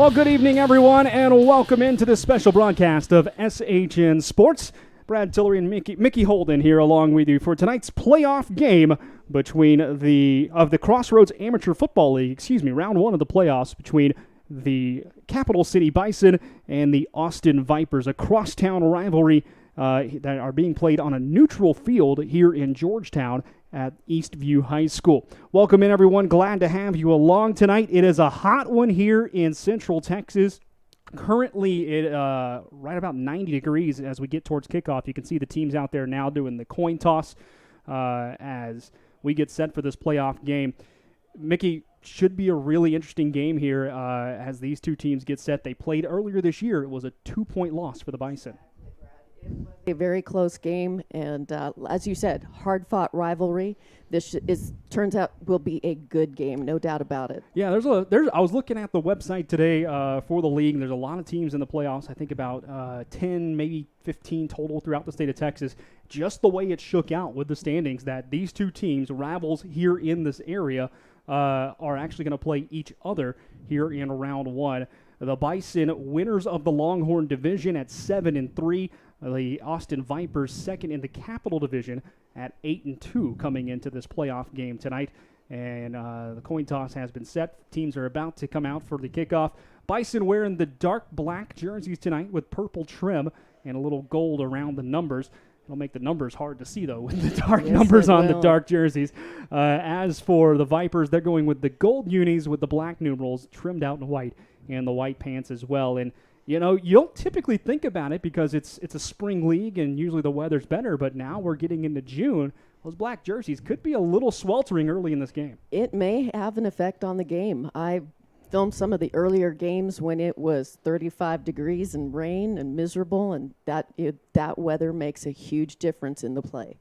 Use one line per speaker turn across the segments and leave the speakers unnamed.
Well, good evening, everyone, and welcome into this special broadcast of SHN Sports. Brad Tillery and Miki Holden here along with you for tonight's playoff game between the Crossroads Amateur Football League, round one of the playoffs between the Capital City Bison and the Austin Vipers, a crosstown rivalry that are being played on a neutral field here in Georgetown at Eastview High School. Welcome in, everyone. Glad to have you along tonight. It is a hot one here in Central Texas. Currently, right about 90 degrees as we get towards kickoff. You can see the teams out there now doing the coin toss as we get set for this playoff game. Miki, should be a really interesting game here as these two teams get set. They played earlier this year. It was a 2-point loss for the Bison.
A very close game, and as you said, hard-fought rivalry. This turns out will be a good game, no doubt about it.
Yeah, I was looking at the website today for the league. There's a lot of teams in the playoffs. I think about 10, maybe 15 total throughout the state of Texas. Just the way it shook out with the standings, that these two teams, rivals here in this area, are actually going to play each other here in round one. The Bison, winners of the Longhorn Division at 7-3. The Austin Vipers, second in the Capital Division at 8-2 coming into this playoff game tonight. And the coin toss has been set. Teams are about to come out for the kickoff. Bison wearing the dark black jerseys tonight with purple trim and a little gold around the numbers. It'll make the numbers hard to see, though, with the dark numbers on the dark jerseys. As for the Vipers, they're going with the gold unis with the black numerals trimmed out in white and the white pants as well. And you know, you don't typically think about it because it's a spring league and usually the weather's better, but now we're getting into June. Those black jerseys could be a little sweltering early in this game.
It may have an effect on the game. I filmed some of the earlier games when it was 35 degrees and rain and miserable, and that weather makes a huge difference in the play.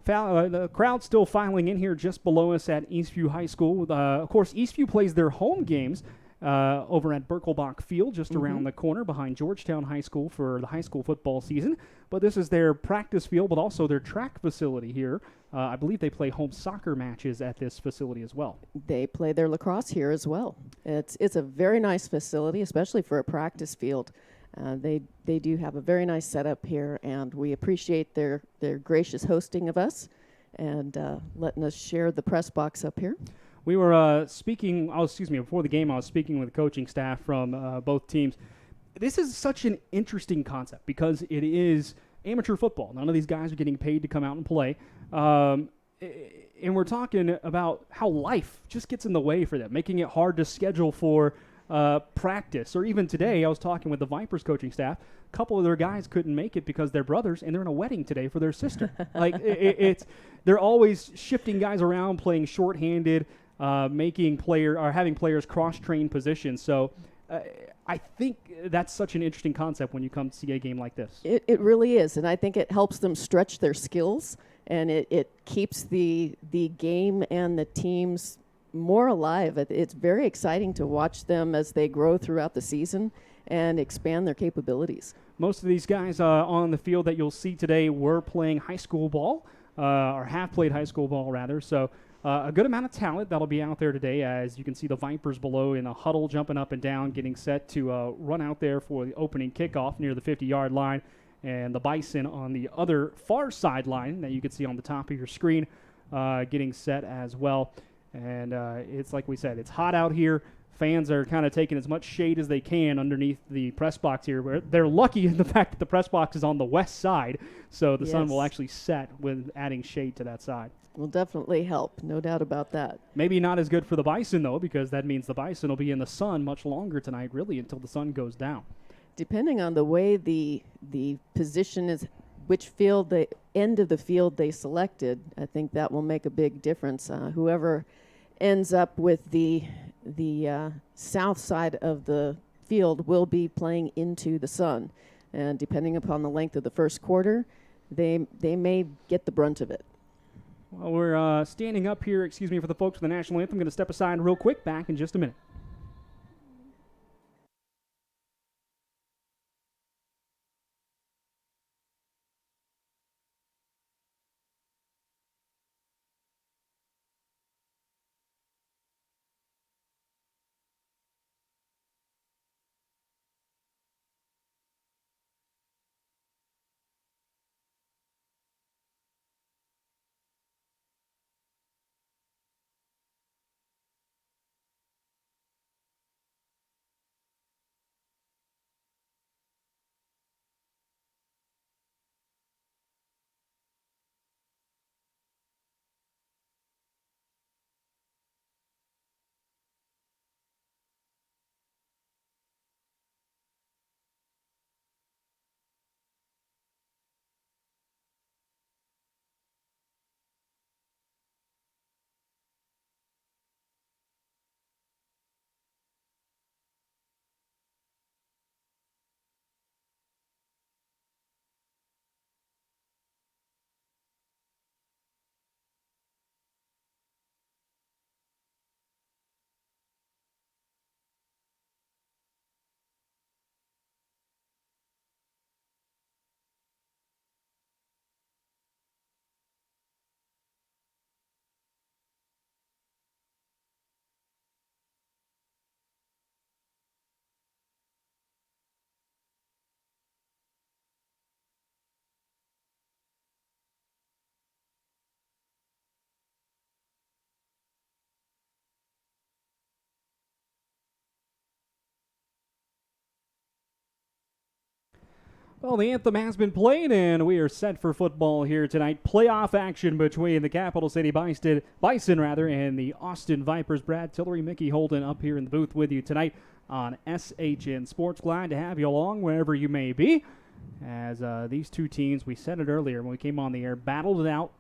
The crowd's still filing in here just below us at Eastview High School. Of course, Eastview plays their home games over at Birkelbach Field, just around the corner behind Georgetown High School for the high school football season. But this is their practice field, but also their track facility here. I believe they play home soccer matches at this facility as well.
They play their lacrosse here as well. It's a very nice facility, especially for a practice field. They do have a very nice setup here, and we appreciate their gracious hosting of us and letting us share the press box up here.
We were before the game, I was speaking with the coaching staff from both teams. This is such an interesting concept because it is amateur football. None of these guys are getting paid to come out and play. And we're talking about how life just gets in the way for them, making it hard to schedule for practice. Or even today, I was talking with the Vipers coaching staff. A couple of their guys couldn't make it because they're brothers, and they're in a wedding today for their sister. They're always shifting guys around, playing shorthanded, having players cross-train positions. So I think that's such an interesting concept when you come to see a game like this.
It really is, and I think it helps them stretch their skills, and it keeps the game and the teams more alive. It's very exciting to watch them as they grow throughout the season and expand their capabilities.
Most of these guys on the field that you'll see today were playing high school ball, or have played high school ball, rather. So a good amount of talent that'll be out there today, as you can see the Vipers below in a huddle, jumping up and down, getting set to run out there for the opening kickoff near the 50-yard line, and the Bison on the other far sideline that you can see on the top of your screen getting set as well. And it's like we said, it's hot out here. Fans are kind of taking as much shade as they can underneath the press box here. Where they're lucky in the fact that the press box is on the west side, so the sun will actually set with adding shade to that side.
Will definitely help, no doubt about that.
Maybe not as good for the Bison, though, because that means the Bison will be in the sun much longer tonight, really, until the sun goes down.
Depending on the way the position is, which field, the end of the field they selected, I think that will make a big difference. Whoever ends up with the south side of the field will be playing into the sun. And depending upon the length of the first quarter, they may get the brunt of it.
Well, we're standing up here, for the folks with the national anthem. I'm going to step aside real quick, back in just a minute. Well, the anthem has been played, and we are set for football here tonight. Playoff action between the Capital City Bison and the Austin Vipers. Brad, Tillery, Miki, Holden up here in the booth with you tonight on SHN Sports. Glad to have you along wherever you may be. As these two teams, we said it earlier when we came on the air, battled it out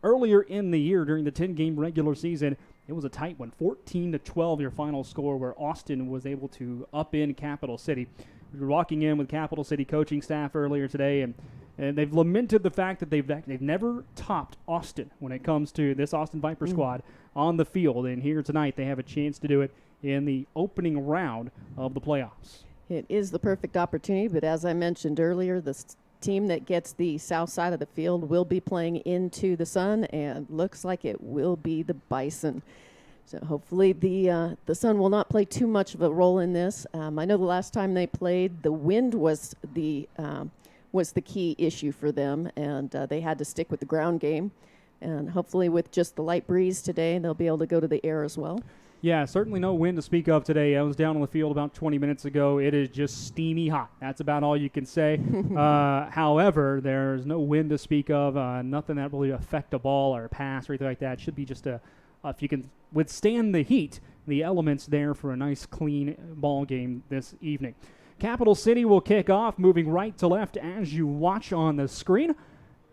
earlier in the year during the 10-game regular season. It was a tight one, 14-12 your final score, where Austin was able to upend Capital City. We were walking in with Capital City coaching staff earlier today, and they've lamented the fact that they've never topped Austin when it comes to this Austin Viper squad on the field. And here tonight they have a chance to do it in the opening round of the playoffs.
It is the perfect opportunity, but as I mentioned earlier, the team that gets the south side of the field will be playing into the sun, and looks like it will be the Bison. So hopefully the sun will not play too much of a role in this. I know the last time they played, the wind was the key issue for them, and they had to stick with the ground game. And hopefully with just the light breeze today, they'll be able to go to the air as well.
Yeah, certainly no wind to speak of today. I was down on the field about 20 minutes ago. It is just steamy hot. That's about all you can say. However, there's no wind to speak of, nothing that really affect a ball or a pass or anything like that. It should be just if you can withstand the heat, the elements there for a nice, clean ball game this evening. Capital City will kick off, moving right to left as you watch on the screen.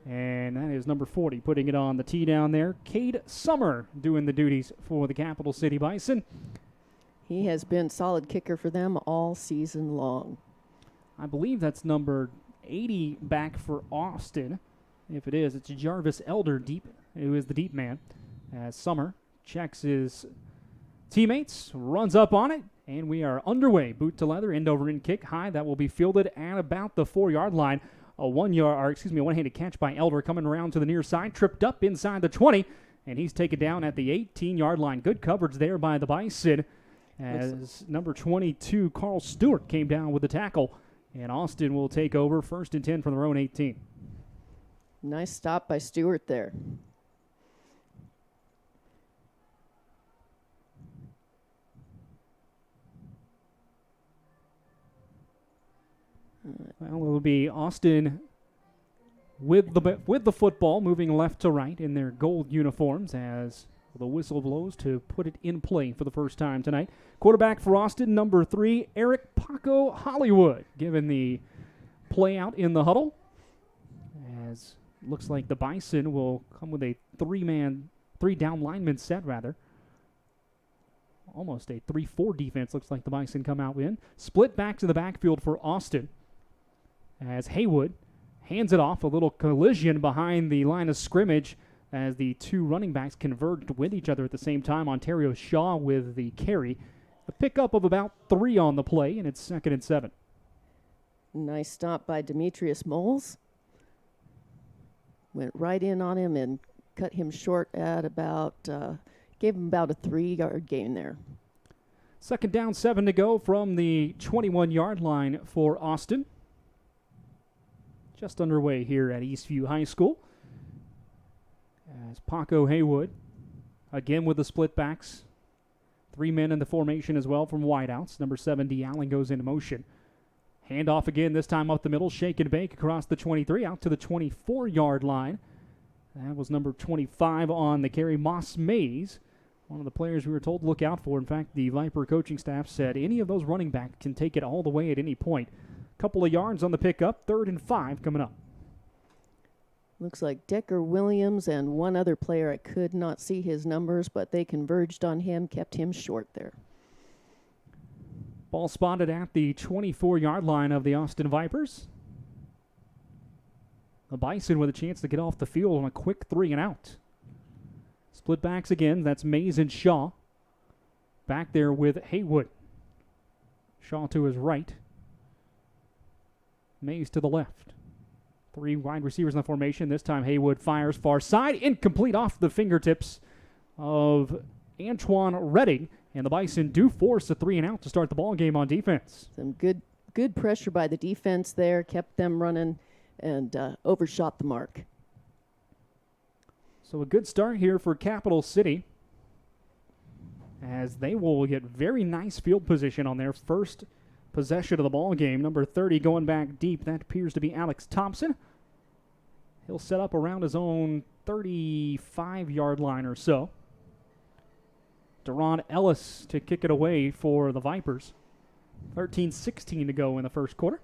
And that is number 40, putting it on the tee down there. Cade Summer doing the duties for the Capital City Bison.
He has been solid kicker for them all season long.
I believe that's number 80 back for Austin. If it is, it's Jarvis Elder, who is the deep man. As Summer checks his teammates, runs up on it, and we are underway. Boot to leather, end over end kick high. That will be fielded at about the 4-yard line. A one-handed catch by Elder coming around to the near side, tripped up inside the 20, and he's taken down at the 18-yard line. Good coverage there by the Bison as number 22, Carl Stewart, came down with the tackle, and Austin will take over 1st and 10 from their own 18.
Nice stop by Stewart there.
Well, it will be Austin with the football, moving left to right in their gold uniforms as the whistle blows to put it in play for the first time tonight. Quarterback for Austin, number 3, Eric Paco Hollywood, given the play out in the huddle. As looks like the Bison will come with a three-down lineman set, rather. Almost a 3-4 defense, looks like the Bison come out in. Split back to the backfield for Austin, as Haywood hands it off. A little collision behind the line of scrimmage as the two running backs converged with each other at the same time. Ontario Shaw with the carry. A pickup of about 3 on the play, and it's 2nd and 7.
Nice stop by Demetrius Moles. Went right in on him and cut him short at gave him about a 3-yard gain there.
2nd down, 7 to go from the 21-yard line for Austin. Just underway here at Eastview High School. As Paco Haywood, again with the split backs. 3 men in the formation as well from wideouts. Number 7, D. Allen, goes into motion. Handoff again, this time up the middle. Shake and bake across the 23, out to the 24-yard line. That was number 25 on the carry, Moss Mays. One of the players we were told to look out for. In fact, the Viper coaching staff said any of those running backs can take it all the way at any point. Couple of yards on the pickup, 3rd and 5 coming up.
Looks like Decker Williams and one other player, I could not see his numbers, but they converged on him, kept him short there.
Ball spotted at the 24-yard line of the Austin Vipers. The Bison with a chance to get off the field on a quick 3 and out. Split backs again, that's Mays and Shaw. Back there with Haywood. Shaw to his right. Mays to the left. 3 wide receivers in the formation. This time Haywood fires far side. Incomplete off the fingertips of Antoine Redding. And the Bison do force a 3 and out to start the ball game on defense.
Some good pressure by the defense there. Kept them running and overshot the mark.
So a good start here for Capital City, as they will get very nice field position on their first possession of the ball game. Number 30 going back deep. That appears to be Alex Thompson. He'll set up around his own 35-yard line or so. Deron Ellis to kick it away for the Vipers. 13-16 to go in the first quarter.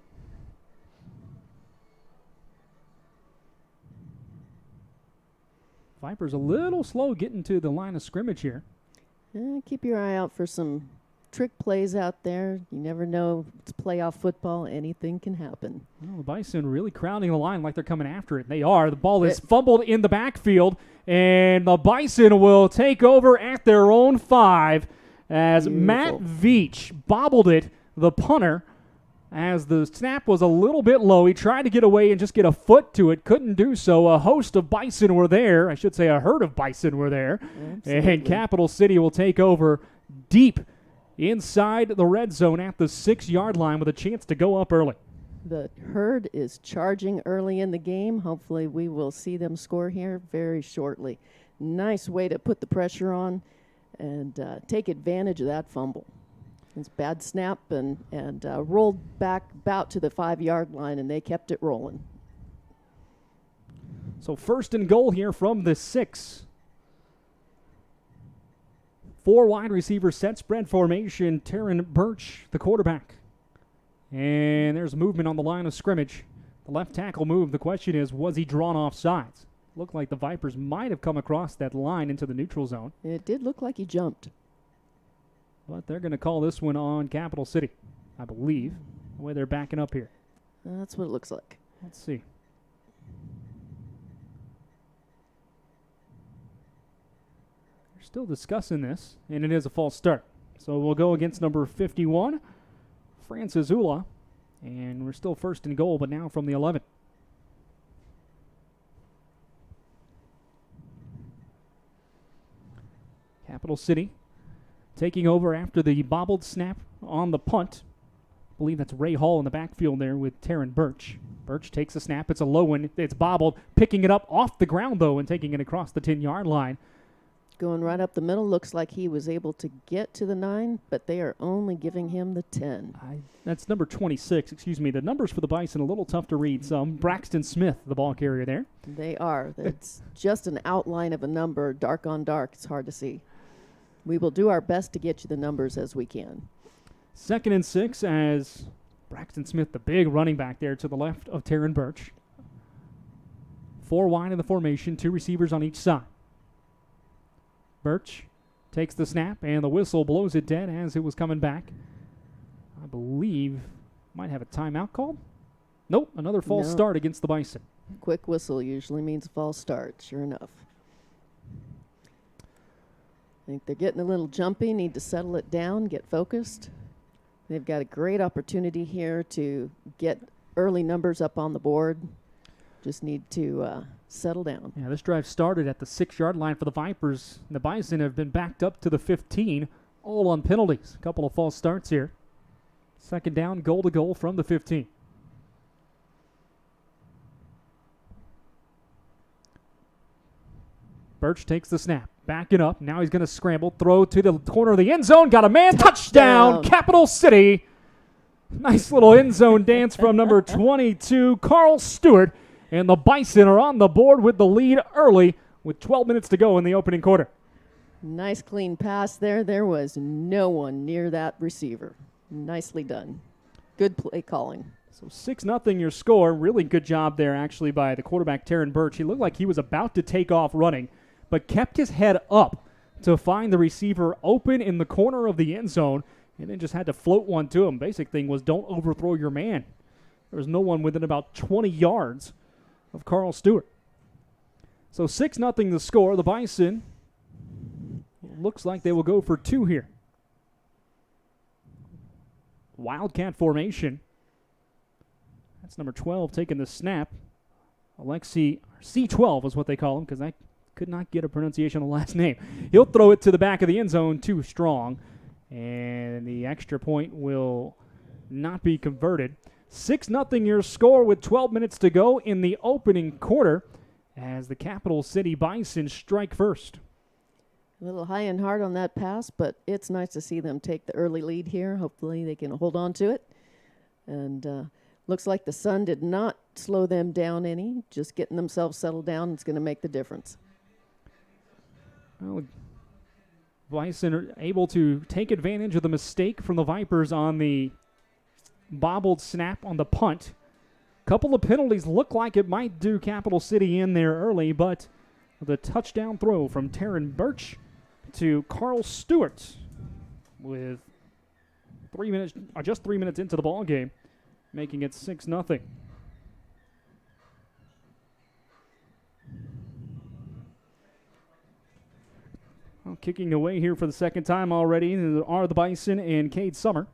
Vipers a little slow getting to the line of scrimmage here.
Keep your eye out for some trick plays out there. You never know. It's playoff football. Anything can happen.
Well, the Bison really crowding the line like they're coming after it. They are. The ball is fumbled in the backfield, and the Bison will take over at their own 5 as Matt Veach bobbled it, the punter, as the snap was a little bit low. He tried to get away and just get a foot to it. Couldn't do so. A host of Bison were there. I should say a herd of Bison were there. Absolutely. And Capital City will take over deep inside the red zone at the 6-yard line with a chance to go up early.
The herd is charging early in the game. Hopefully we will see them score here very shortly. Nice way to put the pressure on and take advantage of that fumble. It's bad snap and rolled back about to the 5-yard line, and they kept it rolling.
So first and goal here from the 6. 4 wide receiver set spread formation. Taryn Birch, the quarterback. And there's movement on the line of scrimmage. The left tackle moved. The question is, was he drawn off sides? Looked like the Vipers might have come across that line into the neutral zone.
It did look like he jumped.
But they're going to call this one on Capital City, I believe, the way they're backing up here.
That's what it looks like.
Let's see. They're still discussing this, and it is a false start. So we'll go against number 51, Francis Ula, and we're still first and goal, but now from the 11. Capital City taking over after the bobbled snap on the punt. I believe that's Ray Hall in the backfield there with Taryn Birch. Birch takes a snap. It's a low one. It's bobbled. Picking it up off the ground, though, and taking it across the 10-yard line.
Going right up the middle. Looks like he was able to get to the 9, but they are only giving him the 10.
That's number 26. Excuse me. The numbers for the Bison a little tough to read. Some Braxton Smith, the ball carrier there.
They are. It's just an outline of a number, dark on dark. It's hard to see. We will do our best to get you the numbers as we can.
2nd and 6 as Braxton Smith, the big running back there to the left of Taryn Birch. 4 wide in the formation, 2 receivers on each side. Birch takes the snap, and the whistle blows it dead as it was coming back. I believe might have a timeout called. Nope, another false start against the Bison.
Quick whistle usually means a false start, sure enough. I think they're getting a little jumpy, need to settle it down, get focused. They've got a great opportunity here to get early numbers up on the board. Just need to settle down.
Yeah, this drive started at the 6-yard line for the Vipers. The Bison have been backed up to the 15, all on penalties. A couple of false starts here. 2nd down, goal to goal from the 15. Birch takes the snap. Backing up. Now he's going to scramble. Throw to the corner of the end zone. Got a man. Touchdown. Capital City. Nice little end zone dance from number 22, Carl Stewart. And the Bison are on the board with the lead early with 12 minutes to go in the opening quarter.
Nice clean pass there. There was no one near that receiver. Nicely done. Good play calling.
So 6-0 your score. Really good job there actually by the quarterback, Taryn Birch. He looked like he was about to take off running, but kept his head up to find the receiver open in the corner of the end zone, and then just had to float one to him. Basic thing was don't overthrow your man. There was no one within about 20 yards of Carl Stewart. So 6-0 the score. The Bison looks like they will go for 2 here. Wildcat formation. That's number 12 taking the snap. Alexi, C12 is what they call him because I could not get a pronunciation on the last name. He'll throw it to the back of the end zone, too strong. And the extra point will not be converted. 6-0 your score with 12 minutes to go in the opening quarter as the Capital City Bison strike first.
A little high and hard on that pass, but it's nice to see them take the early lead here. Hopefully they can hold on to it And looks like the sun did not slow them down any. Just getting themselves settled down is going to make the difference.
Well, Bison are able to take advantage of the mistake from the Vipers on the bobbled snap on the punt. Couple of penalties look like it might do Capital City in there early, but the touchdown throw from Taryn Birch to Carl Stewart with 3 minutes, just 3 minutes into the ball game, making it 6-0. Well, kicking away here for the second time already are the Bison and Cade Summer.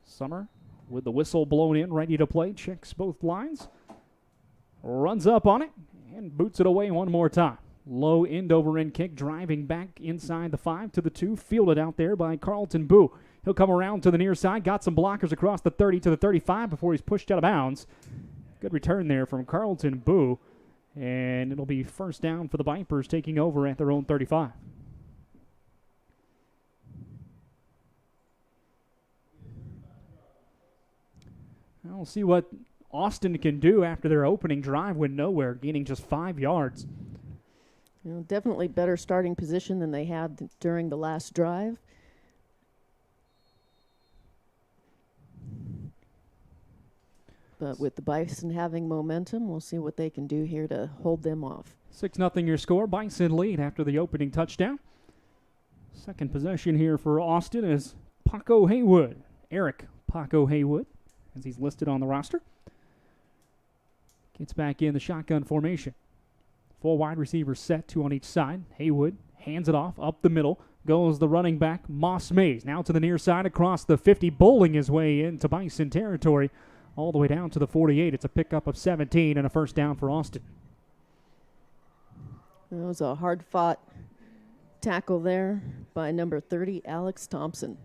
Summer with the whistle blown in, ready to play, checks both lines, runs up on it, and boots it away one more time. Low end over end kick, driving back inside the 5 to the 2, fielded out there by Carlton Boo. He'll come around to the near side, got some blockers across the 30 to the 35 before he's pushed out of bounds. Good return there from Carlton Boo, and it'll be first down for the Vipers, taking over at their own 35. We'll see what Austin can do after their opening drive went nowhere, gaining just 5 yards.
You know, definitely better starting position than they had during the last drive. But with the Bison having momentum, we'll see what they can do here to hold them off.
6-0 your score. Bison lead after the opening touchdown. Second possession here for Austin is Paco Haywood. Eric Paco Haywood, as he's listed on the roster. Gets back in the shotgun formation. 4 wide receivers set, 2 on each side. Haywood hands it off, up the middle. Goes the running back, Moss Mays. Now to the near side across the 50, bowling his way into Bison territory. All the way down to the 48. It's a pickup of 17 and a first down for Austin.
That was a hard-fought tackle there by number 30, Alex Thompson.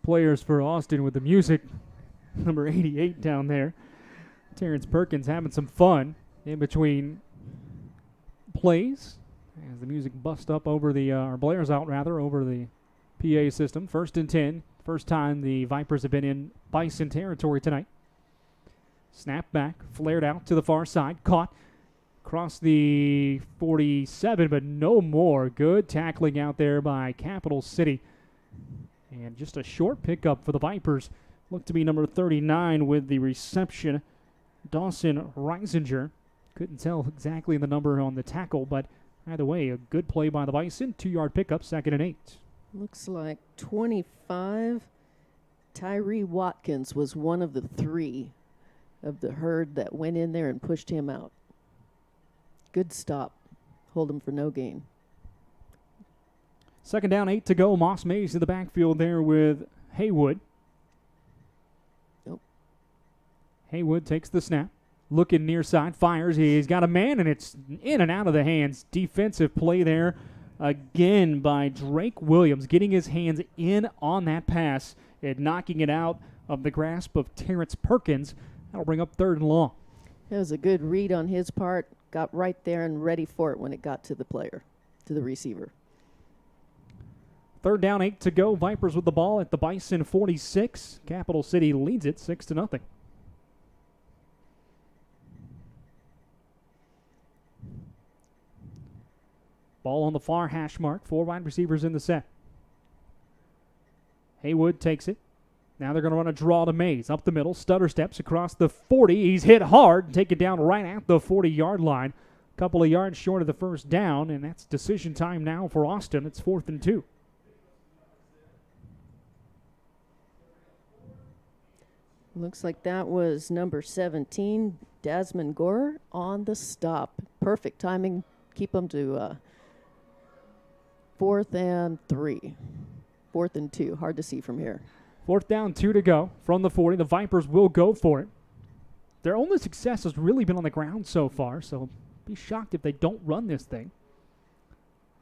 Players for Austin with the music. Number 88 down there. Terrence Perkins having some fun in between plays as the music busts up over the, or blares out rather, over the PA system. 1st and 10. First time the Vipers have been in Bison territory tonight. Snap back, flared out to the far side, caught across the 47, but no more. Good tackling out there by Capital City. And just a short pickup for the Vipers. Looked to be number 39 with the reception, Dawson Reisinger. Couldn't tell exactly the number on the tackle, but either way, a good play by the Bison. 2-yard pickup, 2nd and 8.
Looks like 25. Tyree Watkins was one of the 3 of the herd that went in there and pushed him out. Good stop. Hold him for no gain.
2nd down, 8 to go. Moss Mays in the backfield there with Haywood.
Nope.
Haywood takes the snap. Looking near side, fires. He's got a man, and it's in and out of the hands. Defensive play there again by Drake Williams, getting his hands in on that pass and knocking it out of the grasp of Terrence Perkins. That'll bring up 3rd and long.
It was a good read on his part. Got right there and ready for it when it got to the player, to the receiver.
3rd down, 8 to go. Vipers with the ball at the Bison 46. Capital City leads it 6-0. Ball on the far hash mark. 4 wide receivers in the set. Haywood takes it. Now they're going to run a draw to Mays. Up the middle. Stutter steps across the 40. He's hit hard. Take it down right at the 40-yard line. A couple of yards short of the first down, and that's decision time now for Austin. It's 4th and 2.
Looks like that was number 17, Desmond Gore, on the stop. Perfect timing. Keep them to 4th and 3. 4th and 2. Hard to see from here.
4th down, 2 to go from the 40. The Vipers will go for it. Their only success has really been on the ground so far, so be shocked if they don't run this thing.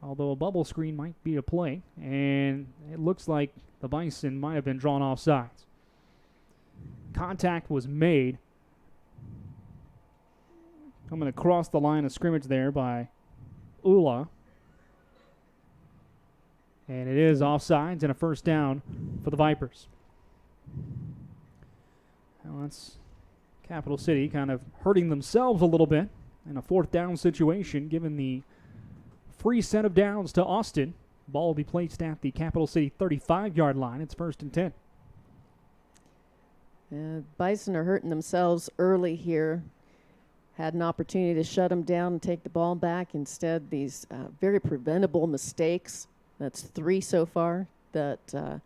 Although a bubble screen might be a play, and it looks like the Bison might have been drawn off sides. Contact was made Coming across the line of scrimmage there by Ula. And it is offsides and a first down for the Vipers. Now that's Capital City kind of hurting themselves a little bit in a fourth down situation, given the free set of downs to Austin. Ball will be placed at the Capital City 35-yard line. It's 1st and 10.
Bison are hurting themselves early here. Had an opportunity to shut them down and take the ball back. Instead, these very preventable mistakes. That's 3 so far that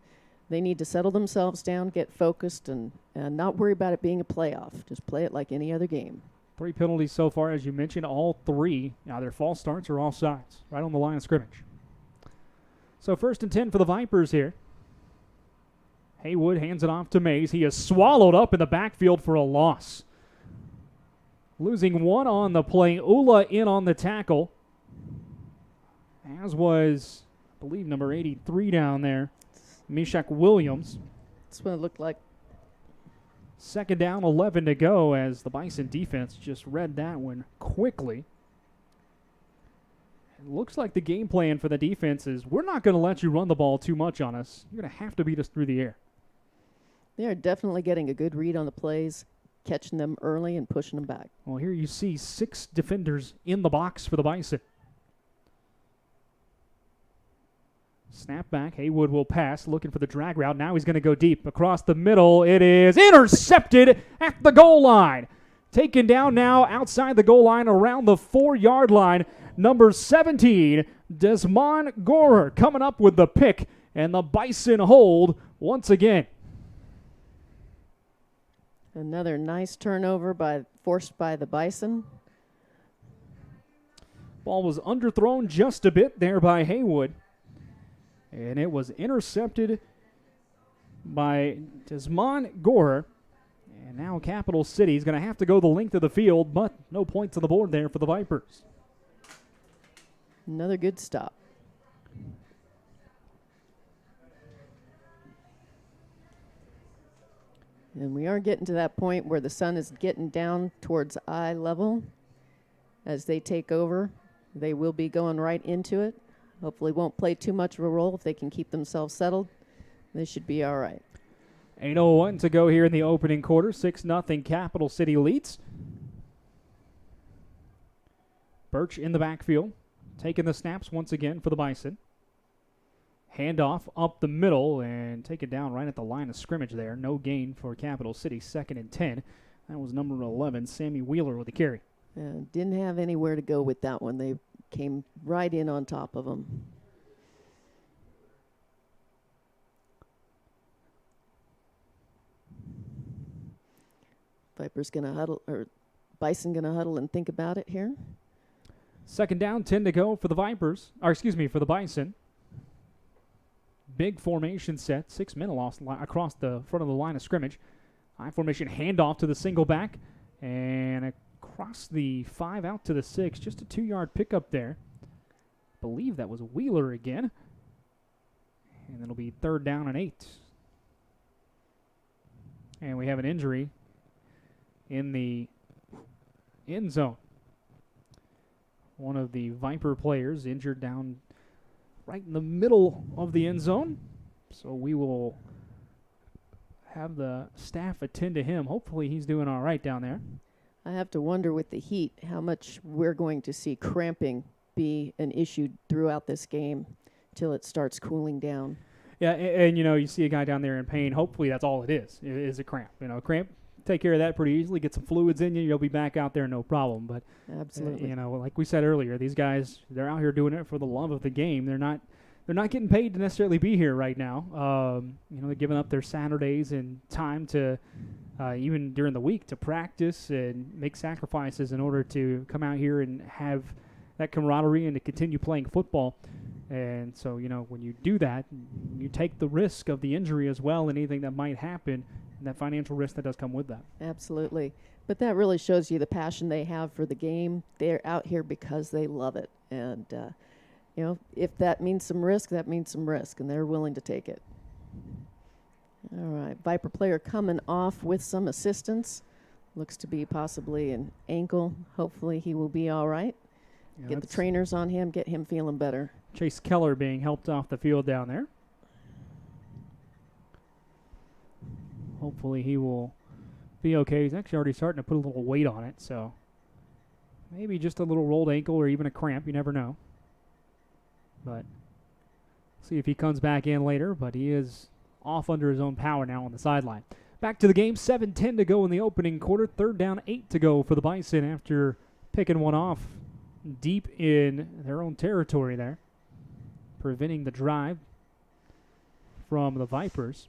they need to settle themselves down, get focused, and not worry about it being a playoff. Just play it like any other game.
3 penalties so far, as you mentioned, all 3 either false starts or offsides, right on the line of scrimmage. So 1st and 10 for the Vipers here. Haywood hands it off to Mays. He is swallowed up in the backfield for a loss. Losing 1 on the play. Ula in on the tackle, as was, I believe, number 83 down there, Mishak Williams.
That's what it looked like.
2nd down, 11 to go, as the Bison defense just read that one quickly. It looks like the game plan for the defense is we're not going to let you run the ball too much on us. You're going to have to beat us through the air.
They are definitely getting a good read on the plays, catching them early and pushing them back.
Well, here you see 6 defenders in the box for the Bison. Snap back. Haywood will pass, looking for the drag route. Now he's going to go deep across the middle. It is intercepted at the goal line. Taken down now outside the goal line around the 4-yard line. Number 17, Desmond Gorer, coming up with the pick, and the Bison hold once again.
Another nice turnover forced by the Bison.
Ball was underthrown just a bit there by Haywood, and it was intercepted by Desmond Gorer. And now Capital City is going to have to go the length of the field, but no points on the board there for the Vipers.
Another good stop. And we are getting to that point where the sun is getting down towards eye level. As they take over, they will be going right into it. Hopefully won't play too much of a role. If they can keep themselves settled, they should be all right.
8:01 to go here in the opening quarter. 6-0 Capital City leads. Birch in the backfield, taking the snaps once again for the Bison. Handoff up the middle and take it down right at the line of scrimmage there. No gain for Capital City. 2nd and 10. That was number 11, Sammy Wheeler with the carry.
Didn't have anywhere to go with that one. They came right in on top of them. Viper's going to huddle, or Bison going to huddle and think about it here.
2nd down, 10 to go for the Vipers, for the Bison. Big formation set, 6 men lost across the front of the line of scrimmage. High formation handoff to the single back, and across the 5 out to the 6, just a 2-yard pickup there. I believe that was Wheeler again. And it'll be 3rd down and 8. And we have an injury in the end zone. One of the Viper players injured down right in the middle of the end zone. So we will have the staff attend to him. Hopefully he's doing all right down there.
I have to wonder with the heat how much we're going to see cramping be an issue throughout this game till it starts cooling down.
Yeah, and you see a guy down there in pain. Hopefully that's all it is a cramp. Cramp, take care of that pretty easily. Get some fluids in you, you'll be back out there no problem. But
absolutely,
like we said earlier, these guys, they're out here doing it for the love of the game. They're not getting paid to necessarily be here right now. They're giving up their Saturdays and time to even during the week to practice and make sacrifices in order to come out here and have that camaraderie and to continue playing football. And so, when you do that, you take the risk of the injury as well and anything that might happen, and that financial risk that does come with that.
Absolutely. But that really shows you the passion they have for the game. They're out here because they love it. And, if that means some risk, that means some risk, and they're willing to take it. All right, Viper player coming off with some assistance. Looks to be possibly an ankle. Hopefully he will be all right.
Yeah,
get the trainers on him, get him feeling better.
Chase Keller being helped off the field down there. Hopefully he will be okay. He's actually already starting to put a little weight on it, so maybe just a little rolled ankle or even a cramp. You never know. But see if he comes back in later, but he is off under his own power now on the sideline. Back to the game, 7:10 to go in the opening quarter. 3rd down, 8 to go for the Bison after picking one off deep in their own territory there, preventing the drive from the Vipers.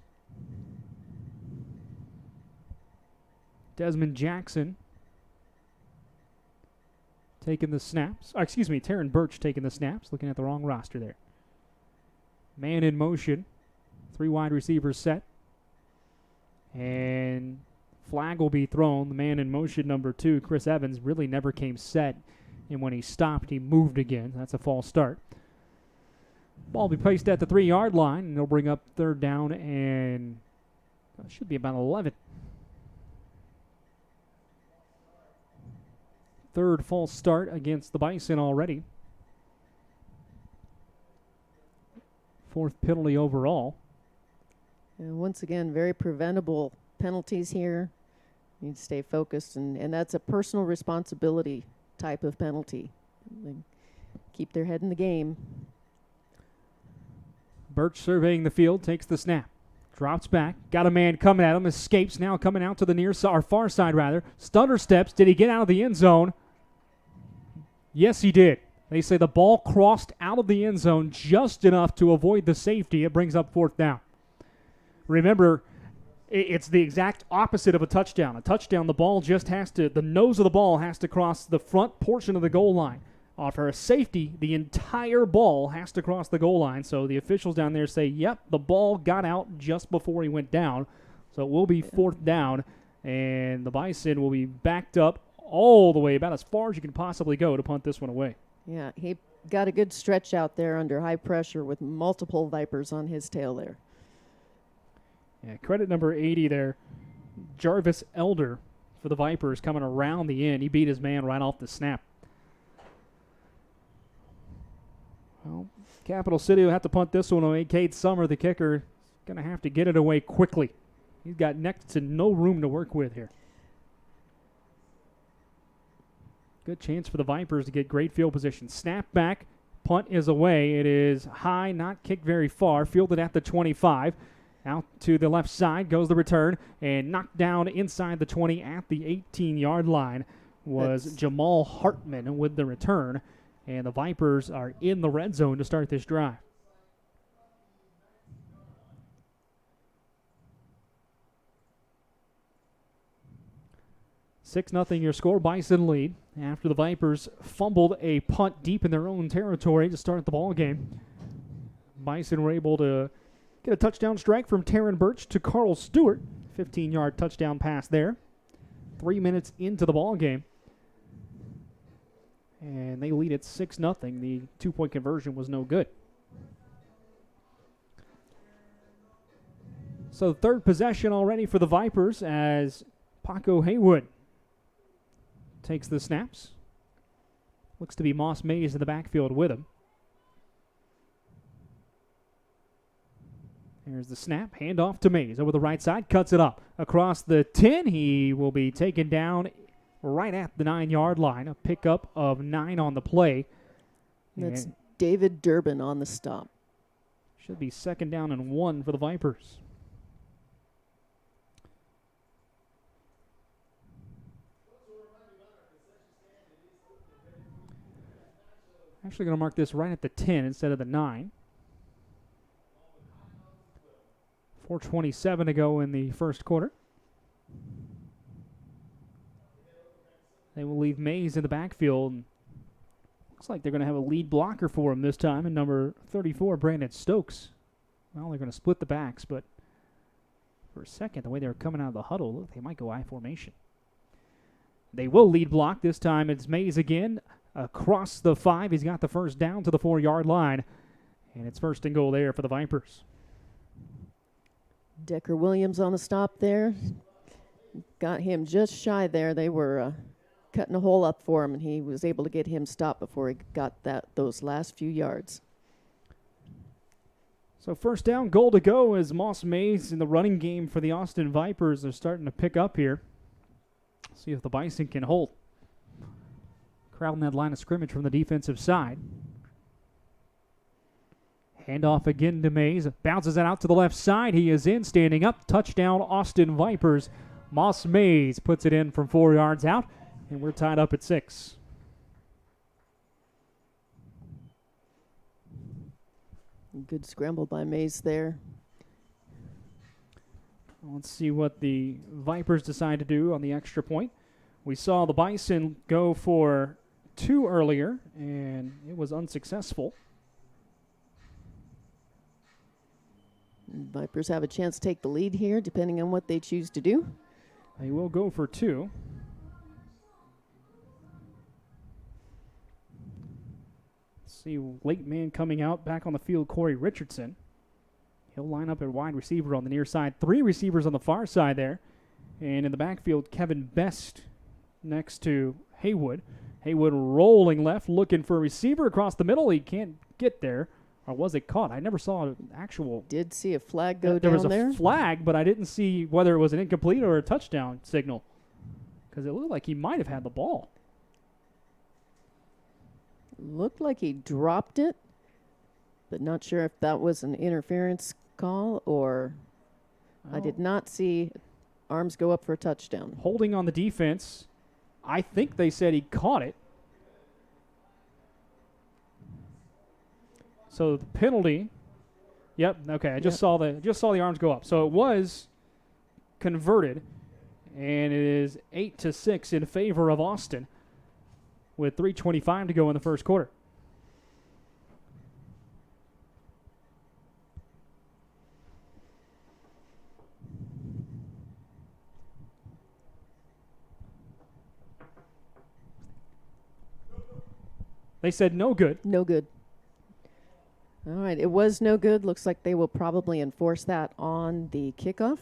Desmond Jackson taking the snaps. Taryn Birch taking the snaps. Looking at the wrong roster there. Man in motion. 3 wide receivers set. And flag will be thrown. The man in motion, number 2, Chris Evans, really never came set. And when he stopped, he moved again. That's a false start. Ball will be placed at the 3-yard line, and they'll bring up 3rd down, and should be about 11. 3rd false start against the Bison already. 4th penalty overall.
And once again, very preventable penalties here. You need to stay focused, and that's a personal responsibility type of penalty. They keep their head in the game.
Birch surveying the field, takes the snap. Drops back, got a man coming at him, escapes now, coming out to the near side, or far side rather. Stutter steps, did he get out of the end zone? Yes, he did. They say the ball crossed out of the end zone just enough to avoid the safety. It brings up 4th down. Remember, it's the exact opposite of a touchdown. A touchdown, the nose of the ball has to cross the front portion of the goal line. For a safety, the entire ball has to cross the goal line. So the officials down there say, yep, the ball got out just before he went down. So it will be 4th down, and the Bison will be backed up all the way, about as far as you can possibly go to punt this one away.
Yeah, he got a good stretch out there under high pressure with multiple Vipers on his tail there.
Yeah, credit number 80 there, Jarvis Elder for the Vipers coming around the end. He beat his man right off the snap. Well, Capital City will have to punt this one away. Cade Summer, the kicker, is going to have to get it away quickly. He's got next to no room to work with here. Good chance for the Vipers to get great field position. Snap back, punt is away. It is high, not kicked very far, fielded at the 25. Out to the left side goes the return, and knocked down inside the 20 at the 18-yard line was Jamal Hartman with the return. And the Vipers are in the red zone to start this drive. (6-0) your score. Bison lead after the Vipers fumbled a punt deep in their own territory to start the ball game. Bison were able to get a touchdown strike from Taryn Birch to Carl Stewart. 15-yard touchdown pass there. 3 minutes into the ball game. And they lead at 6-0. The 2-point conversion was no good. So 3rd possession already for the Vipers as Paco Haywood takes the snaps. Looks to be Moss Mays in the backfield with him. There's the snap. Handoff to Mays over the right side. Cuts it up. Across the 10. He will be taken down right at the 9-yard line. A pickup of 9 on the play.
That's David Durbin on the stop.
Should be 2nd down and 1 for the Vipers. Actually going to mark this right at the 10 instead of the 9. 4:27 to go in the first quarter. They will leave Mays in the backfield. Looks like they're going to have a lead blocker for him this time, and number 34, Brandon Stokes. Well, they're going to split the backs, but for a second, the way they were coming out of the huddle, look, they might go I formation. They will lead block. This time it's Mays again. Across the 5, he's got the first down to the 4-yard line, and it's 1st and goal there for the Vipers.
Decker Williams on the stop there. got him just shy there. They were cutting a hole up for him, and he was able to get him stopped before he got those last few yards.
So first down, goal to go as Moss Mays in the running game for the Austin Vipers are starting to pick up here. See if the Bison can hold. Crowding that line of scrimmage from the defensive side. Handoff again to Mays. Bounces it out to the left side. He is in, standing up. Touchdown, Austin Vipers. Moss Mays puts it in from 4 yards out, and we're tied up at 6.
Good scramble by Mays there.
Let's see what the Vipers decide to do on the extra point. We saw the Bison go for 2 earlier, and it was unsuccessful.
Vipers have a chance to take the lead here, depending on what they choose to do.
They will go for 2. See, late man coming out back on the field, Corey Richardson. He'll line up at wide receiver on the near side. 3 receivers on the far side there. And in the backfield, Kevin Best next to Haywood. Haywood rolling left, looking for a receiver across the middle. He can't get there. Or was it caught? I never saw an actual.
Did see a flag go
there
down
was a
there.
flag, but I didn't see whether it was an incomplete or a touchdown signal. Because it looked like he might have had the ball.
Looked like he dropped it, but not sure if that was an interference call or I did not see arms go up for a touchdown.
Holding on the defense. I think they said he caught it. So the penalty. Yep. Okay. I just saw the arms go up. So it was converted, and it is 8-6 in favor of Austin, with 3:25 to go in the first quarter. They said no good.
No good. All right, it was no good. Looks like they will probably enforce that on the kickoff.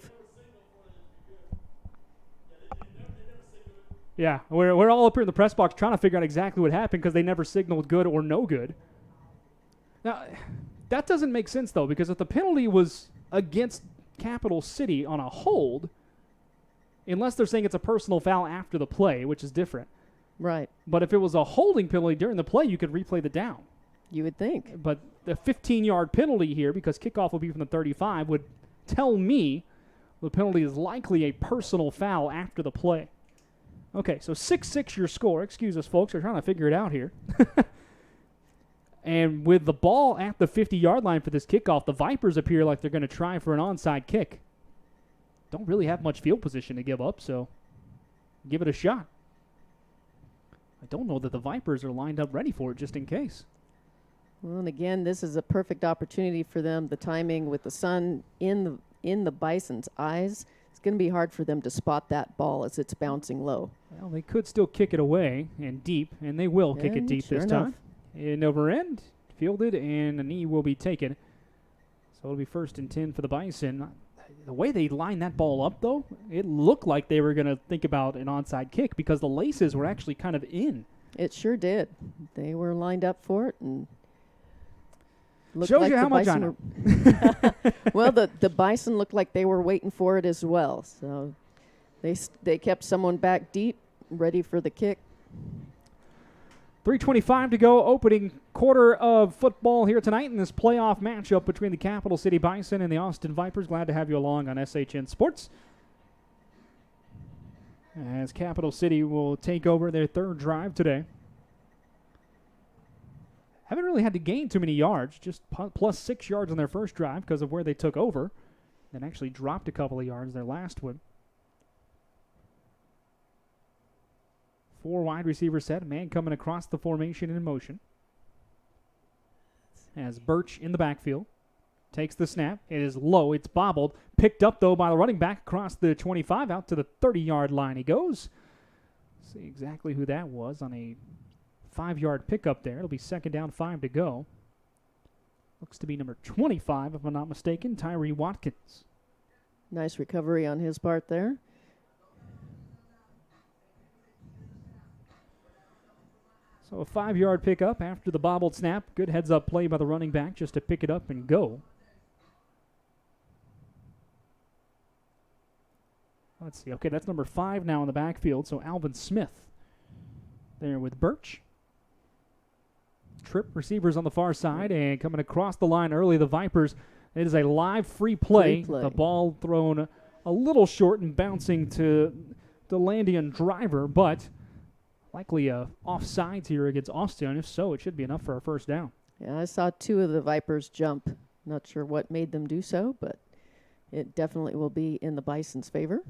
Yeah, we're all up here in the press box trying to figure out exactly what happened because they never signaled good or no good. Now, that doesn't make sense, though, because if the penalty was against Capital City on a hold, unless they're saying it's a personal foul after the play, which is different.
Right.
But if it was a holding penalty during the play, you could replay the down.
You would think.
But the 15-yard penalty here, because kickoff will be from the 35, would tell me the penalty is likely a personal foul after the play. Okay, so 6-6 your score. Excuse us, folks. We're trying to figure it out here. And with the ball at the 50-yard line for this kickoff, the Vipers appear like they're going to try for an onside kick. Don't really have much field position to give up, so give it a shot. I don't know that the Vipers are lined up ready for it just in case.
Well, and again, this is a perfect opportunity for them. The timing with the sun in the Bison's eyes, it's going to be hard for them to spot that ball as it's bouncing low.
Well, they could still kick it away and deep, and they will kick it deep
sure
this
enough.
time. In over end, fielded, and a knee will be taken. So it'll be 1st and 10 for the Bison. The way they lined that ball up, though, it looked like they were going to think about an onside kick because the laces were actually kind of in.
It sure did. They were lined up for it and looked
Shows
like
you
the
how much I
Bison
know.
Well, the Bison looked like they were waiting for it as well. So they kept someone back deep, ready for the kick.
3:25 to go, opening quarter of football here tonight in this playoff matchup between the Capital City Bison and the Austin Vipers. Glad to have you along on SHN Sports. As Capital City will take over their 3rd drive today. Haven't really had to gain too many yards, just plus 6 yards on their first drive because of where they took over. Then actually dropped a couple of yards their last one. 4 wide receiver set, a man coming across the formation in motion. As Birch in the backfield takes the snap. It is low, it's bobbled. Picked up, though, by the running back across the 25 out to the 30-yard line he goes. See exactly who that was on a 5-yard pickup there. It'll be 2nd down, 5 to go. Looks to be number 25, if I'm not mistaken, Tyree Watkins.
Nice recovery on his part there.
So a 5-yard pickup after the bobbled snap. Good heads-up play by the running back just to pick it up and go. Let's see. Okay, that's number 5 now in the backfield. So Alvin Smith there with Birch. Trip receivers on the far side, and coming across the line early, the Vipers. It is a live free play. The ball thrown a little short and bouncing to the Landian driver, but likely offsides here against Austin. If so, it should be enough for a first down.
Yeah, I saw 2 of the Vipers jump. Not sure what made them do so, but it definitely will be in the Bison's favor.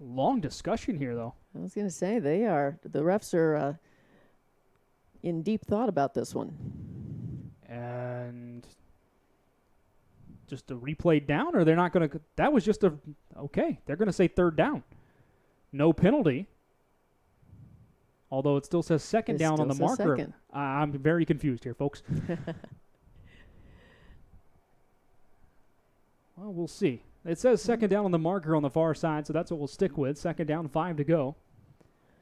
Long discussion here, though.
I was going to say, the refs are in deep thought about this one.
And just a replay down, or they're not going to, that was just okay, they're going to say third down. No penalty. Although it still says second down on the marker. I'm very confused here, folks. Well, we'll see. It says second down on the marker on the far side, so that's what we'll stick with. Second down, 5 to go.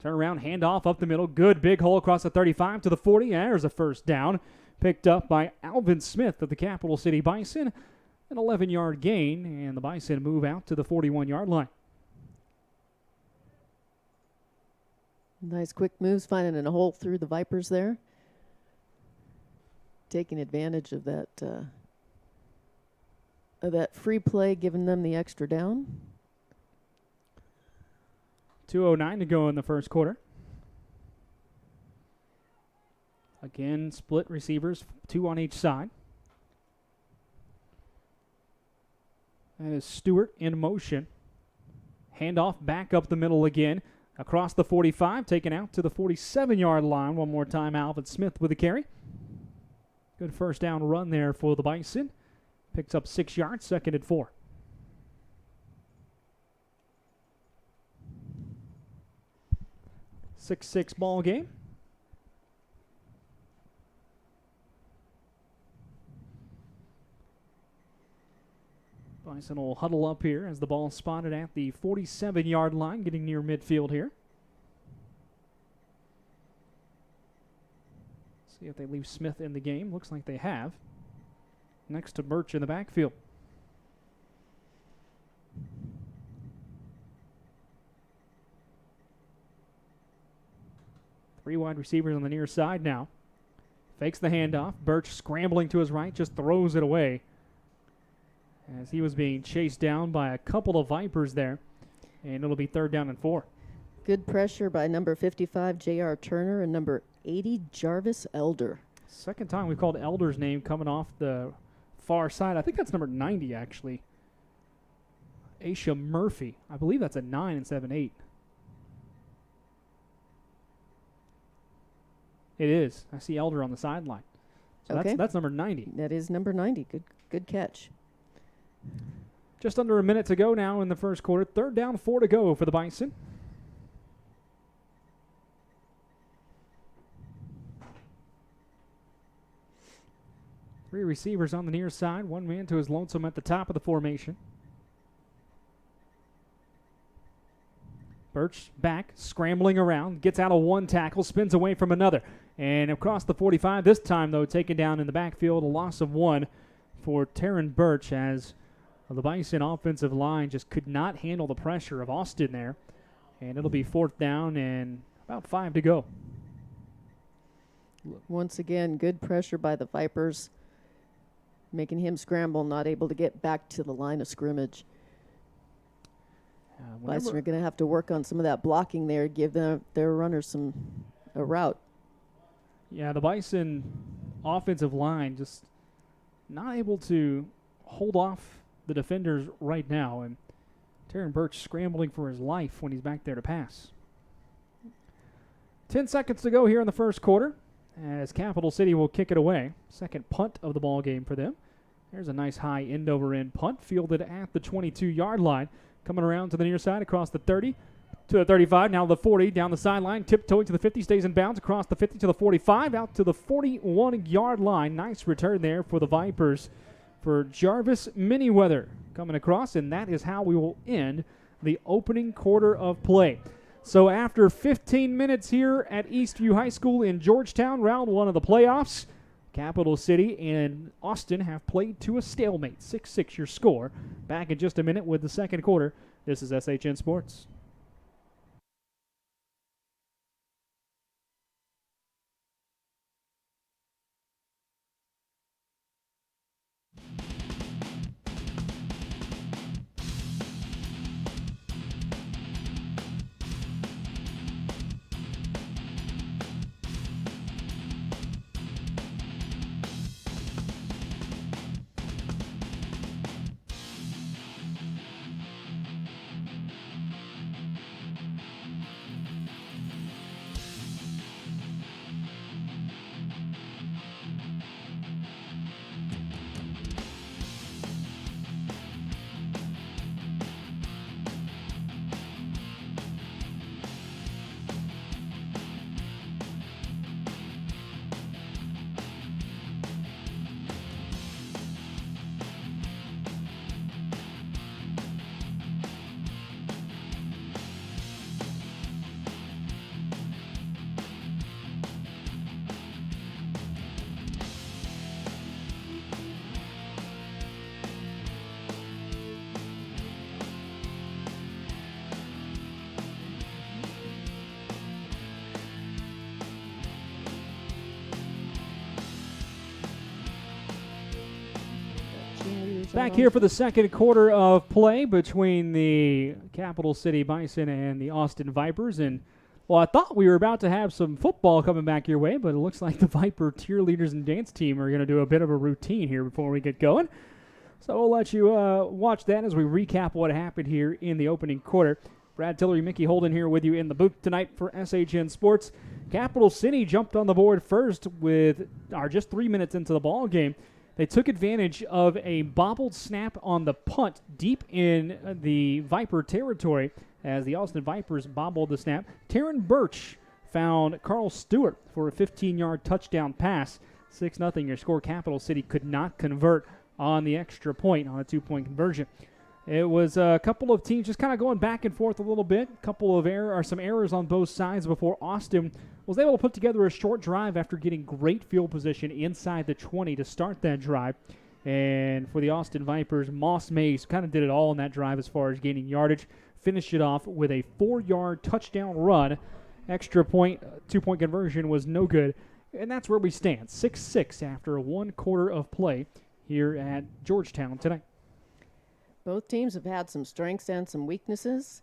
Turn around, handoff up the middle. Good big hole across the 35 to the 40. There's a first down. Picked up by Alvin Smith of the Capital City Bison. An 11-yard gain, and the Bison move out to the 41-yard line.
Nice quick moves, finding a hole through the Vipers there. Taking advantage of that free play, giving them the extra down.
2:09 to go in the first quarter. Again, split receivers, 2 on each side. That is Stewart in motion. Handoff back up the middle again. Across the 45, taken out to the 47-yard line. One more time, Alvin Smith with the carry. Good first down run there for the Bison. Picks up 6 yards, second and 4. Six ball game. Bison will huddle up here as the ball is spotted at the 47-yard line, getting near midfield here. See if they leave Smith in the game. Looks like they have. Next to Birch in the backfield. Three wide receivers on the near side now. Fakes the handoff. Birch scrambling to his right, just throws it away as he was being chased down by a couple of Vipers there. And it'll be third down and 4.
Good pressure by number 55, J.R. Turner, and number 80, Jarvis Elder.
Second time we've called Elder's name coming off the far side. I think that's number 90, actually. Aisha Murphy. I believe that's a 9 instead of an 8. It is. I see Elder on the sideline. So
okay.
That's number 90.
That is number 90. Good catch.
Just under a minute to go now in the first quarter. Third down, 4 to go for the Bison. Three receivers on the near side. One man to his lonesome at the top of the formation. Birch back, scrambling around, gets out of one tackle, spins away from another. And across the 45 this time, though, taken down in the backfield, a loss of 1 for Taryn Birch as the Bison offensive line just could not handle the pressure of Austin there. And it'll be fourth down and about 5 to go.
Once again, good pressure by the Vipers, making him scramble, not able to get back to the line of scrimmage. Bison are going to have to work on some of that blocking there, give their runners a route.
Yeah, the Bison offensive line just not able to hold off the defenders right now, and Taryn Birch scrambling for his life when he's back there to pass. 10 seconds to go here in the first quarter as Capital City will kick it away. Second punt of the ball game for them. There's a nice high end-over-end punt fielded at the 22-yard line. Coming around to the near side across the 30 to the 35, now the 40, down the sideline, tiptoeing to the 50, stays in bounds across the 50 to the 45, out to the 41-yard line. Nice return there for the Vipers for Jarvis Miniweather coming across, and that is how we will end the opening quarter of play. So after 15 minutes here at Eastview High School in Georgetown, round one of the playoffs, Capital City and Austin have played to a stalemate. 6-6 your score. Back in just a minute with the second quarter. This is SHN Sports. Back here for the second quarter of play between the Capital City Bison and the Austin Vipers. And, well, I thought we were about to have some football coming back your way, but it looks like the Viper cheerleaders and dance team are going to do a bit of a routine here before we get going. So we'll let you watch that as we recap what happened here in the opening quarter. Brad Tillery, Miki, Holden here with you in the booth tonight for SHN Sports. Capital City jumped on the board first with just 3 minutes into the ball game. They took advantage of a bobbled snap on the punt deep in the Viper territory as the Austin Vipers bobbled the snap. Taryn Birch found Carl Stewart for a 15-yard touchdown pass. 6-0 your score. Capital City could not convert on the extra point on a 2-point conversion. It was a couple of teams just kind of going back and forth a little bit. A couple of some errors on both sides before Austin was able to put together a short drive after getting great field position inside the 20 to start that drive. And for the Austin Vipers, Moss Mays kind of did it all in that drive as far as gaining yardage. Finished it off with a 4-yard touchdown run. Extra point, 2-point conversion was no good. And that's where we stand, 6-6 after 1 quarter of play here at Georgetown tonight.
Both teams have had some strengths and some weaknesses.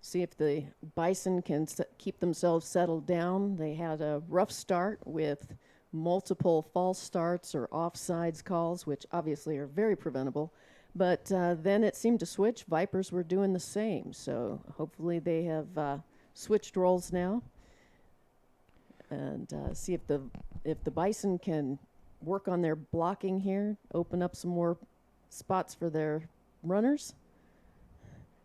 See if the Bison can keep themselves settled down. They had a rough start with multiple false starts or offsides calls, which obviously are very preventable. But then it seemed to switch. Vipers were doing the same. So hopefully they have switched roles now. And see if the Bison can work on their blocking here, open up some more spots for their runners.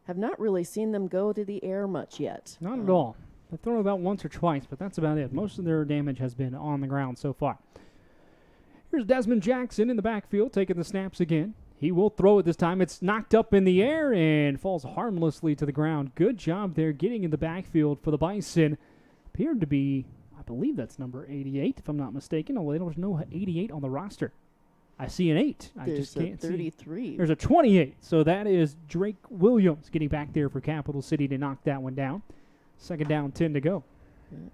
Have not really seen them go to the air much yet.
Not at all. They've thrown about once or twice, but that's about it. Most of their damage has been on the ground so far. Here's Desmond Jackson in the backfield taking the snaps again. He will throw it this time. It's knocked up in the air and falls harmlessly to the ground. Good job there getting in the backfield for the Bison. Appeared to be, I believe that's number 88, if I'm not mistaken. Although there's no 88 on the roster. I see an 8. I just can't see.
33.
There's a 28. So that is Drake Williams getting back there for Capital City to knock that one down. Second down, 10 to go.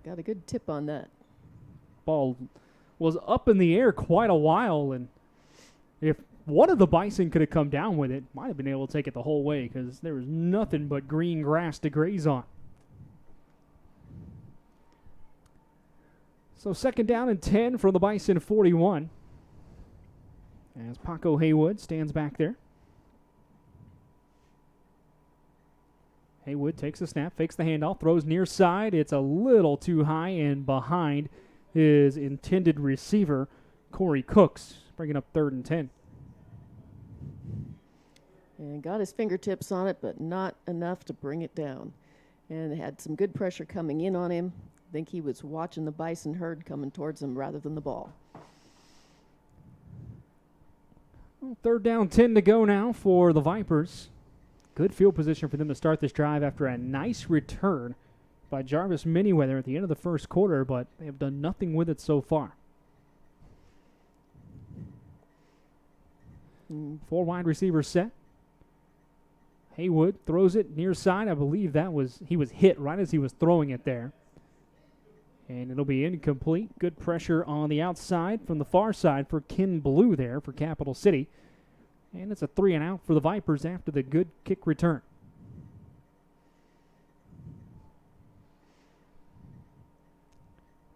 Got a good tip on that.
Ball was up in the air quite a while, and if one of the Bison could have come down with it, might have been able to take it the whole way because there was nothing but green grass to graze on. So second down and 10 from the Bison 41. As Paco Haywood stands back there. Haywood takes the snap, fakes the handoff, throws near side. It's a little too high and behind his intended receiver, Corey Cooks, bringing up 3rd and 10.
And got his fingertips on it, but not enough to bring it down. And had some good pressure coming in on him. I think he was watching the Bison herd coming towards him rather than the ball.
3rd down, 10 to go now for the Vipers. Good field position for them to start this drive after a nice return by Jarvis Miniweather at the end of the first quarter, but they have done nothing with it so far. 4 wide receivers set. Haywood throws it near side. I believe he was hit right as he was throwing it there. And it'll be incomplete. Good pressure on the outside from the far side for Ken Blue there for Capital City. And it's a 3-and-out for the Vipers after the good kick return.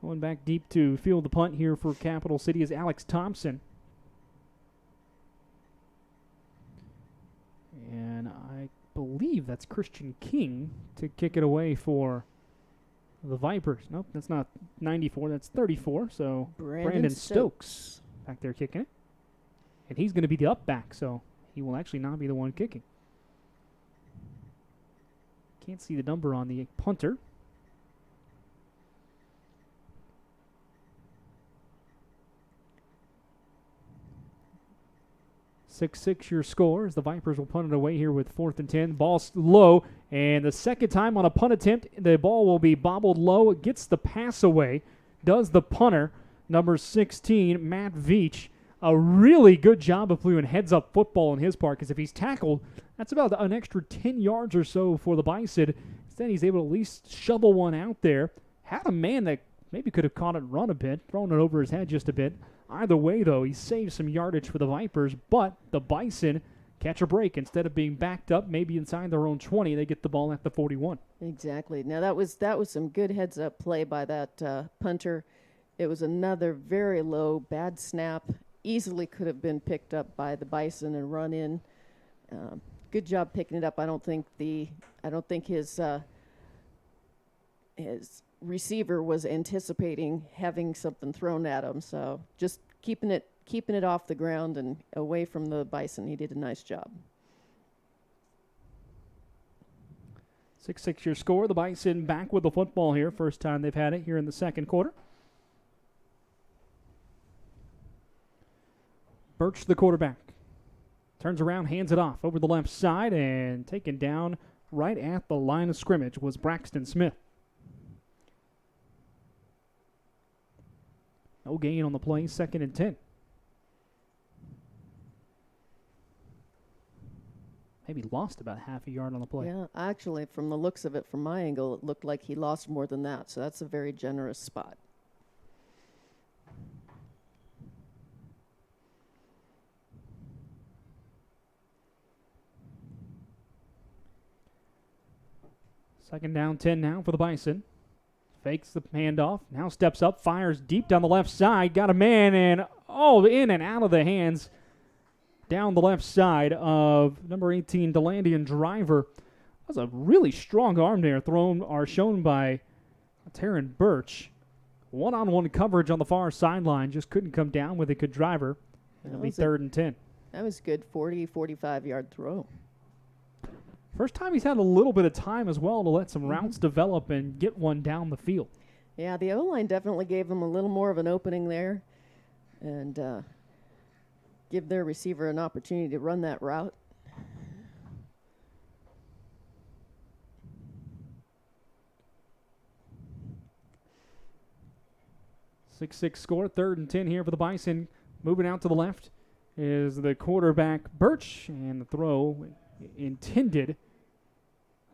Going back deep to field the punt here for Capital City is Alex Thompson. And I believe that's Christian King to kick it away for the Vipers. Nope, that's not 94, that's 34. So Brandon Stokes back there kicking it. And he's going to be the up back, so he will actually not be the one kicking. Can't see the number on the punter. 6-6 your score as the Vipers will punt it away here with 4th and 10. Ball's low, and the second time on a punt attempt, the ball will be bobbled low. It gets the pass away. Does the punter, number 16, Matt Veach. A really good job of doing heads-up football on his part, because if he's tackled, that's about an extra 10 yards or so for the Bison. Instead, he's able to at least shovel one out there. Had a man that maybe could have caught it and run a bit, thrown it over his head just a bit. Either way, though, he saved some yardage for the Vipers, but the Bison catch a break. Instead of being backed up, maybe inside their own 20, they get the ball at the 41.
Exactly. Now, that was some good heads-up play by that punter. It was another very low, bad snap. Easily could have been picked up by the Bison and run in. Good job picking it up. I don't think his receiver was anticipating having something thrown at him. So just keeping it off the ground and away from the Bison. He did a nice job.
6-6 your score. The Bison back with the football here. First time they've had it here in the second quarter. Birch, the quarterback, turns around, hands it off over the left side, and taken down right at the line of scrimmage was Braxton Smith. No gain on the play, 2nd and 10. Maybe lost about half a yard on the play.
Yeah, actually, from the looks of it, from my angle, it looked like he lost more than that, so that's a very generous spot.
Second down, 10 now for the Bison. Fakes the handoff, now steps up, fires deep down the left side, got a man, and in and out of the hands down the left side of number 18, Delandian Driver. That was a really strong arm there shown by Taryn Birch. One-on-one coverage on the far sideline, just couldn't come down with a good Driver. It'll be 3rd and 10.
That was a good 40, 45-yard throw.
First time he's had a little bit of time as well to let some routes develop and get one down the field.
Yeah, the O-line definitely gave him a little more of an opening there and give their receiver an opportunity to run that route.
Six score, 3rd and 10 here for the Bison. Moving out to the left is the quarterback Birch, and the throw intended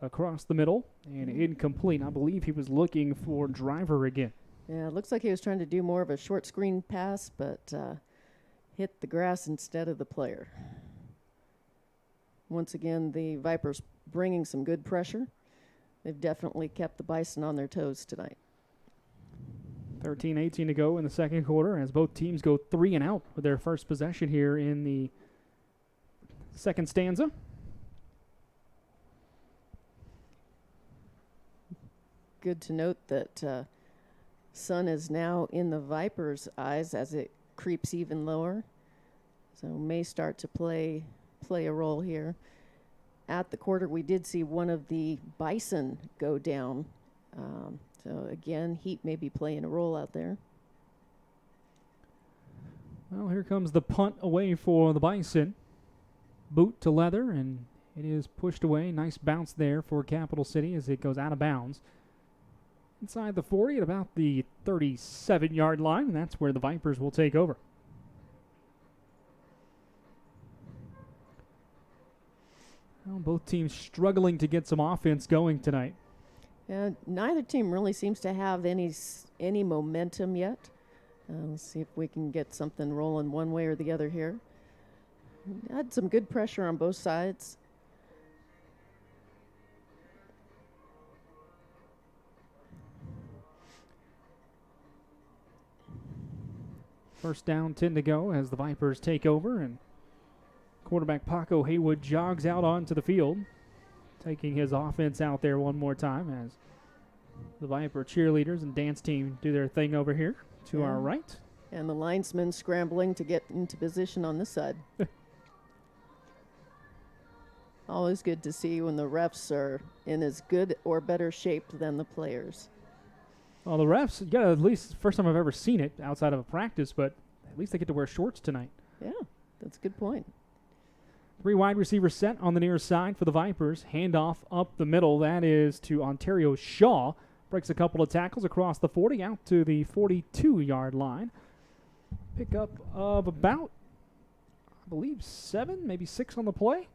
across the middle and incomplete. I believe he was looking for Driver again.
Yeah, it looks like he was trying to do more of a short screen pass, but hit the grass instead of the player. Once again, the Vipers bringing some good pressure. They've definitely kept the Bison on their toes tonight.
13-18 to go in the second quarter as both teams go 3 and out with their first possession here in the second stanza.
Good to note that sun is now in the Vipers' eyes as it creeps even lower, so may start to play a role here. At the quarter, we did see one of the Bison go down, so again, heat may be playing a role out there.
Well, here comes the punt away for the Bison. Boot to leather, and it is pushed away. Nice bounce there for Capital City as it goes out of bounds. inside the 40 at about the 37-yard line, and that's where the Vipers will take over. Well, both teams struggling to get some offense going tonight.
Neither team really seems to have any momentum yet. Let's see if we can get something rolling one way or the other here. Had some good pressure on both sides.
First down, 10 to go as the Vipers take over, and quarterback Paco Haywood jogs out onto the field, taking his offense out there one more time as the Viper cheerleaders and dance team do their thing over here to our right.
And the linesmen scrambling to get into position on this side. Always good to see when the refs are in as good or better shape than the players.
Well, the refs, you got at least, first time I've ever seen it outside of a practice, but at least they get to wear shorts tonight.
Yeah, that's a good point.
3 wide receivers set on the near side for the Vipers. Handoff up the middle. That is to Ontario Shaw. Breaks a couple of tackles across the 40 out to the 42-yard line. Pickup of about, I believe, 7, maybe 6 on the play.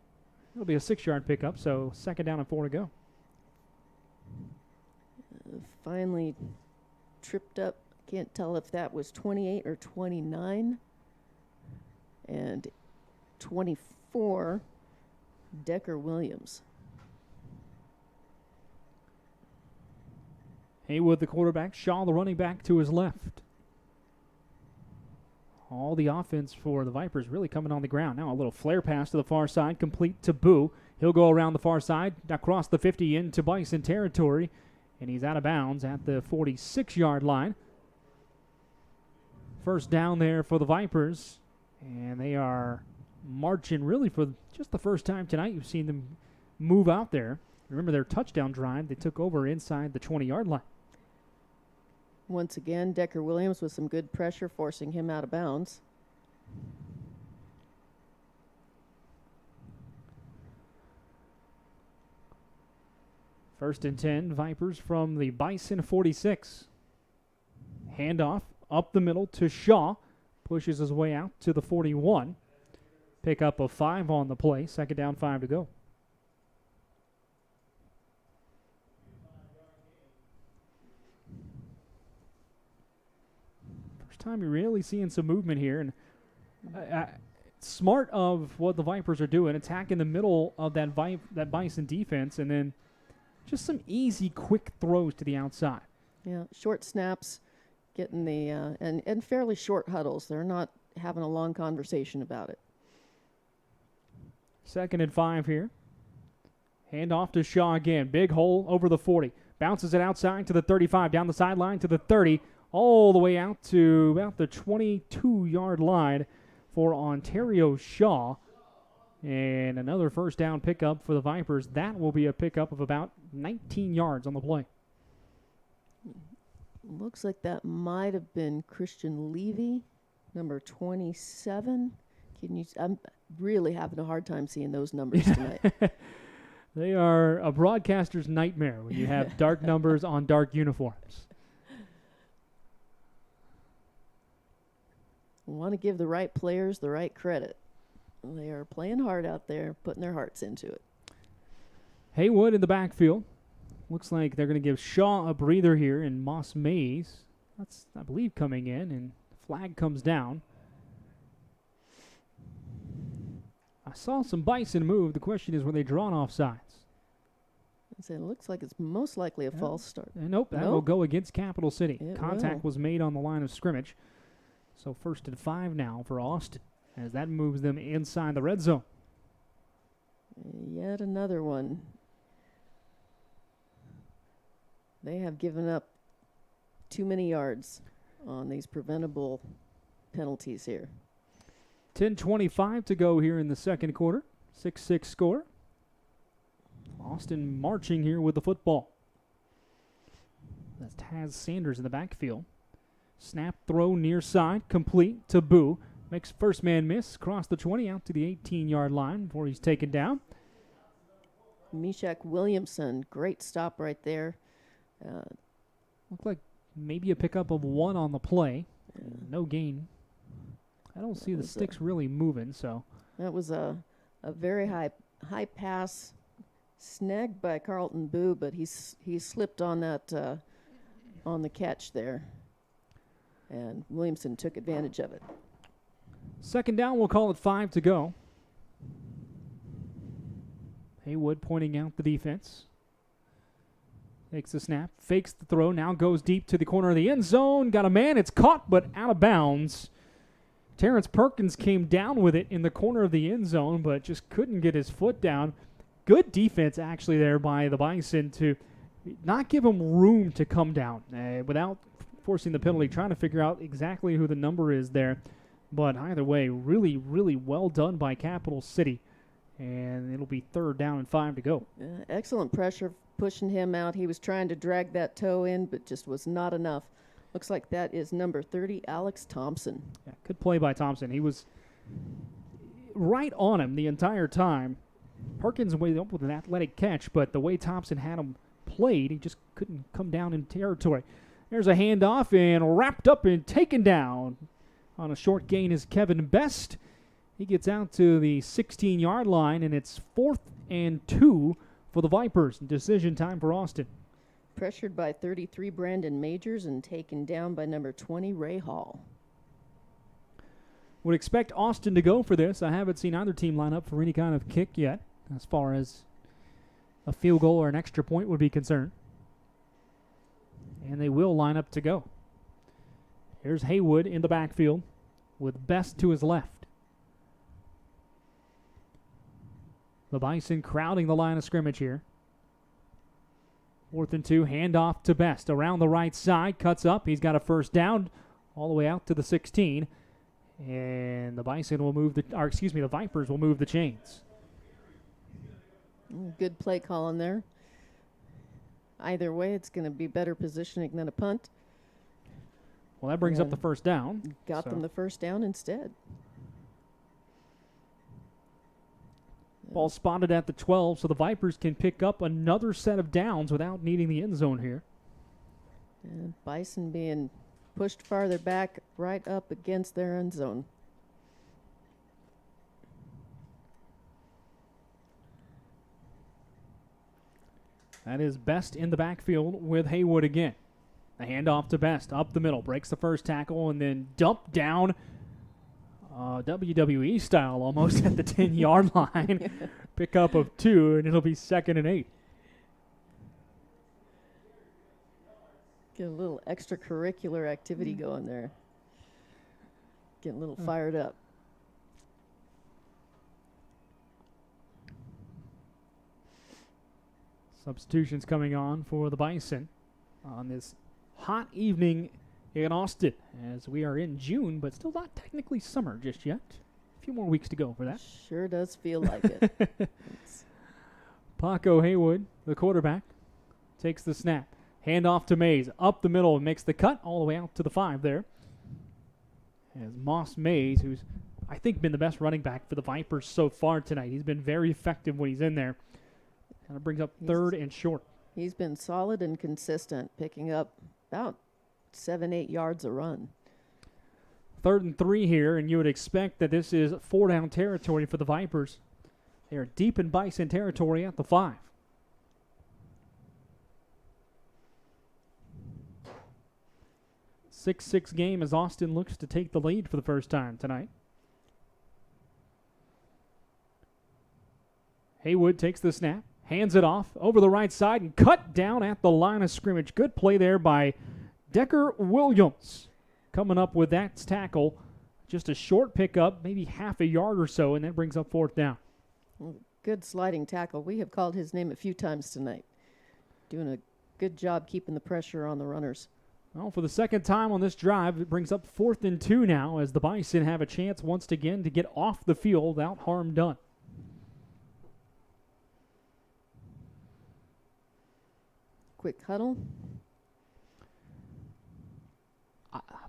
It'll be a 6-yard pickup, so second down and 4 to go.
Finally tripped up. Can't tell if that was 28 or 29. And 24, Decker Williams.
Haywood, the quarterback. Shaw, the running back, to his left. All the offense for the Vipers really coming on the ground. Now a little flare pass to the far side, complete to Boo. He'll go around the far side, across the 50 into Bison territory, and he's out of bounds at the 46-yard line. First down there for the Vipers, and they are marching really for just the first time tonight. You've seen them move out there. Remember their touchdown drive, they took over inside the 20-yard line.
Once again, Decker Williams with some good pressure, forcing him out of bounds.
First and 10, Vipers from the Bison 46. Handoff up the middle to Shaw. Pushes his way out to the 41. Pickup of 5 on the play. Second down, 5 to go. Time you're really seeing some movement here, and smart of what the Vipers are doing, attacking the middle of that Bison defense, and then just some easy, quick throws to the outside.
Yeah, short snaps, getting the and fairly short huddles. They're not having a long conversation about it.
Second and 5 here. Hand off to Shaw again. Big hole over the 40. Bounces it outside to the 35, down the sideline to the 30. All the way out to about the 22-yard line for Ontario Shaw. And another first down pickup for the Vipers. That will be a pickup of about 19 yards on the play.
Looks like that might have been Christian Levy, number 27. I'm really having a hard time seeing those numbers tonight.
They are a broadcaster's nightmare when you have dark numbers on dark uniforms.
Want to give the right players the right credit. They are playing hard out there, putting their hearts into it.
Haywood in the backfield. Looks like they're going to give Shaw a breather here, and Moss Mays, that's, I believe, coming in, and flag comes down. I saw some Bison move. The question is, were they drawn off sides?
It looks like it's most likely a false start.
Nope, that will go against Capital City.
It
Contact
will.
was made on the line of scrimmage. So first and 5 now for Austin, as that moves them inside the red zone.
Yet another one. They have given up too many yards on these preventable penalties here.
10:25 to go here in the second quarter. 6-6 score. Austin marching here with the football. That's Taz Sanders in the backfield. Snap, throw, near side, complete to Boo. Makes first man miss, across the 20 out to the 18-yard line before he's taken down.
Mishak Williamson, great stop right there.
Looked like maybe a pickup of 1 on the play. No gain. I don't see the sticks really moving, so.
That was a very high pass snagged by Carlton Boo, but he slipped on that on the catch there, and Williamson took advantage of it.
Second down, we'll call it 5 to go. Haywood pointing out the defense. Takes the snap, fakes the throw, now goes deep to the corner of the end zone. Got a man, it's caught, but out of bounds. Terrence Perkins came down with it in the corner of the end zone, but just couldn't get his foot down. Good defense, actually, there by the Bison to not give him room to come down without forcing the penalty, trying to figure out exactly who the number is there. But either way, really, really well done by Capital City. And it'll be 3rd down and 5 to go.
Excellent pressure pushing him out. He was trying to drag that toe in, but just was not enough. Looks like that is number 30, Alex Thompson.
Yeah, good play by Thompson. He was right on him the entire time. Perkins went up with an athletic catch, but the way Thompson had him played, he just couldn't come down in territory. There's a handoff, and wrapped up and taken down on a short gain is Kevin Best. He gets out to the 16-yard line, and it's 4th and 2 for the Vipers. Decision time for Austin.
Pressured by 33, Brandon Majors, and taken down by number 20, Ray Hall.
Would expect Austin to go for this. I haven't seen either team line up for any kind of kick yet, as far as a field goal or an extra point would be concerned. And they will line up to go. Here's Haywood in the backfield with Best to his left. The Bison crowding the line of scrimmage here. 4th and 2, handoff to Best. Around the right side, cuts up. He's got a first down all the way out to the 16. And the Bison will move the Vipers will move the chains.
Good play calling there. Either way, it's going to be better positioning than a punt.
Well, that brings up the first down.
Got them the first down instead.
Ball spotted at the 12, so the Vipers can pick up another set of downs without needing the end zone here.
And Bison being pushed farther back, right up against their end zone.
That is Best in the backfield with Haywood again. A handoff to Best, up the middle, breaks the first tackle, and then dumped down WWE style almost at the 10-yard line. Pickup of 2, and it'll be 2nd and 8.
Get a little extracurricular activity going there. Getting a little fired up.
Substitutions coming on for the Bison on this hot evening in Austin, as we are in June, but still not technically summer just yet. A few more weeks to go for that.
Sure does feel like it.
Paco Haywood, the quarterback, takes the snap. Handoff to Mays, up the middle, and makes the cut all the way out to the 5 there. As Moss Mays, who's I think been the best running back for the Vipers so far tonight. He's been very effective when he's in there. Kind of brings up 3rd and short.
He's been solid and consistent, picking up about 7-8 yards a run.
3rd and 3 here, and you would expect that this is 4-down territory for the Vipers. They are deep in Bison territory at the 5. Six game as Austin looks to take the lead for the first time tonight. Haywood takes the snap, hands it off over the right side, and cut down at the line of scrimmage. Good play there by Decker Williams. Coming up with that tackle. Just a short pickup, maybe half a yard or so, and that brings up 4th down.
Good sliding tackle. We have called his name a few times tonight. Doing a good job keeping the pressure on the runners.
Well, for the second time on this drive, it brings up 4th and 2 now as the Bison have a chance once again to get off the field without harm done.
Quick huddle.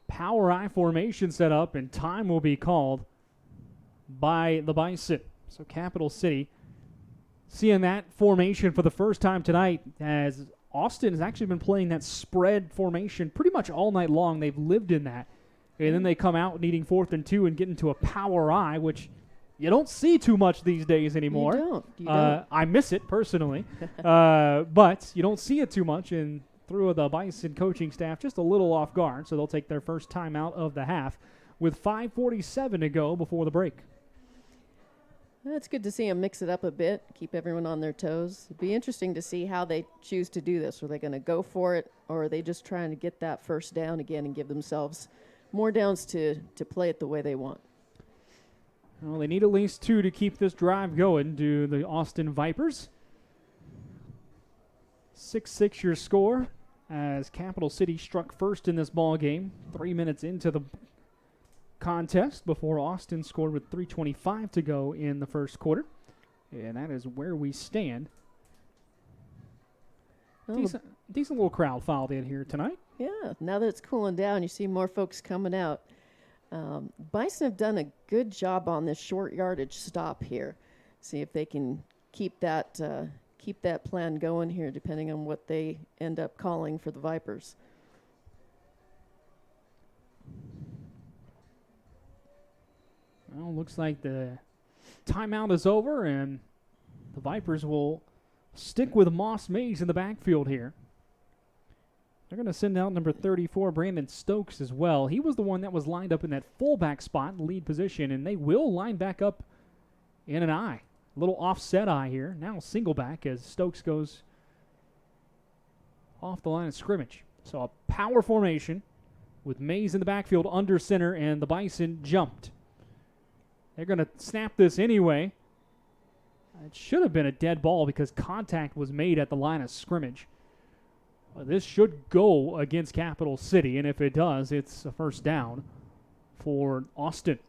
Power I formation set up, and time will be called by the Bison. So Capital City seeing that formation for the first time tonight as Austin has actually been playing that spread formation pretty much all night long. They've lived in that. And then they come out needing 4th and 2 and get into a power I, which you don't see too much these days anymore.
You don't.
I miss it personally. But you don't see it too much, and threw the Bison coaching staff just a little off guard, so they'll take their first time out of the half with 5:47 to go before the break.
It's good to see them mix it up a bit, keep everyone on their toes. It'd be interesting to see how they choose to do this. Are they going to go for it, or are they just trying to get that first down again and give themselves more downs to play it the way they want?
Well, they need at least 2 to keep this drive going, do the Austin Vipers. 6-6 your score as Capital City struck first in this ball game 3 minutes into the contest before Austin scored with 3:25 to go in the first quarter. And that is where we stand. Decent little crowd filed in here tonight.
Yeah, now that it's cooling down, you see more folks coming out. Bison have done a good job on this short yardage stop here. See if they can keep that plan going here, depending on what they end up calling for the Vipers.
Well, looks like the timeout is over, and the Vipers will stick with Moss Mays in the backfield here. They're going to send out number 34, Brandon Stokes, as well. He was the one that was lined up in that fullback spot, lead position, and they will line back up in an I. A little offset I here. Now single back as Stokes goes off the line of scrimmage. So a power formation with Mays in the backfield under center, and the Bison jumped. They're going to snap this anyway. It should have been a dead ball because contact was made at the line of scrimmage. This should go against Capital City, and if it does, it's a first down for Austin.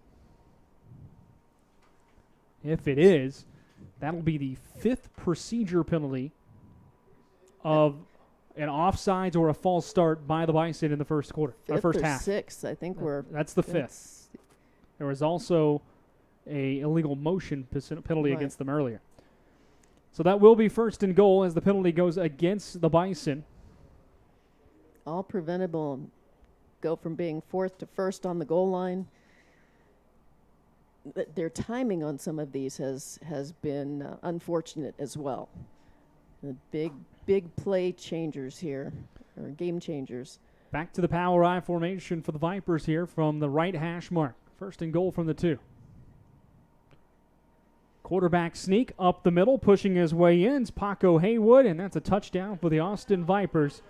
If it is, that'll be the 5th procedure penalty of an offsides or a false start by the Bison in the first quarter, or first half.
6th, I think
That's the 5th. There was also a illegal motion penalty against them earlier. So that will be first and goal as the penalty goes against the Bison.
All preventable. Go from being 4th to 1st on the goal line. Their timing on some of these has been unfortunate as well. The big play changers here, or game changers.
Back to the power I formation for the Vipers here from the right hash mark. First and goal from the 2. Quarterback sneak up the middle, pushing his way in. It's Paco Haywood, and that's a touchdown for the Austin Vipers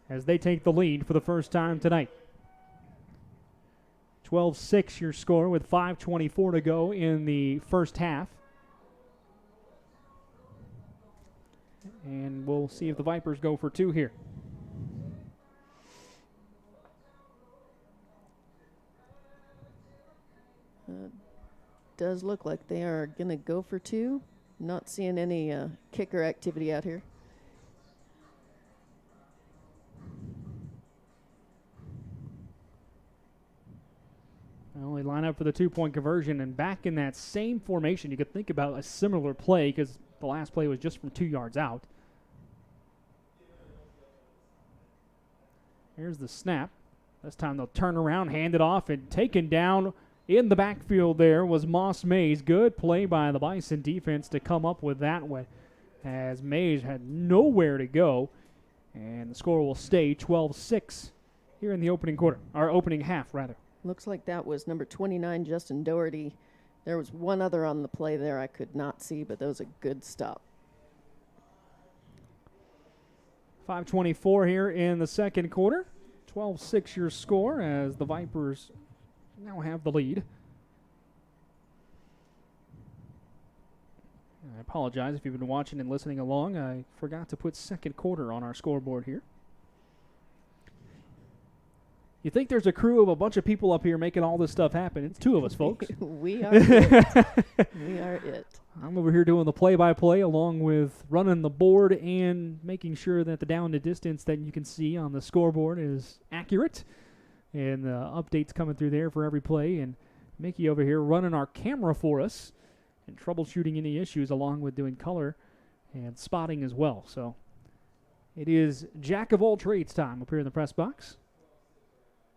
as they take the lead for the first time tonight. 12-6 your score with 5:24 to go in the first half. And we'll see if the Vipers go for 2 here.
Does look like they are going to go for 2. Not seeing any kicker activity out here.
Well, they line up for the 2-point conversion, and back in that same formation, you could think about a similar play because the last play was just from 2 yards out. Here's the snap. This time they'll turn around, hand it off, and taken down in the backfield there was Moss Mays. Good play by the Bison defense to come up with that one as Mays had nowhere to go, and the score will stay 12-6 here in the opening quarter, or opening half, rather.
Looks like that was number 29, Justin Doherty. There was one other on the play there I could not see, but that was a good stop.
5:24 here in the second quarter. 12-6 your score as the Vipers now have the lead. I apologize if you've been watching and listening along. I forgot to put second quarter on our scoreboard here. You think there's a crew of a bunch of people up here making all this stuff happen. It's 2 of us, folks.
We are it. We are it.
I'm over here doing the play-by-play along with running the board and making sure that the down to distance that you can see on the scoreboard is accurate. And updates coming through there for every play. And Miki over here running our camera for us and troubleshooting any issues along with doing color and spotting as well. So It is jack of all trades time up here in the press box.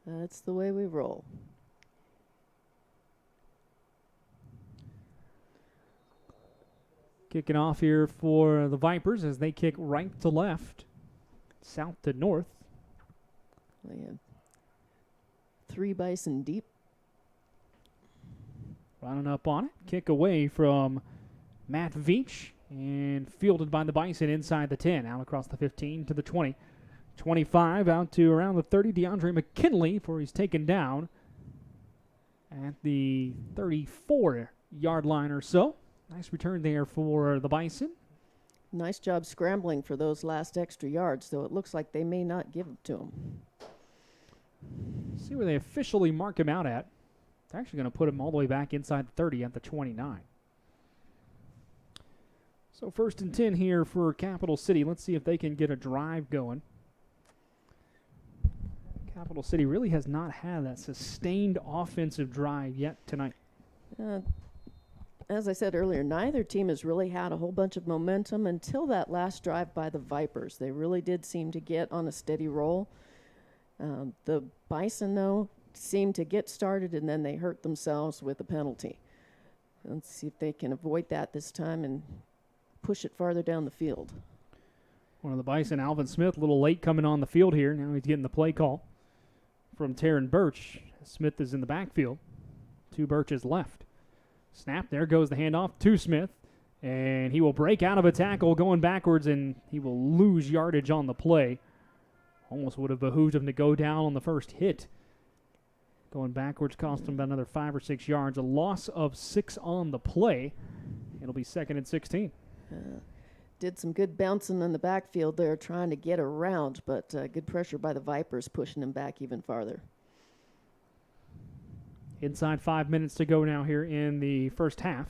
That's the way we roll.
Kicking off here for the Vipers as they kick right to left, south to north.
We have 3 Bison deep.
Running up on it. Kick away from Matt Veach and fielded by the Bison inside the 10. Out across the 15 to the 20. 25 out to around the 30. DeAndre McKinley before he's taken down at the 34-yard line or so. Nice return there for the Bison.
Nice job scrambling for those last extra yards, though it looks like they may not give it to him.
See where they officially mark him out at. They're actually going to put him all the way back inside the 30 at the 29. So 1st and 10 here for Capital City. Let's see if they can get a drive going. Capital City really has not had that sustained offensive drive yet tonight.
As I said earlier, neither team has really had a whole bunch of momentum until that last drive by the Vipers. They really did seem to get on a steady roll. The Bison, though, seemed to get started and then they hurt themselves with a penalty. Let's see if they can avoid that this time and push it farther down the field.
One of the Bison, Alvin Smith, a little late coming on the field here. Now he's getting the play call from Taryn Birch. Smith is in the backfield. 2 Birches left. Snap, there goes the handoff to Smith. And he will break out of a tackle going backwards, and he will lose yardage on the play. Almost would have behooved him to go down on the first hit. Going backwards cost him about another 5 or 6 yards. A loss of 6 on the play. It'll be 2nd and 16.
Did some good bouncing in the backfield there trying to get around, but good pressure by the Vipers pushing him back even farther.
Inside 5 minutes to go now here in the first half.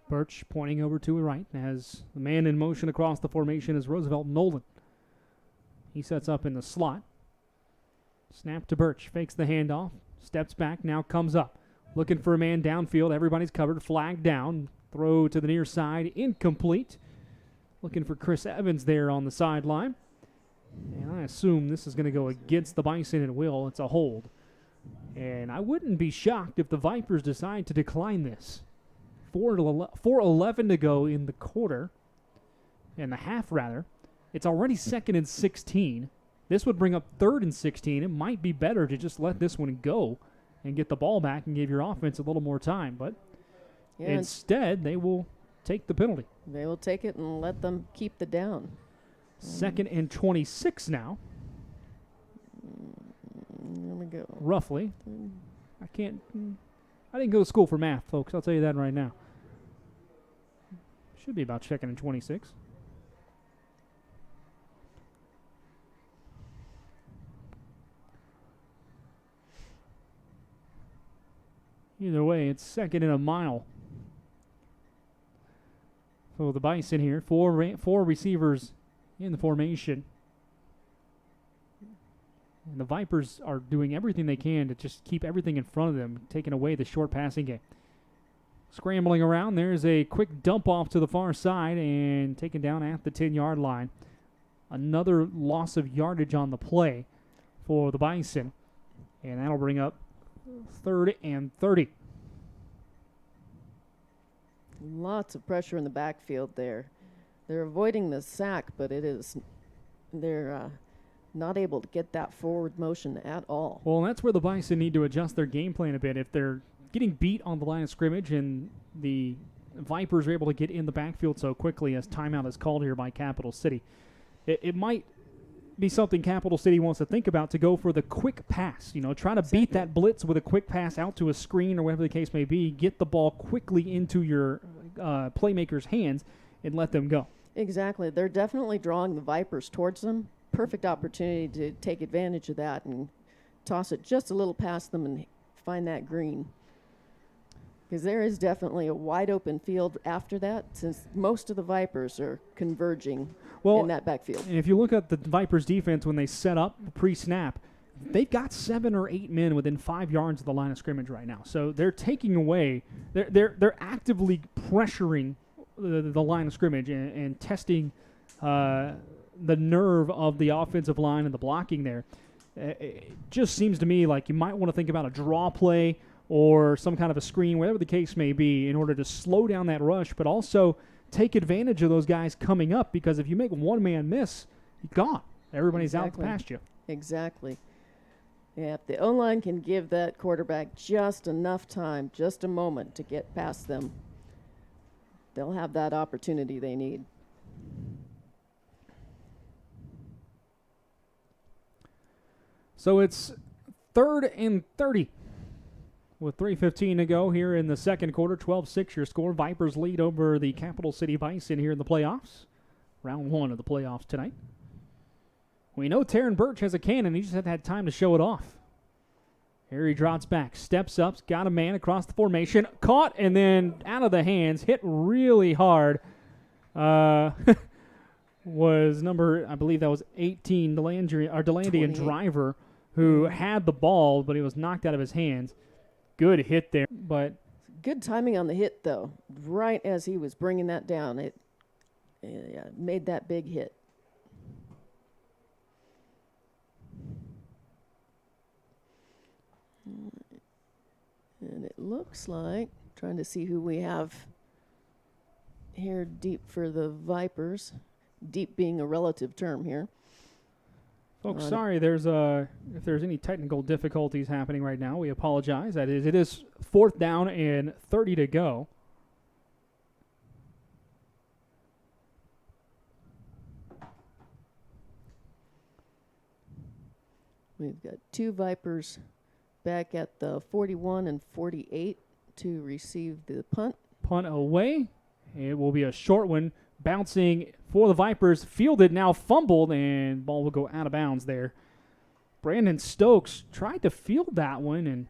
Birch pointing over to the right as the man in motion across the formation is Roosevelt Nolan. He sets up in the slot. Snap to Birch, fakes the handoff, steps back, now comes up. Looking for a man downfield, everybody's covered, flag down, throw to the near side, incomplete. Looking for Chris Evans there on the sideline. And I assume this is going to go against the Bison and will. It's a hold. And I wouldn't be shocked if the Vipers decide to decline this. 4:11 to go in the quarter, in the half rather. It's already 2nd and 16. This would bring up 3rd and 16. It might be better to just let this one go and get the ball back and give your offense a little more time. But instead, they will take the penalty.
They will take it and let them keep the down.
2nd and 26 now.
There we go.
Roughly. I didn't go to school for math, folks. I'll tell you that right now. Should be about 2nd and 26. Either way, it's 2nd and a mile. So the Bison here, four receivers in the formation. And the Vipers are doing everything they can to just keep everything in front of them, taking away the short passing game. Scrambling around, there's a quick dump off to the far side and taken down at the 10-yard line. Another loss of yardage on the play for the Bison. And that'll bring up 3rd and 30.
Lots of pressure in the backfield there. They're avoiding the sack, but they're not able to get that forward motion at all.
Well, that's where the Bison need to adjust their game plan a bit. If they're getting beat on the line of scrimmage and the Vipers are able to get in the backfield so quickly as timeout is called here by Capital City, it might be something Capital City wants to think about to go for the quick pass. Try to beat that blitz with a quick pass out to a screen or whatever the case may be. Get the ball quickly into your playmaker's hands and let them go.
Exactly. They're definitely drawing the Vipers towards them. Perfect opportunity to take advantage of that and toss it just a little past them and find that green. because there is definitely a wide open field after that, since most of the Vipers are converging in that backfield.
And if you look at the Vipers' defense when they set up pre-snap, they've got 7 or 8 men within 5 yards of the line of scrimmage right now. So they're taking away, they're actively pressuring the line of scrimmage and testing the nerve of the offensive line and the blocking there. It just seems to me like you might want to think about a draw play or some kind of a screen, whatever the case may be, in order to slow down that rush, but also take advantage of those guys coming up, because if you make one man miss, you're gone. Everybody's out past you.
Exactly. Yeah, if the O-line can give that quarterback just enough time, just a moment to get past them, they'll have that opportunity they need.
So it's 3rd and 30 with 3:15 to go here in the second quarter. 12-6 your score. Vipers lead over the Capital City Bison here in the playoffs. Round 1 of the playoffs tonight. We know Taryn Birch has a cannon. He just hasn't had time to show it off. Here he drops back, steps up, got a man across the formation, caught, and then out of the hands, hit really hard. Was number, I believe that was 18, Delandian Driver, who had the ball, but he was knocked out of his hands. Good hit there, but
good timing on the hit, though. Right as he was bringing that down, it made that big hit. And it looks like, trying to see who we have here deep for the Vipers. Deep being a relative term here.
Folks, sorry, if there's any technical difficulties happening right now, we apologize. It is 4th down and 30 to go.
We've got 2 Vipers back at the 41 and 48 to receive the punt.
Punt away. It will be a short one. Bouncing for the Vipers, fielded, now fumbled, and ball will go out of bounds there. Brandon Stokes tried to field that one, and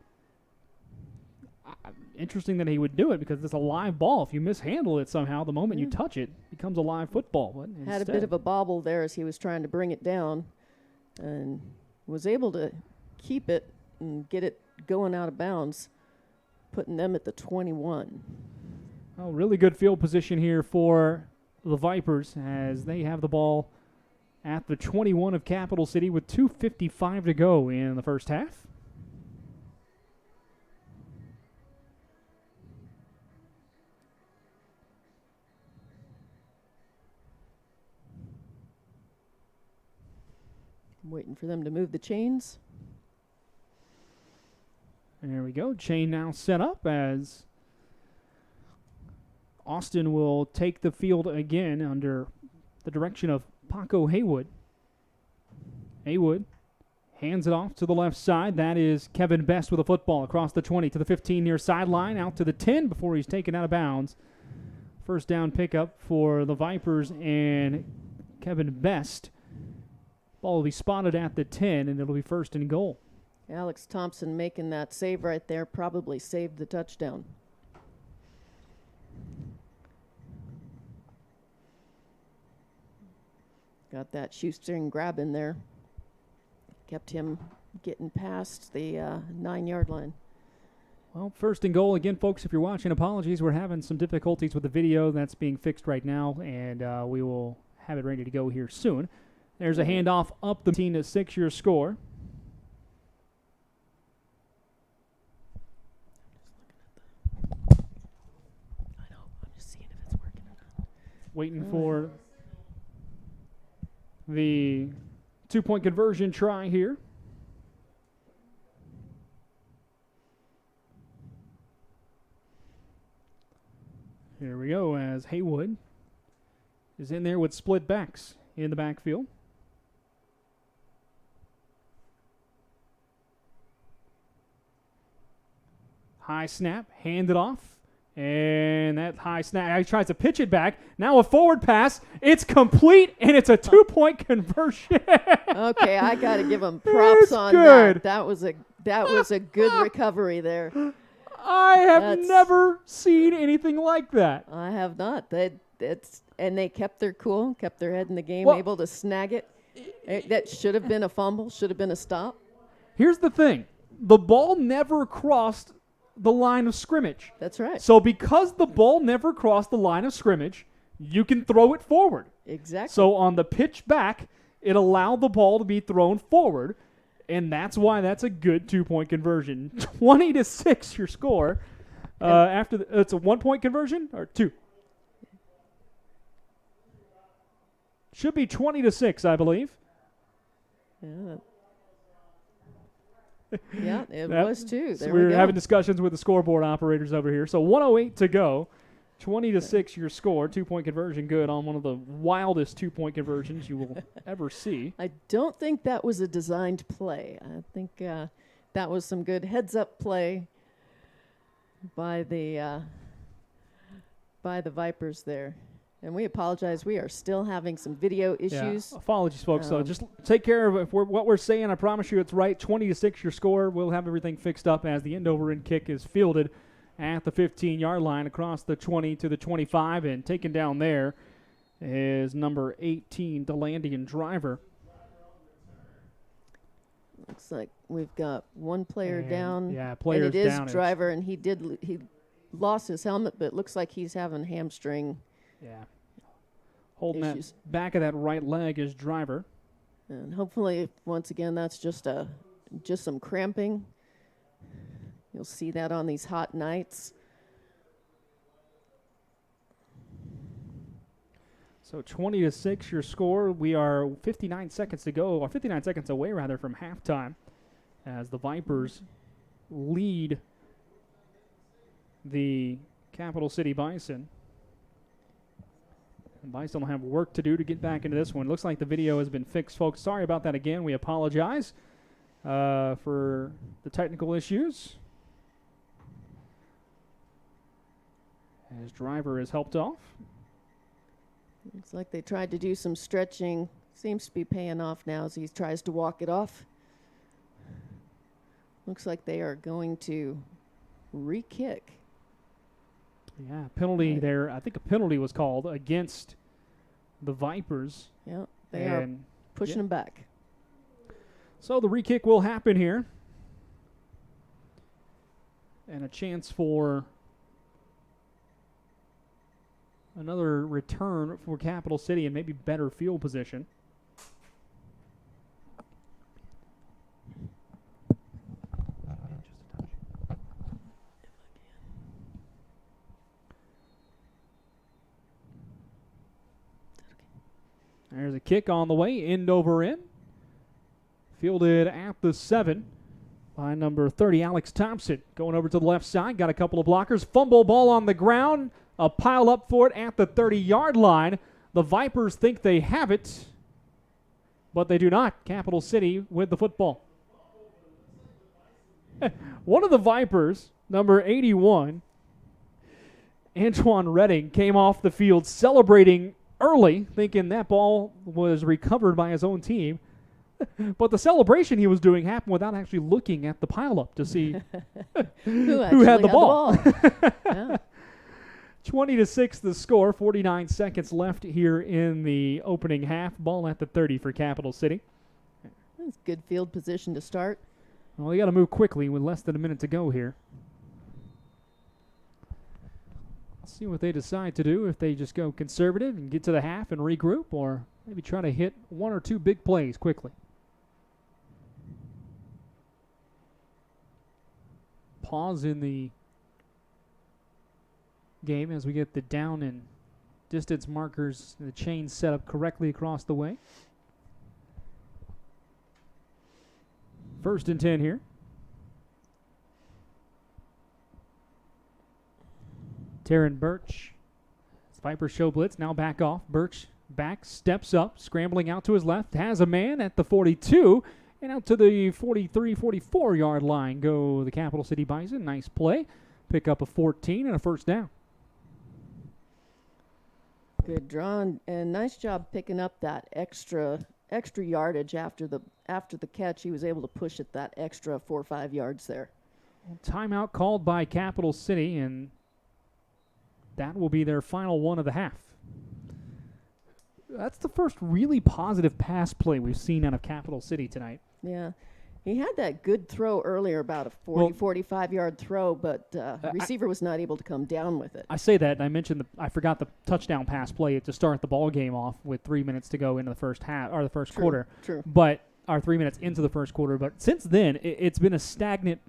interesting that he would do it because it's a live ball. If you mishandle it somehow, the moment you touch it, it becomes a live football. But
had a bit of a bobble there as he was trying to bring it down, and was able to keep it and get it going out of bounds, putting them at the 21.
Oh, really good field position here for the Vipers as they have the ball at the 21 of Capital City with 2:55 to go in the first half.
I'm waiting for them to move the chains.
There we go. Chain now set up as Austin will take the field again under the direction of Paco Haywood. Haywood hands it off to the left side. That is Kevin Best with a football across the 20 to the 15 near sideline, out to the 10 before he's taken out of bounds. First down pickup for the Vipers and Kevin Best. Ball will be spotted at the 10, and it'll be 1st and goal.
Alex Thompson making that save right there probably saved the touchdown. Got that shoestring grab in there. Kept him getting past the 9-yard line.
Well, 1st and goal. Again, folks, if you're watching, apologies. We're having some difficulties with the video. That's being fixed right now, and we will have it ready to go here soon. There's a handoff up the 15-6 your score.
I know. I'm just seeing if it's working or not.
Waiting for the 2-point conversion try here. Here we go as Haywood is in there with split backs in the backfield. High snap, hand it off. And that high snap, he tries to pitch it back. Now a forward pass. It's complete, and it's a 2-point conversion.
Okay, I got to give him props on
good.
that. That was a good recovery there.
I have
That's-
never seen anything like that.
I have not. And they kept their cool, kept their head in the game,
Well-
able to snag it. That should have been a fumble, should have been a stop.
Here's the thing. The ball never crossed the line of scrimmage.
That's right.
So because the ball never crossed the line of scrimmage, you can throw it forward.
Exactly.
So on the pitch back, it allowed the ball to be thrown forward, and that's why that's a good 2-point conversion. 20-6 your score. It's a 1-point conversion or 2? Should be 20-6, I believe.
Yeah. Yeah, it
That-
was too.
So
There
we're
we go.
having discussions with the scoreboard operators over here. So 1:08 to go. 20-6 your score. 2-point conversion good on one of the wildest 2-point conversions you will ever see.
I don't think that was a designed play. I think that was some good heads-up play by the Vipers there. And we apologize. We are still having some video issues.
Yeah. Apologies, folks. So
Um,
just take care of it. What we're saying. I promise you it's right. 20-6 your score. We'll have everything fixed up as the end-over-end kick is fielded at the 15-yard line across the 20 to the 25. And taken down there is number 18, Delandian Driver.
Looks like we've got one player
And,
down.
yeah, players
and it is
down.
Driver, and he lost his helmet, but it looks like he's having hamstring
Yeah. Holding
issues.
that back of that right leg is Driver.
And hopefully, once again, that's just some cramping. You'll see that on these hot nights.
So 20-6 your score. We are 59 seconds to go, or 59 seconds away rather from halftime, as the Vipers lead the Capital City Bison. And Bison will have work to do to get back into this one. Looks like the video has been fixed, folks. Sorry about that again. We apologize for the technical issues. As Driver is helped off.
Looks like they tried to do some stretching. Seems to be paying off now as he tries to walk it off. Looks like they are going to re-kick.
Yeah, penalty
Right.
there. I think a penalty was called against the Vipers.
Yeah, they are
And
pushing
yeah.
him back.
So the re-kick will happen here. And a chance for another return for Capital City and maybe better field position. There's a kick on the way, end over end. Fielded at the 7 by number 30, Alex Thompson. Going over to the left side, got a couple of blockers. Fumble ball on the ground. A pile up for it at the 30-yard line. The Vipers think they have it, but they do not. Capital City with the football. One of the Vipers, number 81, Antoine Redding, came off the field celebrating early, thinking that ball was recovered by his own team. But the celebration he was doing happened without actually looking at the pileup to see
Who
who had the
actually
ball.
Yeah.
20-6 the score, 49 seconds left here in the opening half. Ball at the 30 for Capital City.
That's good field position to start.
Well, you got to move quickly with less than a minute to go here. Let's see what they decide to do, if they just go conservative and get to the half and regroup, or maybe try to hit one or two big plays quickly. Pause in the game as we get the down and distance markers, the chain set up correctly across the way. 1st and 10 here. Taryn Birch. Viper show blitz, now back off. Birch back, steps up, scrambling out to his left, has a man at the 42, and out to the 43, 44-yard line go the Capital City Bison. Nice play. Pick up a 14 and a first down.
Good draw, and nice job picking up that extra yardage after the catch. He was able to push it that extra 4 or 5 yards there.
Timeout called by Capital City, and that will be their final one of the half. That's the first really positive pass play we've seen out of Capital City tonight.
Yeah. He had that good throw earlier, about a 45-yard throw, but receiver was not able to come down with it.
I say that, and I mentioned I forgot the touchdown pass play to start the ball game off with 3 minutes to go into the first half or the first quarter.
True.
But 3 minutes into the first quarter. But since then, it's been a stagnant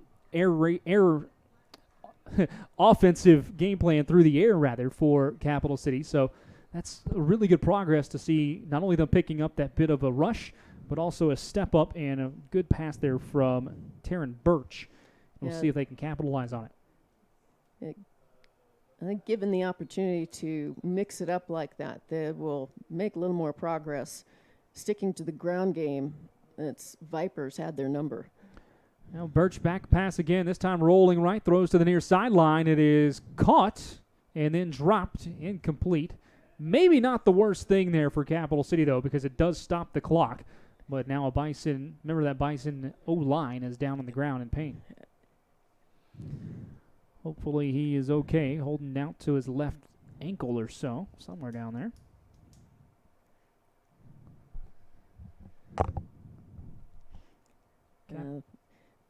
offensive game plan through the air, rather, for Capital City. So that's a really good progress to see, not only them picking up that bit of a rush, but also a step up and a good pass there from Taryn Birch. We'll see if they can capitalize on it.
I think given the opportunity to mix it up like that, they will make a little more progress. Sticking to the ground game, its Vipers had their number.
Now Birch back pass again, this time rolling right, throws to the near sideline. It is caught and then dropped, incomplete. Maybe not the worst thing there for Capital City, though, because it does stop the clock. But now a Bison, remember that Bison O-line is down on the ground in pain. Hopefully he is okay, holding out to his left ankle or so, somewhere down there.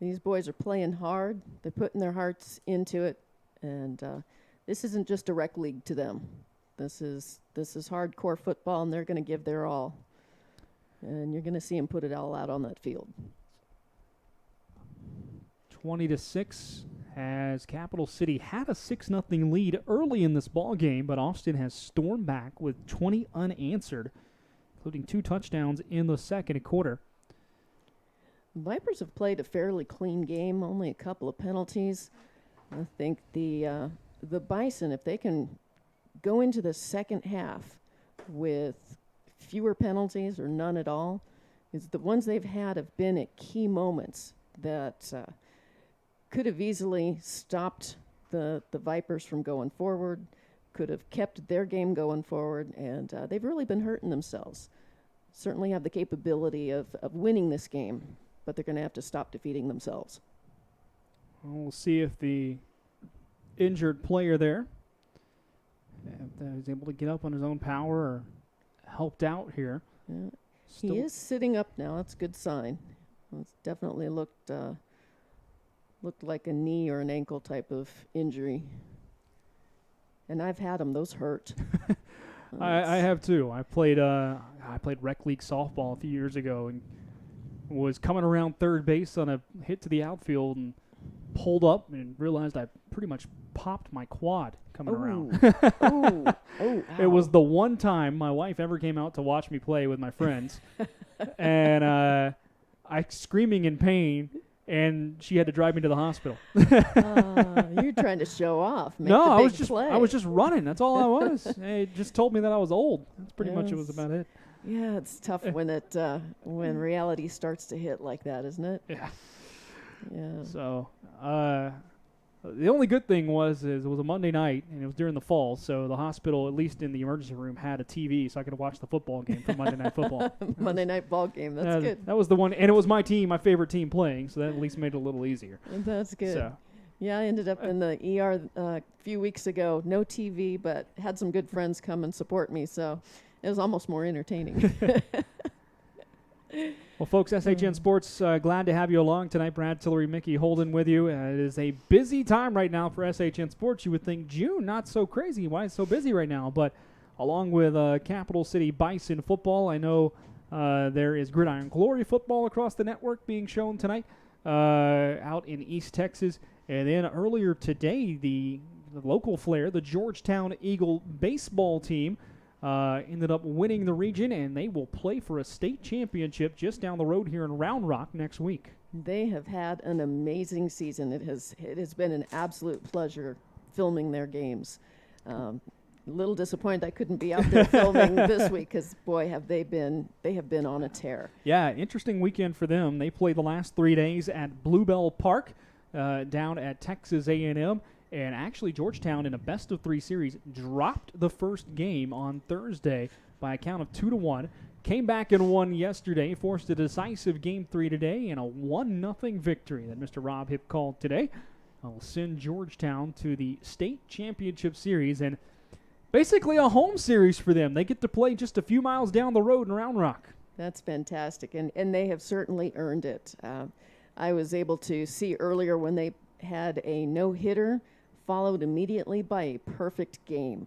These boys are playing hard. They're putting their hearts into it. And this isn't just a rec league to them. This is hardcore football, and they're going to give their all. And you're going to see them put it all out on that field.
20-6 as Capital City had a 6-0 lead early in this ball game, but Austin has stormed back with 20 unanswered, including 2 touchdowns in the second quarter.
Vipers have played a fairly clean game, only a couple of penalties. I think the Bison, if they can go into the second half with fewer penalties or none at all, is the ones they've had have been at key moments that could have easily stopped the Vipers from going forward, could have kept their game going forward, and they've really been hurting themselves. Certainly have the capability of winning this game, but they're going to have to stop defeating themselves.
We'll see if the injured player there is able to get up on his own power or helped out here.
Yeah. He is sitting up now. That's a good sign. It's definitely looked like a knee or an ankle type of injury. And I've had them. Those hurt.
I have too. I played rec league softball a few years ago and was coming around third base on a hit to the outfield and pulled up and realized I pretty much popped my quad coming around. It was the one time my wife ever came out to watch me play with my friends, and I screaming in pain, and she had to drive me to the hospital.
You're trying to show off.
I was just running. That's all I was. It just told me that I was old. That's pretty much it was about it.
Yeah, it's tough when reality starts to hit like that, isn't it?
Yeah.
Yeah.
So the only good thing was it was a Monday night, and it was during the fall, so the hospital, at least in the emergency room, had a TV, so I could watch the football game for Monday Night Football.
Monday night ball game. That's good.
That was the one, and it was my favorite team playing, so that at least made it a little easier.
That's good.
So.
Yeah, I ended up in the ER a few weeks ago. No TV, but had some good friends come and support me, so it was almost more entertaining.
Well, folks, SHN Sports, glad to have you along tonight. Brad, Tillery, Miki, Holden with you. It is a busy time right now for SHN Sports. You would think June, not so crazy. Why it's so busy right now? But along with Capital City Bison football, I know there is Gridiron Glory football across the network being shown tonight out in East Texas. And then earlier today, the local flair, the Georgetown Eagle baseball team, ended up winning the region, and they will play for a state championship just down the road here in Round Rock next week.
They have had an amazing season. It has been an absolute pleasure filming their games. A little disappointed I couldn't be out there filming this week because, boy, have they have been on a tear.
Yeah, interesting weekend for them. They played the last 3 days at Bluebell Park down at Texas A&M. And actually, Georgetown, in a best-of-3 series, dropped the first game on Thursday by a count of 2-1. Came back and won yesterday, forced a decisive Game 3 today, and a 1-0 victory that Mr. Rob Hipp called today. will send Georgetown to the state championship series, and basically a home series for them. They get to play just a few miles down the road in Round Rock.
That's fantastic, and they have certainly earned it. I was able to see earlier when they had a no-hitter followed immediately by a perfect game,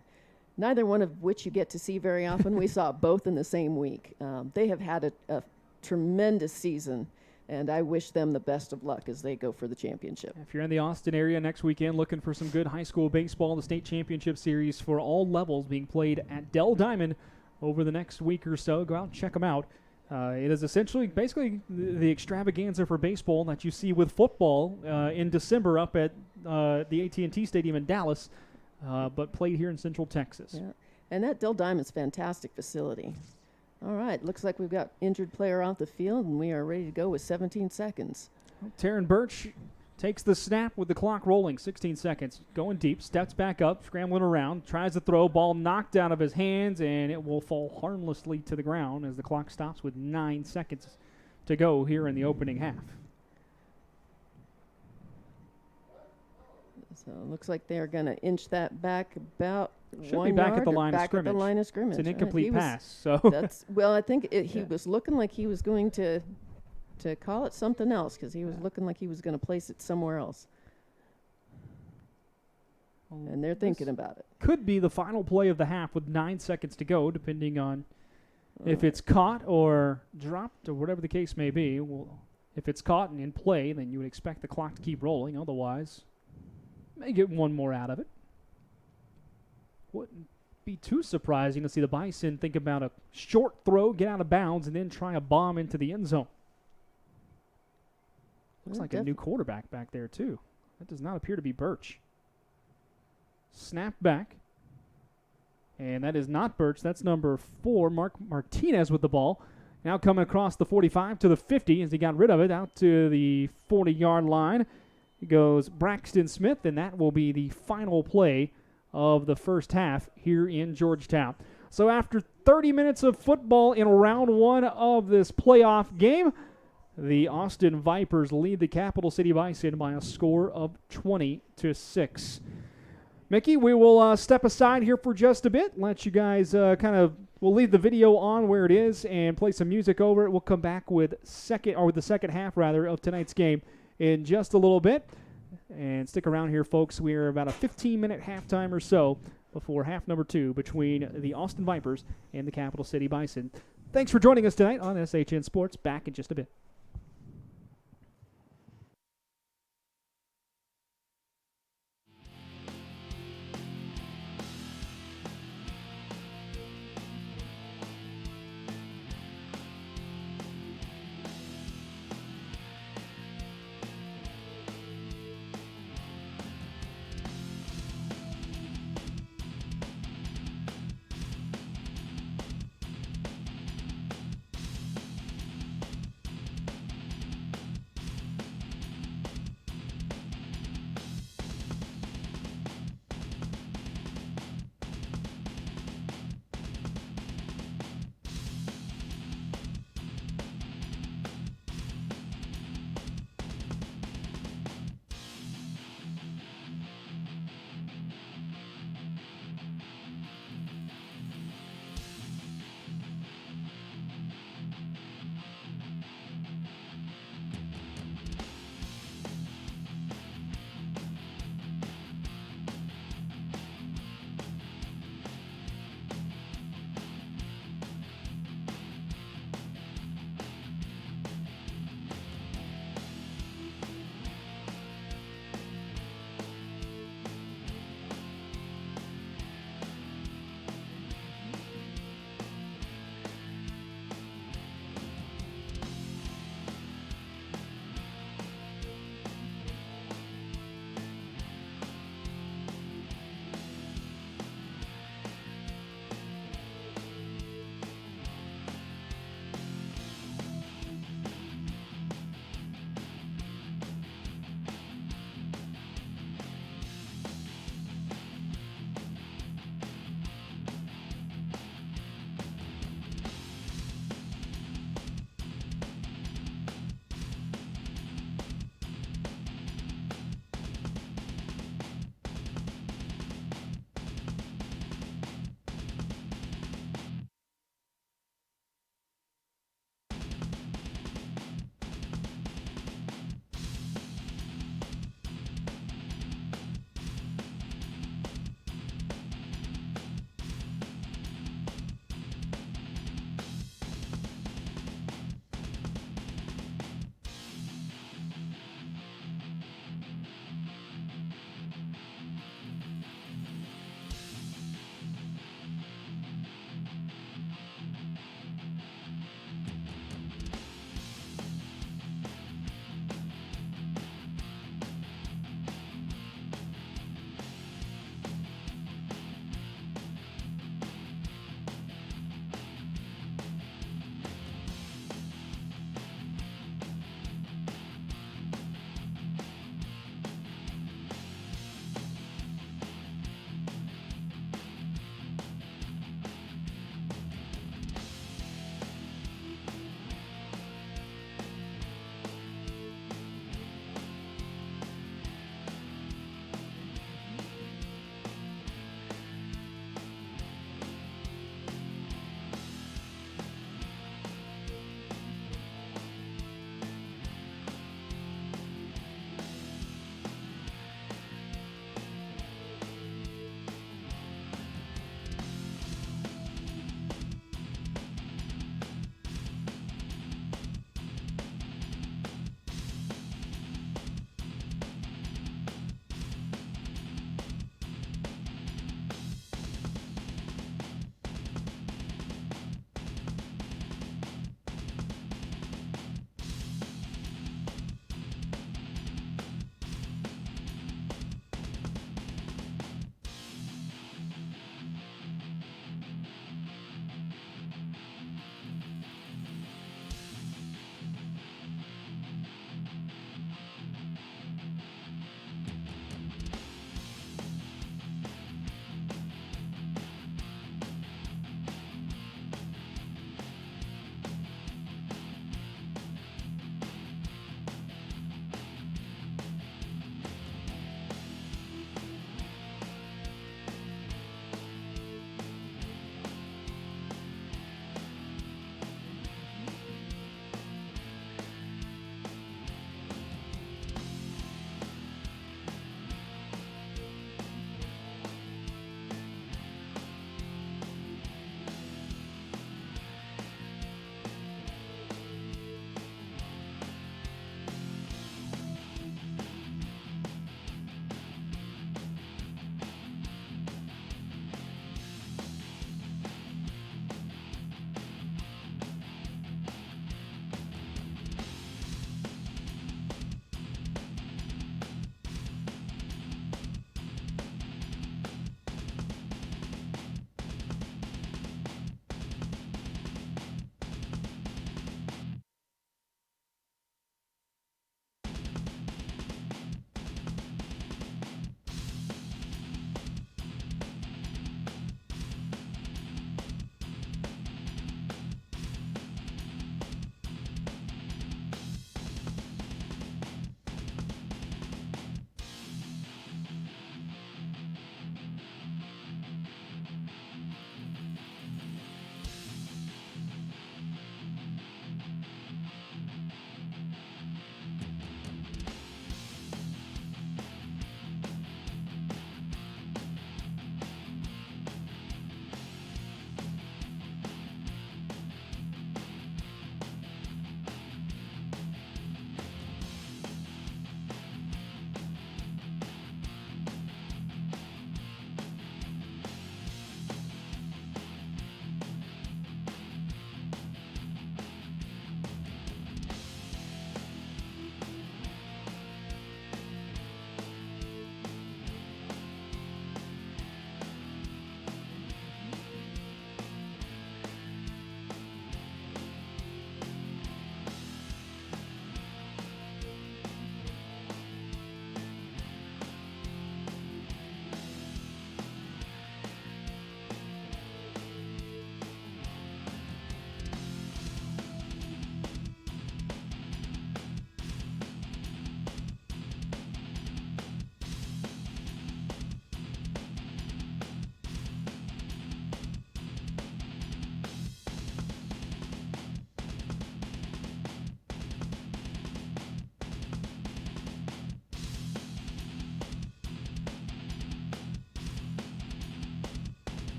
neither one of which you get to see very often. We saw both in the same week. They have had a tremendous season, and I wish them the best of luck as they go for the championship.
If you're in the Austin area next weekend looking for some good high school baseball, the state championship series for all levels being played at Dell Diamond over the next week or so, go out and check them out. It is essentially basically the extravaganza for baseball that you see with football in December up at the AT&T Stadium in Dallas, but played here in Central Texas.
Yeah. And that Dell Diamond's fantastic facility. All right, looks like we've got injured player off the field, and we are ready to go with 17 seconds.
Taryn Birch takes the snap with the clock rolling, 16 seconds. Going deep, steps back up, scrambling around, tries to throw, ball knocked out of his hands, and it will fall harmlessly to the ground as the clock stops with 9 seconds to go here in the opening half.
So it looks like they're going to inch that back about
Should
1
be back
yard
at the
or
line of
back
scrimmage.
at the line of scrimmage.
It's an
Right.
incomplete
He was-
pass. So
That's well, I think he was looking like he was going to call it something else because he was looking like he was going to place it somewhere else, and they're thinking about it.
could be the final play of the half with 9 seconds to go, depending on if it's caught or dropped or whatever the case may be. Well, if it's caught and in play, then you would expect the clock to keep rolling. Otherwise, may get one more out of it. Wouldn't be too surprising to see the Bison think about a short throw, get out of bounds, and then try a bomb into the end zone. Looks
Yeah,
like a new quarterback back there, too. That does not appear to be Birch. Snap back. And that is not Birch. That's number 4, Mark Martinez with the ball. Now coming across the 45 to the 50 as he got rid of it out to the 40-yard line. It goes Braxton Smith, and that will be the final play of the first half here in Georgetown. So after 30 minutes of football in round 1 of this playoff game, the Austin Vipers lead the Capital City Bison by a score of 20-6. Miki, we will step aside here for just a bit, let you guys we'll leave the video on where it is and play some music over it. We'll come back with the second half of tonight's game in just a little bit. And stick around here, folks. We're about a 15-minute halftime or so before half number 2 between the Austin Vipers and the Capital City Bison. Thanks for joining us tonight on SHN Sports. Back in just a bit.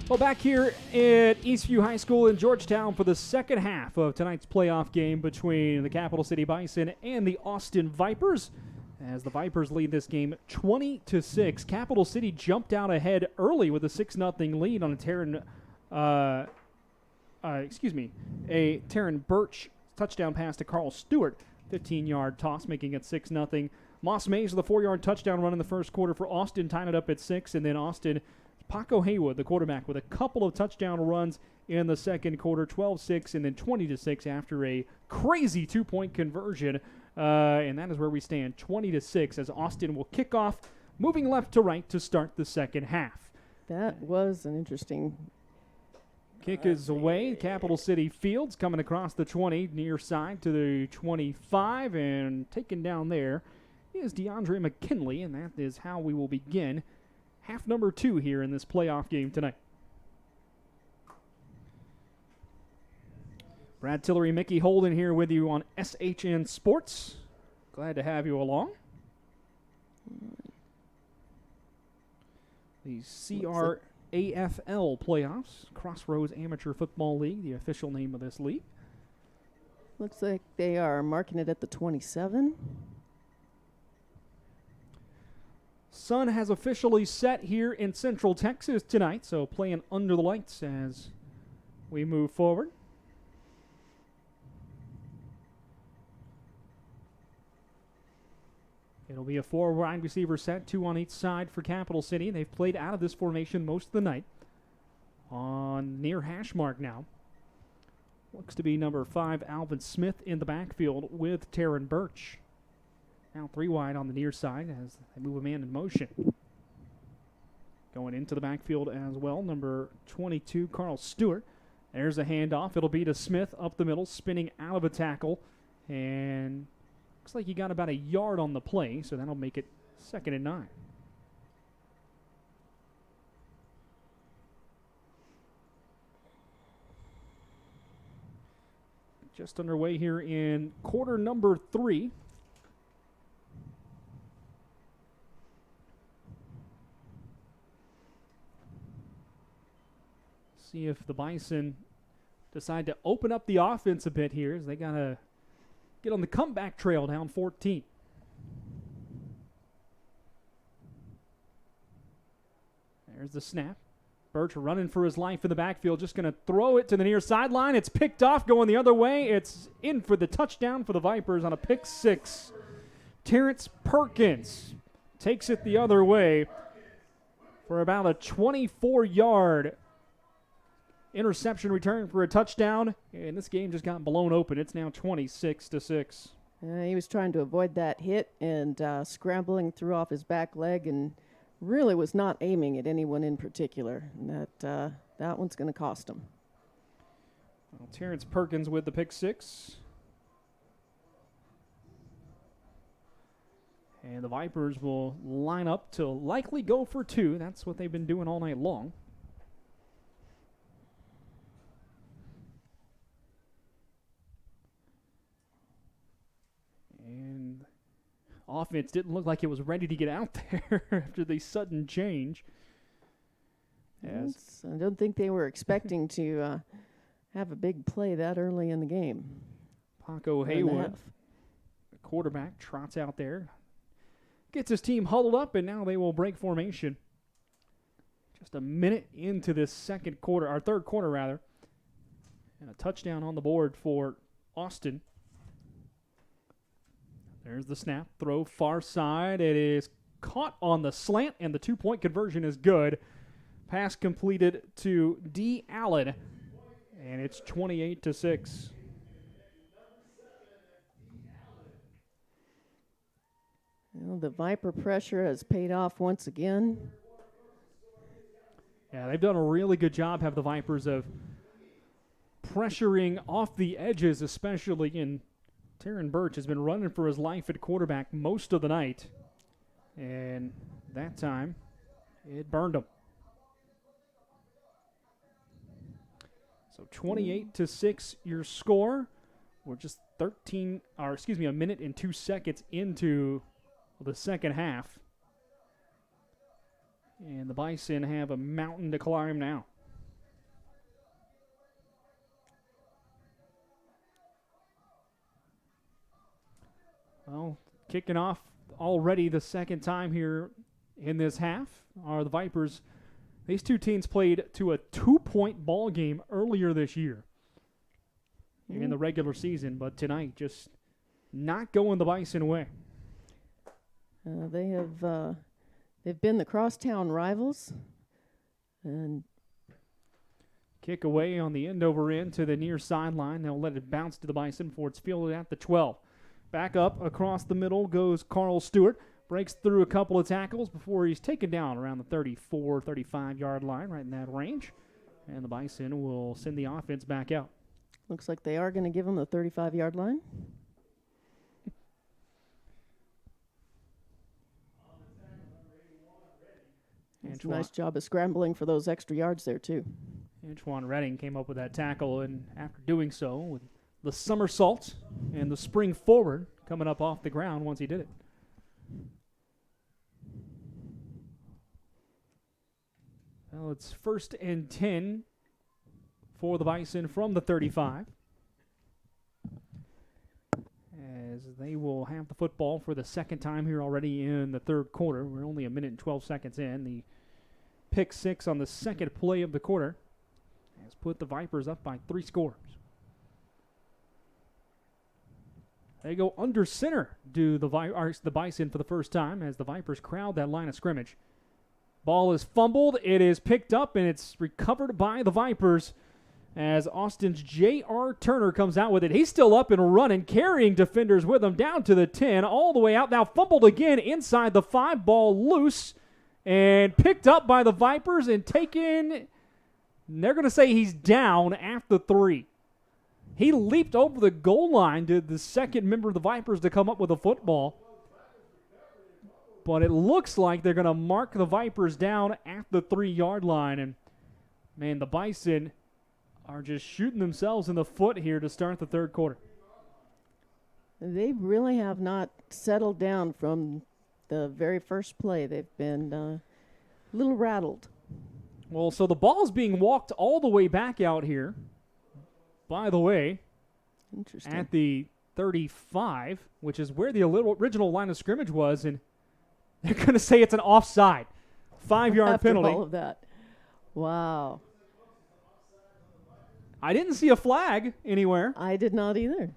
Well, back here at Eastview High School in Georgetown for the second half of tonight's playoff game between the Capital City Bison and the Austin Vipers. As the Vipers lead this game 20-6. Capital City jumped out ahead early with a 6-0 lead on a Taryn Birch touchdown pass to Carl Stewart. 15-yard toss, making it 6-0. Moss Mays with a 4-yard touchdown run in the first quarter for Austin, tying it up at 6, and then Austin, Paco Haywood, the quarterback, with a couple of touchdown runs in the second quarter, 12-6 and then 20-6 after a crazy 2-point conversion. And that is where we stand, 20-6, as Austin will kick off, moving left to right to start the second half.
That was an interesting
kick is away. Capital City Fields coming across the 20, near side to the 25, and taken down there is DeAndre McKinley, and that is how we will begin half number 2 here in this playoff game tonight. Brad Tillery, Miki, Holden here with you on SHN Sports. Glad to have you along. The CRAFL playoffs, Crossroads Amateur Football League, the official name of this league.
Looks like they are marking it at the 27.
Sun has officially set here in Central Texas tonight, so playing under the lights as we move forward. It'll be a 4 wide receiver set, 2 on each side for Capital City. They've played out of this formation most of the night. On near hash mark now. Looks to be number 5, Alvin Smith, in the backfield with Taryn Birch. Now 3 wide on the near side as they move a man in motion. Going into the backfield as well, number 22, Carl Stewart. There's a handoff. It'll be to Smith up the middle, spinning out of a tackle. And looks like he got about a yard on the play, so that'll make it 2nd and 9. Just underway here in quarter number 3. See if the Bison decide to open up the offense a bit here, as they got to get on the comeback trail down 14. There's the snap. Birch running for his life in the backfield, just going to throw it to the near sideline. It's picked off, going the other way. It's in for the touchdown for the Vipers on a pick 6. Terrence Perkins takes it the other way for about a 24-yard interception return for a touchdown, and this game just got blown open. It's now 26-6.
He was trying to avoid that hit and scrambling, threw off his back leg, and really was not aiming at anyone in particular. And that one's going to cost him.
Well, Terrence Perkins with the pick 6. And the Vipers will line up to likely go for 2. That's what they've been doing all night long. And offense didn't look like it was ready to get out there after the sudden change.
Yes, I don't think they were expecting to have a big play that early in the game.
Paco Haywood, the quarterback, trots out there, gets his team huddled up, and now they will break formation. Just a minute into this third quarter rather, and a touchdown on the board for Austin. There's the snap, throw far side. It is caught on the slant, and the 2-point conversion is good. Pass completed to D. Allen, and it's 28-6.
Well, the Viper pressure has paid off once again.
Yeah, they've done a really good job, have the Vipers, of pressuring off the edges, especially in Taryn Birch has been running for his life at quarterback most of the night. And that time, it burned him. So 28-6 your score. We're just a minute and 2 seconds into the second half. And the Bison have a mountain to climb now. Well, kicking off already the second time here in this half are the Vipers. These two teams played to a 2-point ball game earlier this year in the regular season, but tonight just not going the Bison way.
They've been the crosstown rivals, and
kick away on the end over end to the near sideline. They'll let it bounce to the Bison before it's fielded at the 12. Back up across the middle goes Carl Stewart. Breaks through a couple of tackles before he's taken down around the 34, 35-yard line, right in that range. And the Bison will send the offense back out.
looks like they are going to give him the 35-yard line. It's a nice job of scrambling for those extra yards there, too.
Antoine Redding came up with that tackle, and after doing so, with the somersault and the spring forward coming up off the ground once he did it. Well, it's 1st and 10 for the Bison from the 35. As they will have the football for the second time here already in the third quarter. We're only a minute and 12 seconds in. The pick 6 on the second play of the quarter has put the Vipers up by 3 scores. They go under center, do the Bison for the first time as the Vipers crowd that line of scrimmage. Ball is fumbled. It is picked up, and it's recovered by the Vipers as Austin's J.R. Turner comes out with it. He's still up and running, carrying defenders with him down to the 10, all the way out. Now fumbled again inside the 5, ball loose, and picked up by the Vipers and taken. They're going to say he's down at the 3. He leaped over the goal line to the second member of the Vipers to come up with a football. But it looks like they're going to mark the Vipers down at the 3-yard line. And, man, the Bison are just shooting themselves in the foot here to start the third quarter.
They really have not settled down from the very first play. They've been a little rattled.
Well, so the ball's being walked all the way back out here, by the way,
Interesting.
at the 35, which is where the original line of scrimmage was, and they're going to say it's an offside. 5-yard penalty.
After all of that. Wow.
I didn't see a flag anywhere.
I did not either.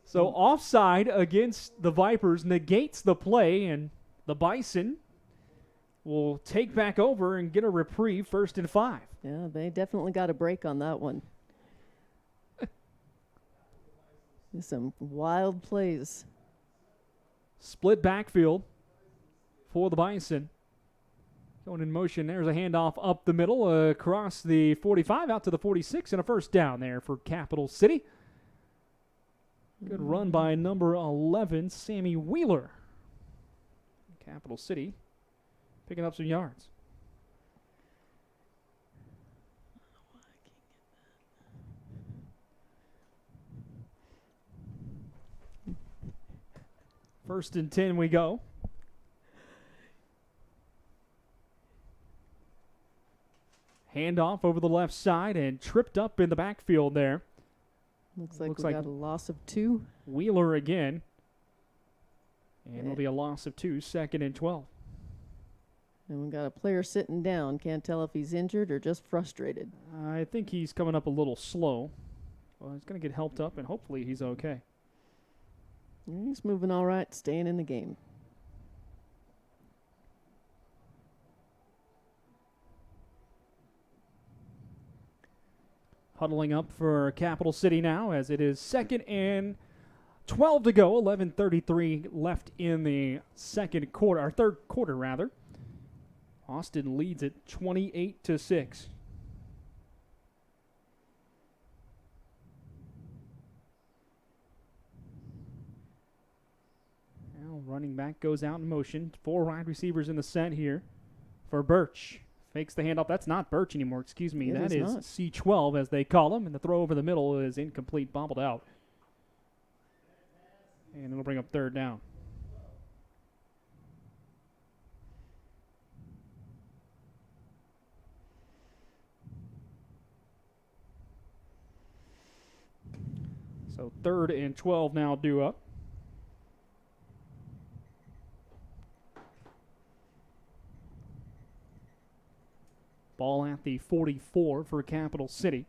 So offside against the Vipers negates the play, and the Bison will take back over and get a reprieve, 1st and 5.
Yeah, they definitely got a break on that one. Some wild plays.
Split backfield for the Bison. Going in motion, there's a handoff up the middle, across the 45, out to the 46, and a first down there for Capital City. Good run by number 11, Sammy Wheeler. Capital City picking up some yards. First and 10 we go. Handoff over the left side and tripped up in the backfield there.
Looks like we got a loss of 2.
Wheeler again. And it'll be a loss of 2, 2nd and 12.
And we've got a player sitting down. Can't tell if he's injured or just frustrated.
I think he's coming up a little slow. Well, he's going to get helped up, and hopefully he's okay.
He's moving all right, staying in the game.
Huddling up for Capital City now as it is 2nd and 12 to go. 11:33 left in the second quarter, or third quarter rather. Austin leads it 28-6. Now running back goes out in motion. 4 wide receivers in the set here for Birch. Fakes the handoff. That's not Birch anymore. Excuse me. That is
not.
C12 as they call him. And the throw over the middle is incomplete, bobbled out. And it'll bring up 3rd down. So 3rd and 12 now due up. Ball at the 44 for Capital City.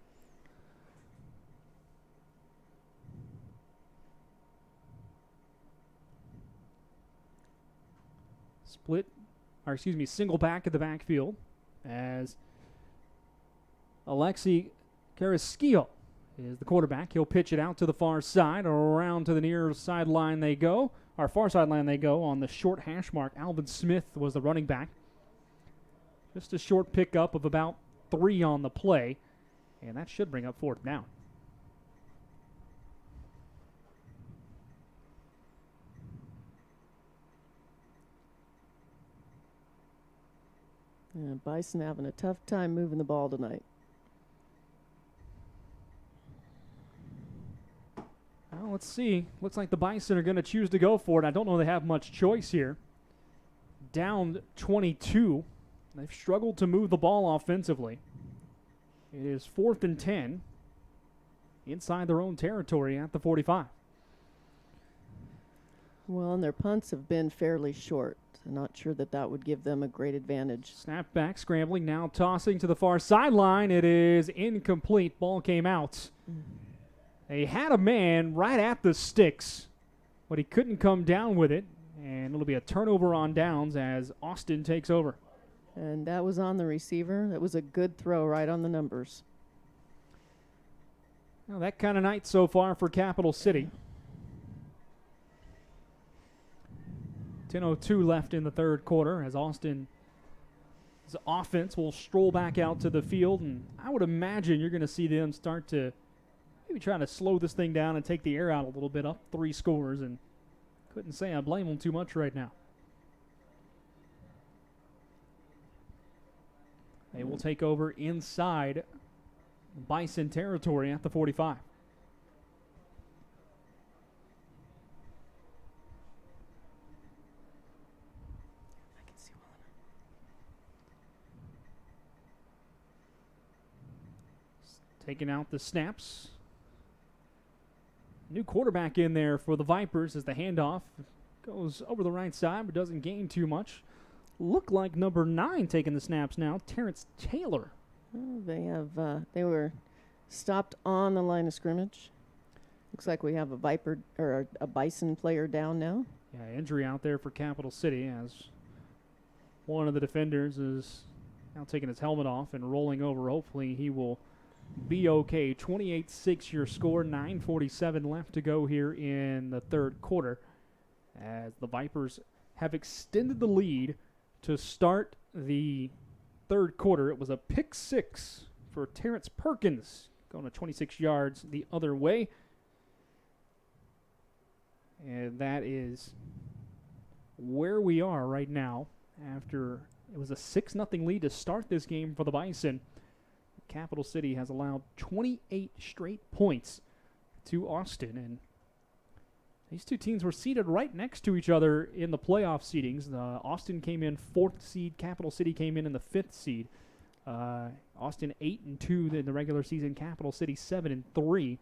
Single back at the backfield as Alexi Carrasquillo is the quarterback. He'll pitch it out to the far side, around to the near sideline they go. Our far sideline they go on the short hash mark. Alvin Smith was the running back. Just a short pickup of about 3 on the play, and that should bring up 4th down.
Yeah, Bison having a tough time moving the ball tonight.
Well, let's see. Looks like the Bison are going to choose to go for it. I don't know they have much choice here. Down 22. They've struggled to move the ball offensively. It is 4th and 10 inside their own territory at the 45.
Well, and their punts have been fairly short. I'm not sure that would give them a great advantage.
Snap back, scrambling, now tossing to the far sideline. It is incomplete. Ball came out. They had a man right at the sticks, but he couldn't come down with it, and it'll be a turnover on downs as Austin takes over.
And that was on the receiver. That was a good throw right on the numbers.
Well, that kind of night so far for Capital City. 10:02 left in the 3rd quarter as Austin's offense will stroll back out to the field, and I would imagine you're going to see them start to maybe try to slow this thing down and take the air out a little bit, up 3 scores, and couldn't say I blame them too much right now. They will take over inside Bison territory at the 45. Taking out the snaps. New quarterback in there for the Vipers as the handoff goes over the right side but doesn't gain too much. Look like number 9 taking the snaps now, Terrence Taylor.
Well, they were stopped on the line of scrimmage. Looks like we have a Bison player down now.
Yeah, injury out there for Capital City as one of the defenders is now taking his helmet off and rolling over. Hopefully he will be okay. 28-6 your score, 9:47 left to go here in the 3rd quarter as the Vipers have extended the lead to start the 3rd quarter. It was a pick 6 for Terrence Perkins, going to 26 yards the other way. And that is where we are right now after it was a 6-0 lead to start this game for the Bison. Capital City has allowed 28 straight points to Austin, and these two teams were seated right next to each other in the playoff seedings. Austin came in 4th seed. Capital City came in the 5th seed. Austin 8-2 in the regular season. Capital City 7-3.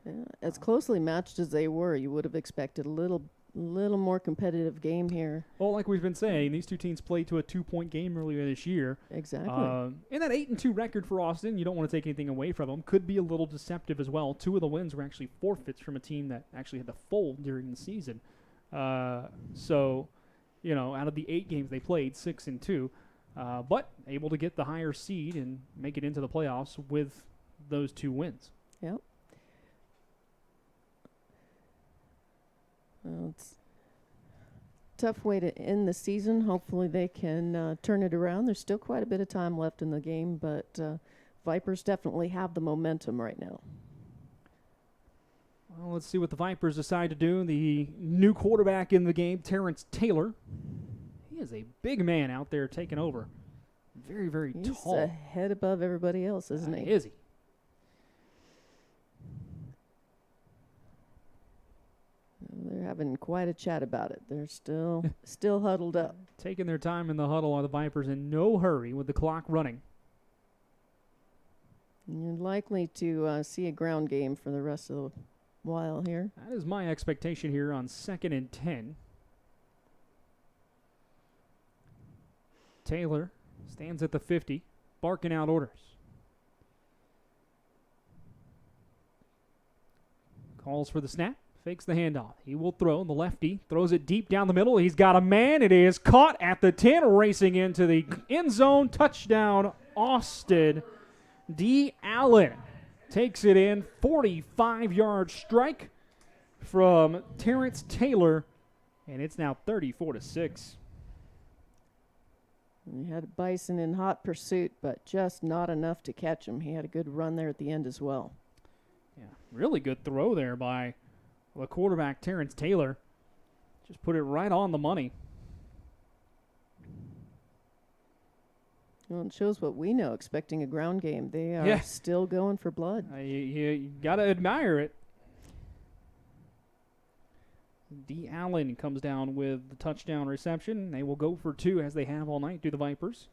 Yeah, as closely matched as they were, you would have expected a little more competitive game here.
Well, like we've been saying, these two teams played to a 2-point game earlier this year.
Exactly.
And that 8-2 record for Austin, you don't want to take anything away from them, could be a little deceptive as well. 2 of the wins were actually forfeits from a team that actually had to fold during the season. So, out of the 8 games they played, 6-2, but able to get the higher seed and make it into the playoffs with those 2 wins.
Yep. Well, it's a tough way to end the season. Hopefully they can turn it around. There's still quite a bit of time left in the game, but Vipers definitely have the momentum right now.
Well, let's see what the Vipers decide to do. The new quarterback in the game, Terrence Taylor. He is a big man out there taking over. Very, very
He's
tall.
a head above everybody else, isn't he?
Is he?
They're having quite a chat about it. They're still huddled up.
Taking their time in the huddle are the Vipers, in no hurry with the clock running.
You're likely to see a ground game for the rest of the while here.
That is my expectation here on 2nd and 10. Taylor stands at the 50, barking out orders. Calls for the snap, fakes the handoff. He will throw. The lefty throws it deep down the middle. He's got a man. It is caught at the 10, racing into the end zone. Touchdown, Austin. D. Allen takes it in. 45-yard strike from Terrence Taylor, and it's now 34-6.
He had Bison in hot pursuit, but just not enough to catch him. He had a good run there at the end as well.
Yeah, really good throw there by the quarterback, Terrence Taylor. Just put it right on the money.
Well, it shows what we know, expecting a ground game. They are still going for blood.
You got to admire it. D. Allen comes down with the touchdown reception. They will go for 2 as they have all night, do the Vipers.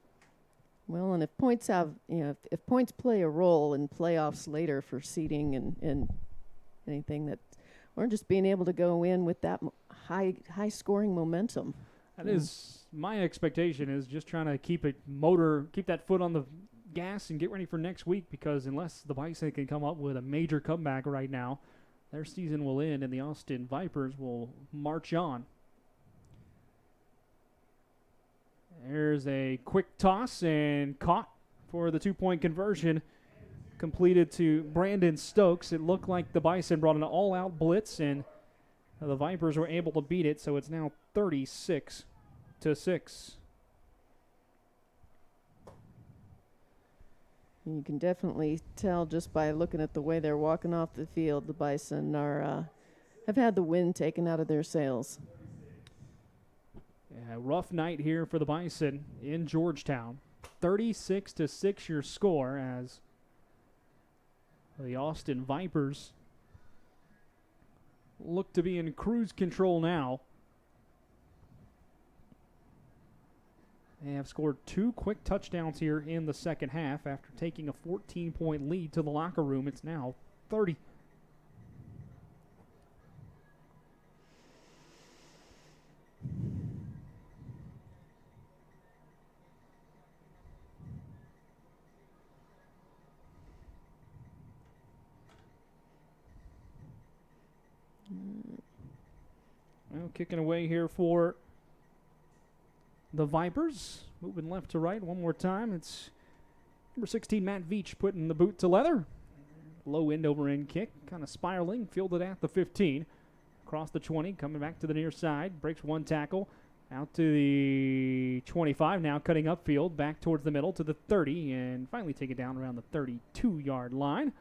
Well, and if points if points play a role in playoffs later for seeding and anything, that or just being able to go in with that high scoring momentum.
That is my expectation, is just trying to keep that foot on the gas and get ready for next week, because unless the Bison can come up with a major comeback right now, their season will end and the Austin Vipers will march on. There's a quick toss and caught for the 2-point conversion, completed to Brandon Stokes. It looked like the Bison brought an all-out blitz, and the Vipers were able to beat it, so it's now 36-6.
You can definitely tell just by looking at the way they're walking off the field, the Bison have had the wind taken out of their sails.
Yeah, rough night here for the Bison in Georgetown. 36-6 your score, as the Austin Vipers look to be in cruise control now. They have scored 2 quick touchdowns here in the second half after taking a 14-point lead to the locker room. It's now 30. Well, kicking away here for the Vipers. Moving left to right one more time. It's number 16, Matt Veach, putting the boot to leather. Low end over end kick, kind of spiraling, fielded at the 15. Across the 20, coming back to the near side. Breaks one tackle. Out to the 25, now cutting upfield, back towards the middle to the 30, and finally take it down around the 32-yard line.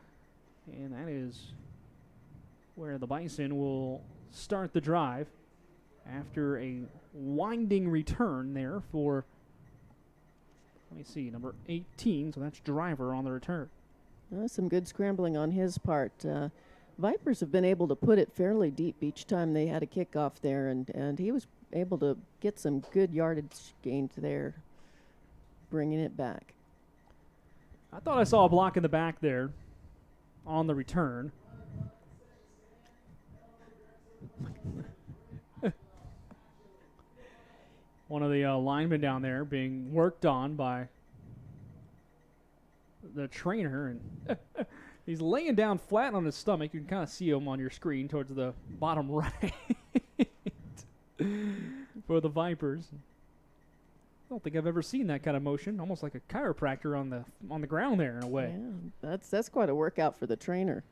And that is where the Bison will start the drive after a winding return there for, let me see, number 18, so that's Driver on the return.
Some good scrambling on his part. Vipers have been able to put it fairly deep each time they had a kickoff there, and he was able to get some good yardage gains there, bringing it back.
I thought I saw a block in the back there on the return. One of the linemen down there being worked on by the trainer, and he's laying down flat on his stomach. You can kind of see him on your screen towards the bottom right for the Vipers. I don't think I've ever seen that kind of motion. Almost like a chiropractor on the ground there in a way.
Yeah, that's quite a workout for the trainer.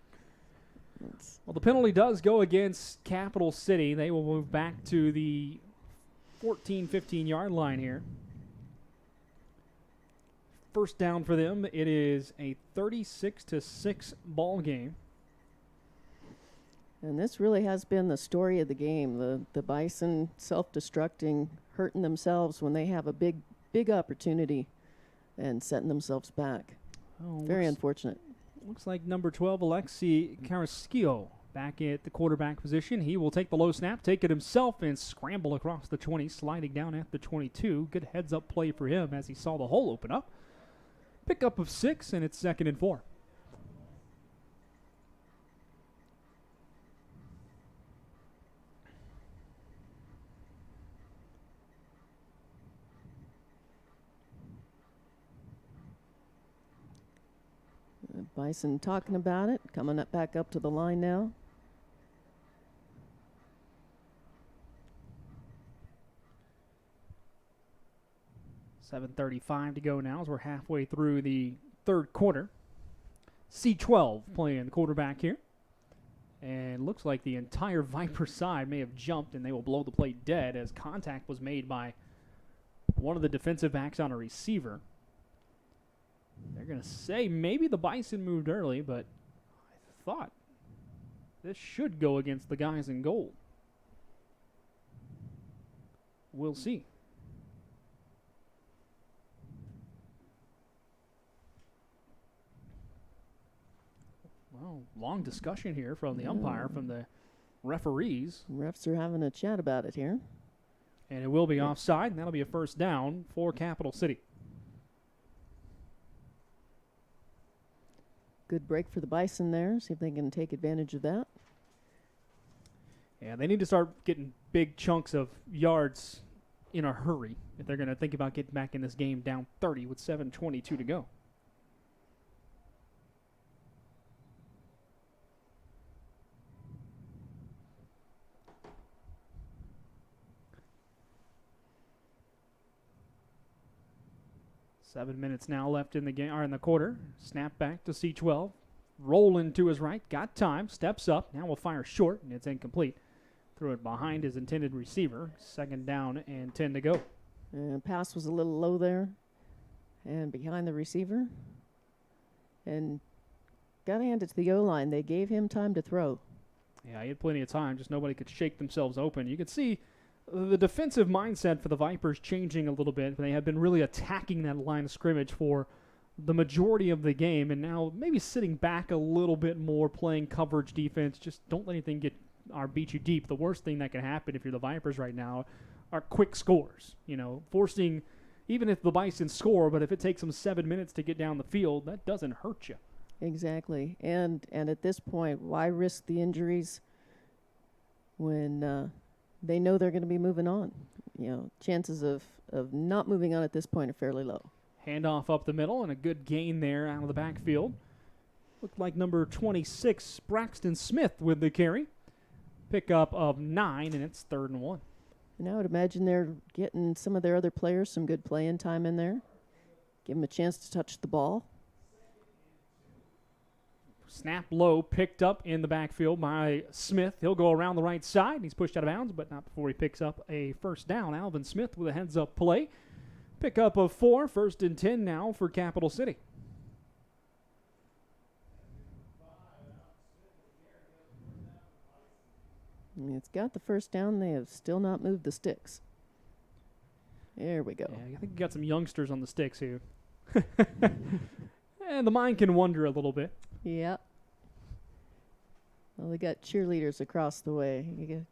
Well, the penalty does go against Capital City. They will move back to the 15-yard line here. First down for them. It is a 36-6 ball game.
And this really has been the story of the game. The Bison self-destructing, hurting themselves when they have a big opportunity and setting themselves back. Very unfortunate.
Looks like number 12, Alexi Carrasquillo, back at the quarterback position. He will take the low snap, take it himself, and scramble across the 20, sliding down at the 22. Good heads-up play for him as he saw the hole open up. Pickup of 6, and it's 2nd and 4.
Bison talking about it, coming up back up to the line now.
.7:35 to go now as we're halfway through the third quarter. C12 playing the quarterback here. And looks like the entire Viper side may have jumped and they will blow the play dead as contact was made by one of the defensive backs on a receiver. They're going to say maybe the Bison moved early, but I thought this should go against the guys in goal. We'll see. Well, long discussion here from the umpire, from the referees.
Refs are having a chat about it here.
And it will be offside, and that'll be a first down for Capital City.
Good break for the Bison there. See if they can take advantage of that.
Yeah, they need to start getting big chunks of yards in a hurry if they're going to think about getting back in this game down 30 with 7:22 to go. Seven minutes now left in the game, or in the quarter. Snap back to C12. Rolling to his right, got time, steps up. Now we'll fire short, and it's incomplete. Threw it behind his intended receiver. Second down and 10 to go.
And pass was a little low there, and behind the receiver. And got to hand it to the O-line. They gave him time to throw.
Yeah, he had plenty of time, just nobody could shake themselves open. You could see the defensive mindset for the Vipers changing a little bit. They have been really attacking that line of scrimmage for the majority of the game, and now maybe sitting back a little bit more, playing coverage defense. Just don't let anything get or beat you deep. The worst thing that can happen if you're the Vipers right now are quick scores. You know, forcing, even if the Bison score, but if it takes them 7 minutes to get down the field, that doesn't hurt you.
Exactly. And at this point, why risk the injuries when they know they're going to be moving on? You know, chances of not moving on at this point are fairly low.
Handoff up the middle and a good gain there out of the backfield. Looked like number 26, Braxton Smith, with the carry. Pickup of 9, and it's 3rd and 1.
And I would imagine they're getting some of their other players some good playing time in there. Give them a chance to touch the ball.
Snap low, picked up in the backfield by Smith. He'll go around the right side. He's pushed out of bounds, but not before he picks up a first down. Alvin Smith with a heads-up play. Pickup of 4, 1st and 10 now for Capital City.
It's got the first down. They have still not moved the sticks. There we go.
Yeah, I think you got some youngsters on the sticks here. And the mind can wander a little bit.
Yeah. Well, they got cheerleaders across the way. You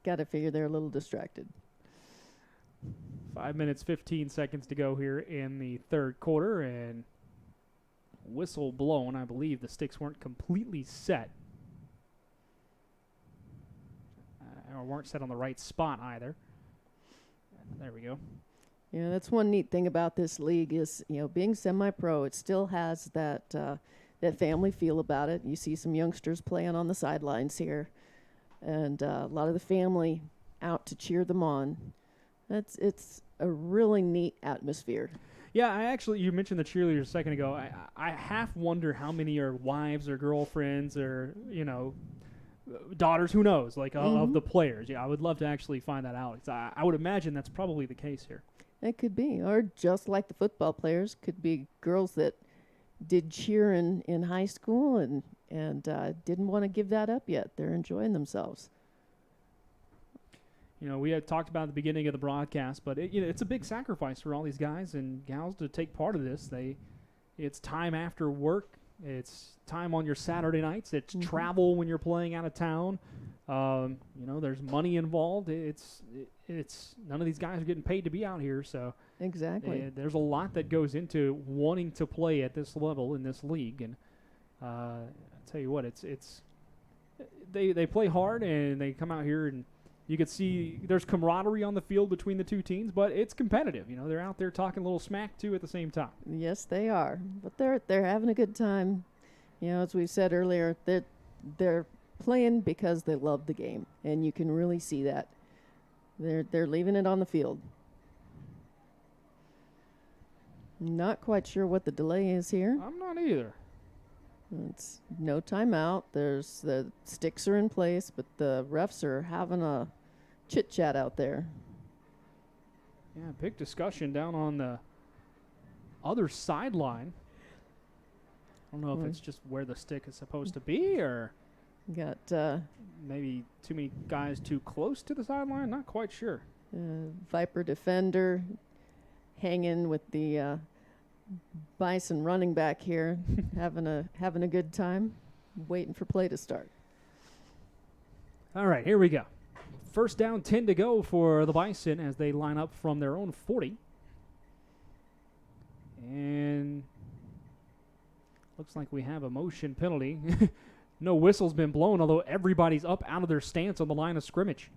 got to figure they're a little distracted.
5 minutes, 15 seconds to go here in the third quarter, and whistle blown. I believe the sticks weren't completely set. Or weren't set on the right spot either. There we go.
Yeah, that's one neat thing about this league is, you know, being semi-pro, it still has that that family feel about it. You see some youngsters playing on the sidelines here, and a lot of the family out to cheer them on. It's a really neat atmosphere.
Yeah, you mentioned the cheerleaders a second ago. I half wonder how many are wives or girlfriends or, you know, daughters, who knows, like of the players. Yeah, I would love to actually find that out. I would imagine that's probably the case here.
It could be. Or just like the football players, could be girls that did cheer in high school and didn't want to give that up yet. They're enjoying themselves.
You know, we had talked about at the beginning of the broadcast, but it's a big sacrifice for all these guys and gals to take part of this. It's time after work. It's time on your Saturday nights. It's travel when you're playing out of town. You know, there's money involved. It's none of these guys are getting paid to be out here. So
exactly,
there's a lot that goes into wanting to play at this level in this league. And I tell you what, they play hard and they come out here and You could see there's camaraderie on the field between the two teams, but it's competitive. You know, they're out there talking a little smack too at the same time.
Yes, they are. But they're having a good time. You know, as we said earlier, they're playing because they love the game, and you can really see that. They're leaving it on the field. Not quite sure what the delay is here.
I'm not either.
It's no timeout. There's the sticks are in place, but the refs are having a chit chat out there.
Yeah, big discussion down on the other sideline. I don't know if it's just where the stick is supposed to be, or
Got
maybe too many guys too close to the sideline. Not quite sure.
Viper defender hanging with the Bison running back here, having a good time, waiting for play to start.
All right, here we go. First down, 10 to go for the Bison as they line up from their own 40. And looks like we have a motion penalty. No whistle's been blown, although everybody's up out of their stance on the line of scrimmage.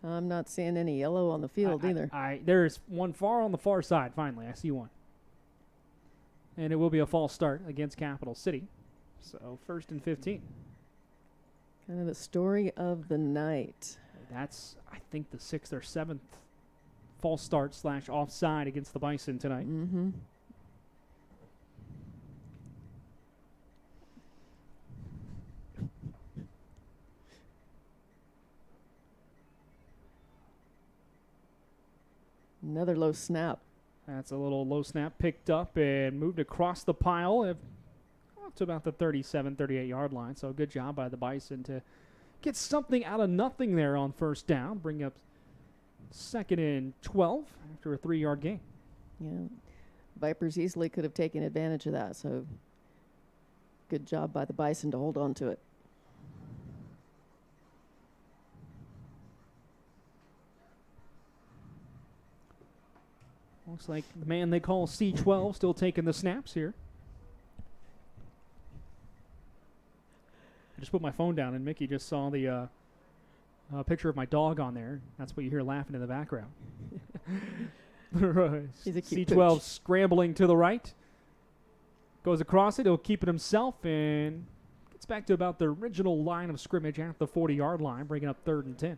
I'm not seeing any yellow on the field either.
There's one far on the far side, finally. I see one. And it will be a false start against Capital City. So 1st and 15.
Kind of the story of the night.
That's, I think, the 6th or 7th false start / offside against the Bison tonight.
Mm-hmm. Another low snap.
That's a little low snap picked up and moved across the pile to about the 37, 38-yard line. So good job by the Bison to get something out of nothing there on first down. Bring up 2nd and 12 after a 3-yard gain.
Yeah. Vipers easily could have taken advantage of that. So good job by the Bison to hold on to it.
Looks like the man they call C12 still taking the snaps here. I just put my phone down, and Miki just saw the picture of my dog on there. That's what you hear laughing in the background.
He's a cute
C12
pooch.
scrambling to the right. Goes across it. He'll keep it himself and gets back to about the original line of scrimmage at the 40-yard line, bringing up 3rd and 10.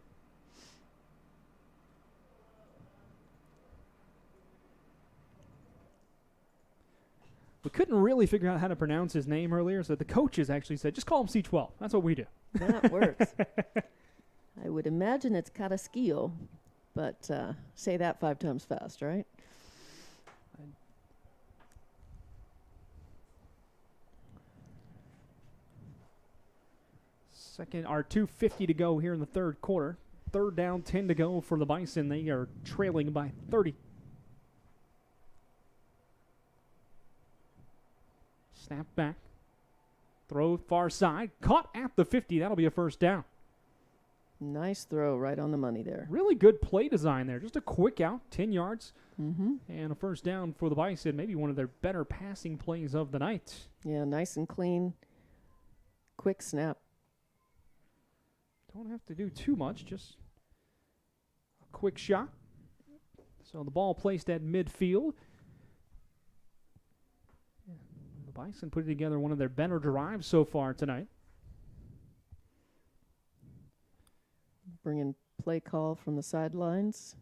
We couldn't really figure out how to pronounce his name earlier, so the coaches actually said, just call him C12. That's what we do.
That works. I would imagine it's Carrasquillo, but say that 5 times fast, right?
Second, or 2:50 to go here in the 3rd quarter. 3rd down, 10 to go for the Bison. They are trailing by 30. Snap back. Throw far side. Caught at the 50. That'll be a first down.
Nice throw right on the money there.
Really good play design there. Just a quick out, 10 yards,
Mm-hmm.
and a first down for the Bison. Maybe one of their better passing plays of the night.
Yeah, nice and clean. Quick snap.
Don't have to do too much, just a quick shot. So the ball placed at midfield. The Bison put together one of their better drives so far tonight.
Bringing play call from the sidelines.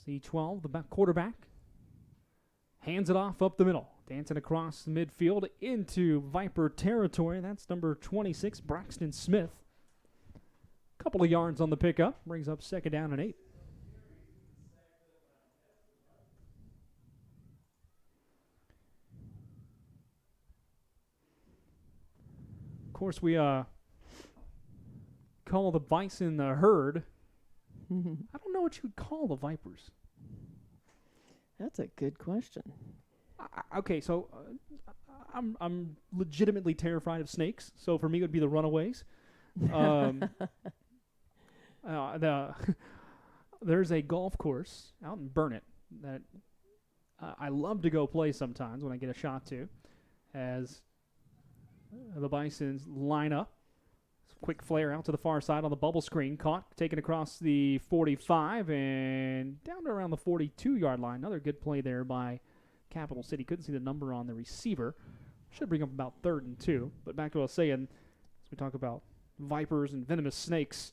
C12, the quarterback, hands it off up the middle. Dancing across the midfield into Viper territory. That's number 26, Braxton Smith. Couple of yards on the pickup. Brings up 2nd down and 8. Of course, we call the Bison the herd. I don't know what you would call the Vipers.
That's a good question.
Okay, so I'm legitimately terrified of snakes. So for me, it would be the Runaways. There's a golf course out in Burnett that
I love to go play sometimes when I get a shot to, as the Bisons line up. Quick flare out to the far side on the bubble screen. Caught, taken across the 45 and down to around the 42-yard line. Another good play there by Capital City. Couldn't see the number on the receiver. Should bring up about 3rd and 2. But back to what I was saying, as we talk about vipers and venomous snakes,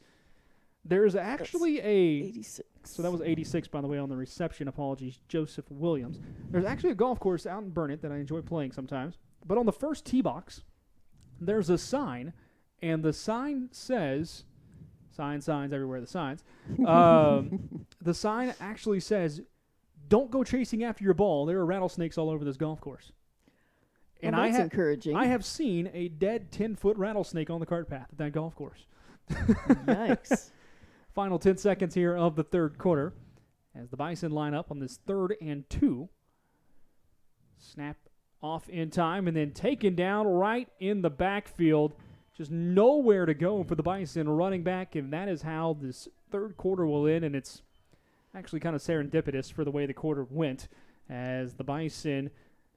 there's actually
86.
So that was 86, by the way, on the reception. Apologies, Joseph Williams. There's actually a golf course out in Burnett that I enjoy playing sometimes. But on the first tee box, there's a sign. And the sign says, signs everywhere, the signs. The sign actually says, don't go chasing after your ball. There are rattlesnakes all over this golf course.
And that's encouraging.
I have seen a dead 10-foot rattlesnake on the cart path at that golf course.
Yikes.
Final 10 seconds here of the third quarter as the Bison line up on this 3rd and 2. Snap off in time and then taken down right in the backfield. Just nowhere to go for the Bison running back, and that is how this third quarter will end, and it's actually kind of serendipitous for the way the quarter went as the Bison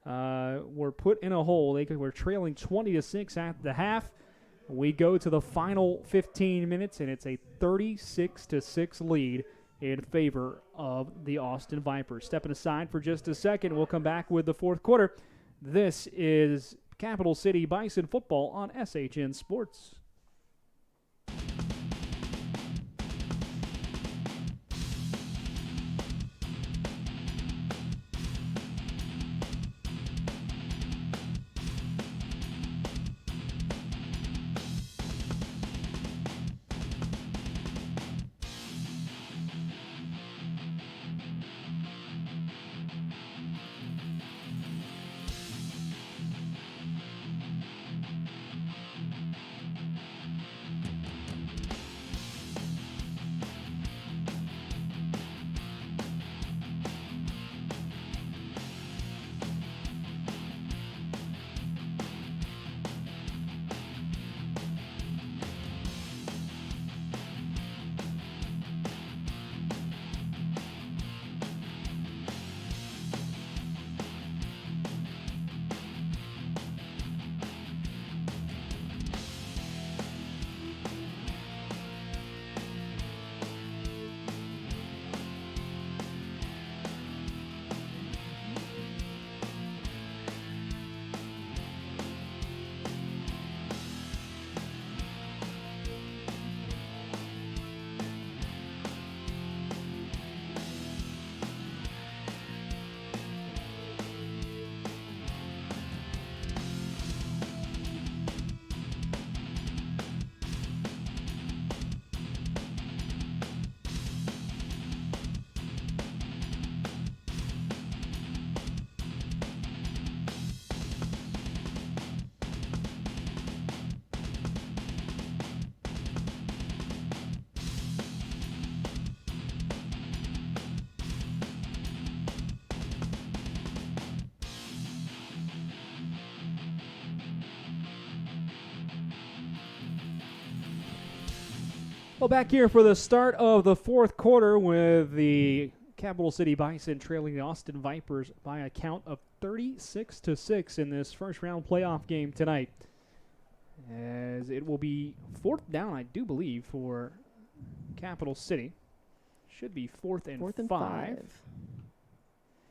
were put in a hole. They were trailing 20-6 at the half. We go to the final 15 minutes, and it's a 36-6 lead in favor of the Austin Vipers. Stepping aside for just a second, we'll come back with the fourth quarter. This is Capital City Bison football on SHN Sports. Well, back here for the start of the fourth quarter with the Capital City Bison trailing the Austin Vipers by a count of 36-6 in this first round playoff game tonight. As it will be 4th down, I do believe, for Capital City. Should be 4th and 5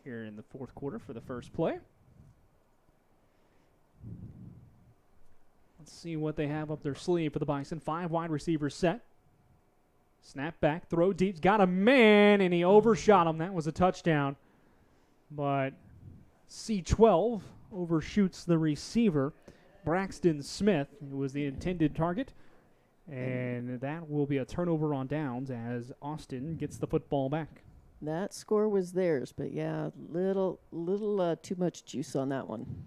here in the fourth quarter for the first play. Let's see what they have up their sleeve for the Bison. 5 wide receivers set. Snap back, throw deep, got a man, and he overshot him. That was a touchdown. But C12 overshoots the receiver, Braxton Smith, who was the intended target. And that will be a turnover on downs as Austin gets the football back.
That score was theirs, but yeah, little too much juice on that one.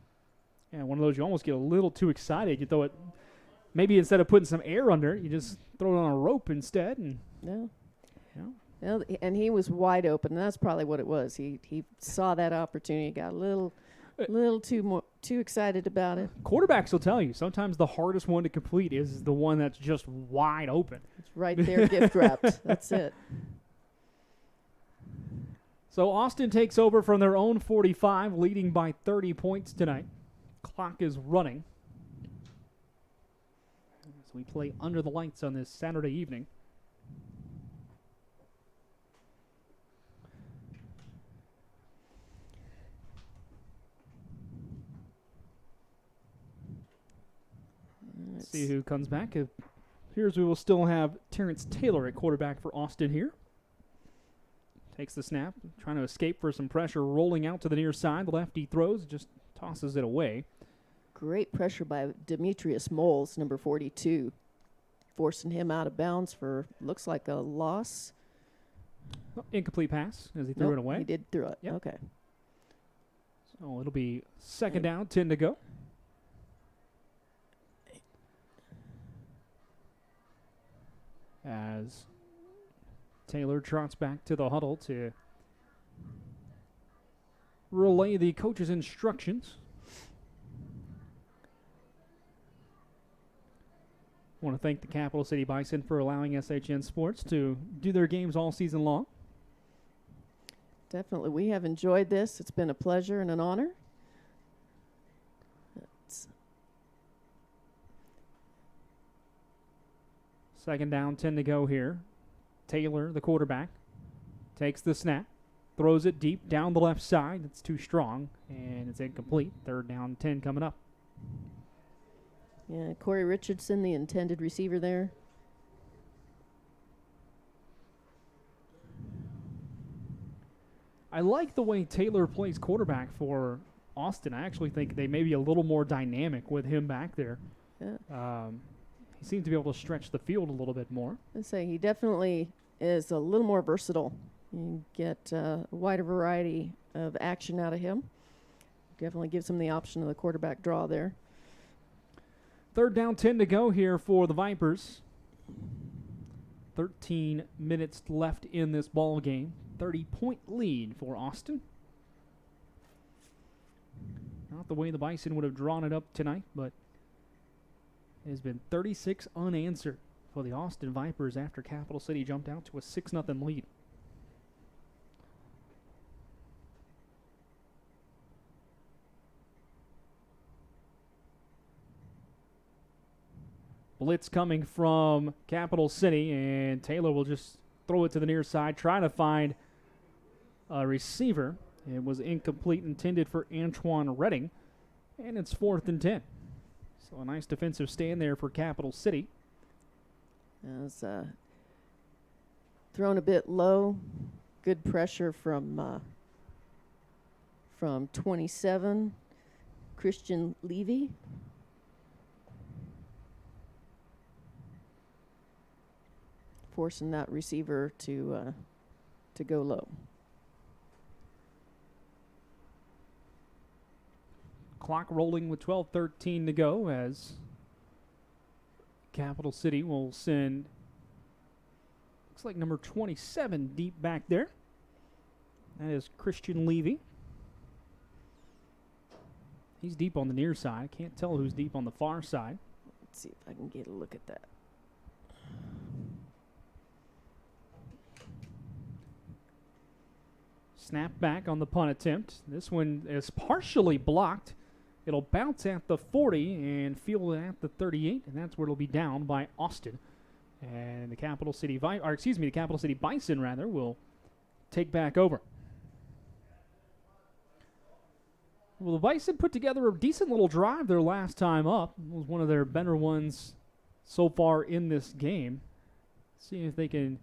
Yeah, one of those you almost get a little too excited. You throw it, maybe instead of putting some air under it, you just throw it on a rope instead. And
yeah, and he was wide open, and that's probably what it was. He saw that opportunity, got a little too excited about it.
Quarterbacks will tell you sometimes the hardest one to complete is the one that's just wide open.
It's right there, gift wrapped. That's it.
So Austin takes over from their own 45, leading by 30 points tonight. Clock is running as we play under the lights on this Saturday evening. Let's see who comes back. It appears we will still have Terrence Taylor at quarterback for Austin here. Takes the snap, trying to escape for some pressure, rolling out to the near side. The lefty throws, just tosses it away.
Great pressure by Demetrius Moles, number 42, forcing him out of bounds for, looks like a loss.
Oh, incomplete pass as he threw it away.
He did throw it.
Yep.
Okay.
So it'll be second down, 10 to go. As Taylor trots back to the huddle to relay the coach's instructions. I want to thank the Capital City Bison for allowing SHN Sports to do their games all season long.
Definitely. We have enjoyed this. It's been a pleasure and an honor.
Second down, 10 to go here. Taylor, the quarterback, takes the snap, throws it deep down the left side. It's too strong, and it's incomplete. Third down, 10 coming up.
Yeah, Corey Richardson, the intended receiver there.
I like the way Taylor plays quarterback for Austin. I actually think they may be a little more dynamic with him back there.
Yeah.
He seems to be able to stretch the field a little bit more.
I'd say he definitely is a little more versatile. You get a wider variety of action out of him. Definitely gives him the option of the quarterback draw there.
Third down, 10 to go here for the Vipers. 13 minutes left in this ball game. 30-point lead for Austin. Not the way the Bison would have drawn it up tonight, but it has been 36 unanswered for the Austin Vipers after Capital City jumped out to a 6-0 lead. Blitz coming from Capital City, and Taylor will just throw it to the near side, trying to find a receiver. It was incomplete, intended for Antoine Redding, and it's 4th and 10. So a nice defensive stand there for Capital City.
It was thrown a bit low. Good pressure from 27, Christian Levy. Forcing that receiver to go low.
Clock rolling with 12:13 to go as Capital City will send, looks like number 27 deep back there. That is Christian Levy. He's deep on the near side. Can't tell who's deep on the far side.
Let's see if I can get a look at that.
Snap back on the punt attempt. This one is partially blocked. It'll bounce at the 40 and field it at the 38, and that's where it'll be down by Austin. And the Capital City the Capital City Bison will take back over. Well, the Bison put together a decent little drive their last time up. It was one of their better ones so far in this game. See if they can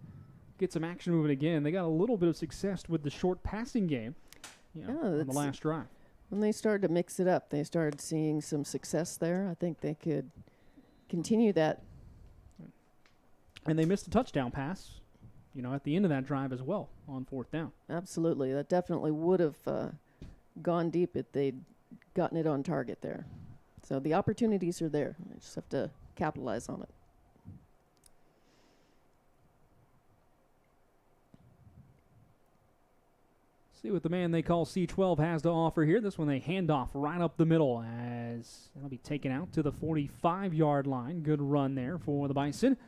get some action moving again. They got a little bit of success with the short passing game on the last drive.
When they started to mix it up, they started seeing some success there. I think they could continue that.
And they missed a touchdown pass, at the end of that drive as well on 4th down.
Absolutely. That definitely would have gone deep if they'd gotten it on target there. So the opportunities are there. They just have to capitalize on it.
See what the man they call C12 has to offer here. This one they hand off right up the middle as it'll be taken out to the 45-yard line. Good run there for the Bison.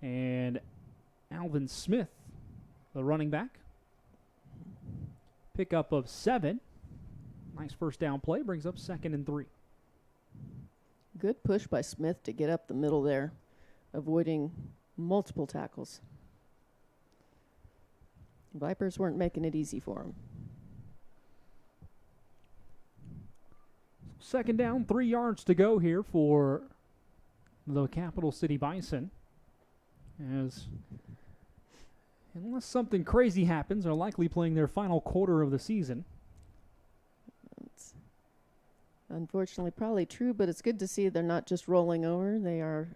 And Alvin Smith, the running back, Pickup of 7. Nice first down play. Brings up 2nd and 3.
Good push by Smith to get up the middle there, avoiding multiple tackles. Vipers weren't making it easy for him.
2nd down, 3 yards to go here for the Capital City Bison. As, unless something crazy happens, are likely playing their final quarter of the season.
It's unfortunately probably true, but it's good to see they're not just rolling over. They are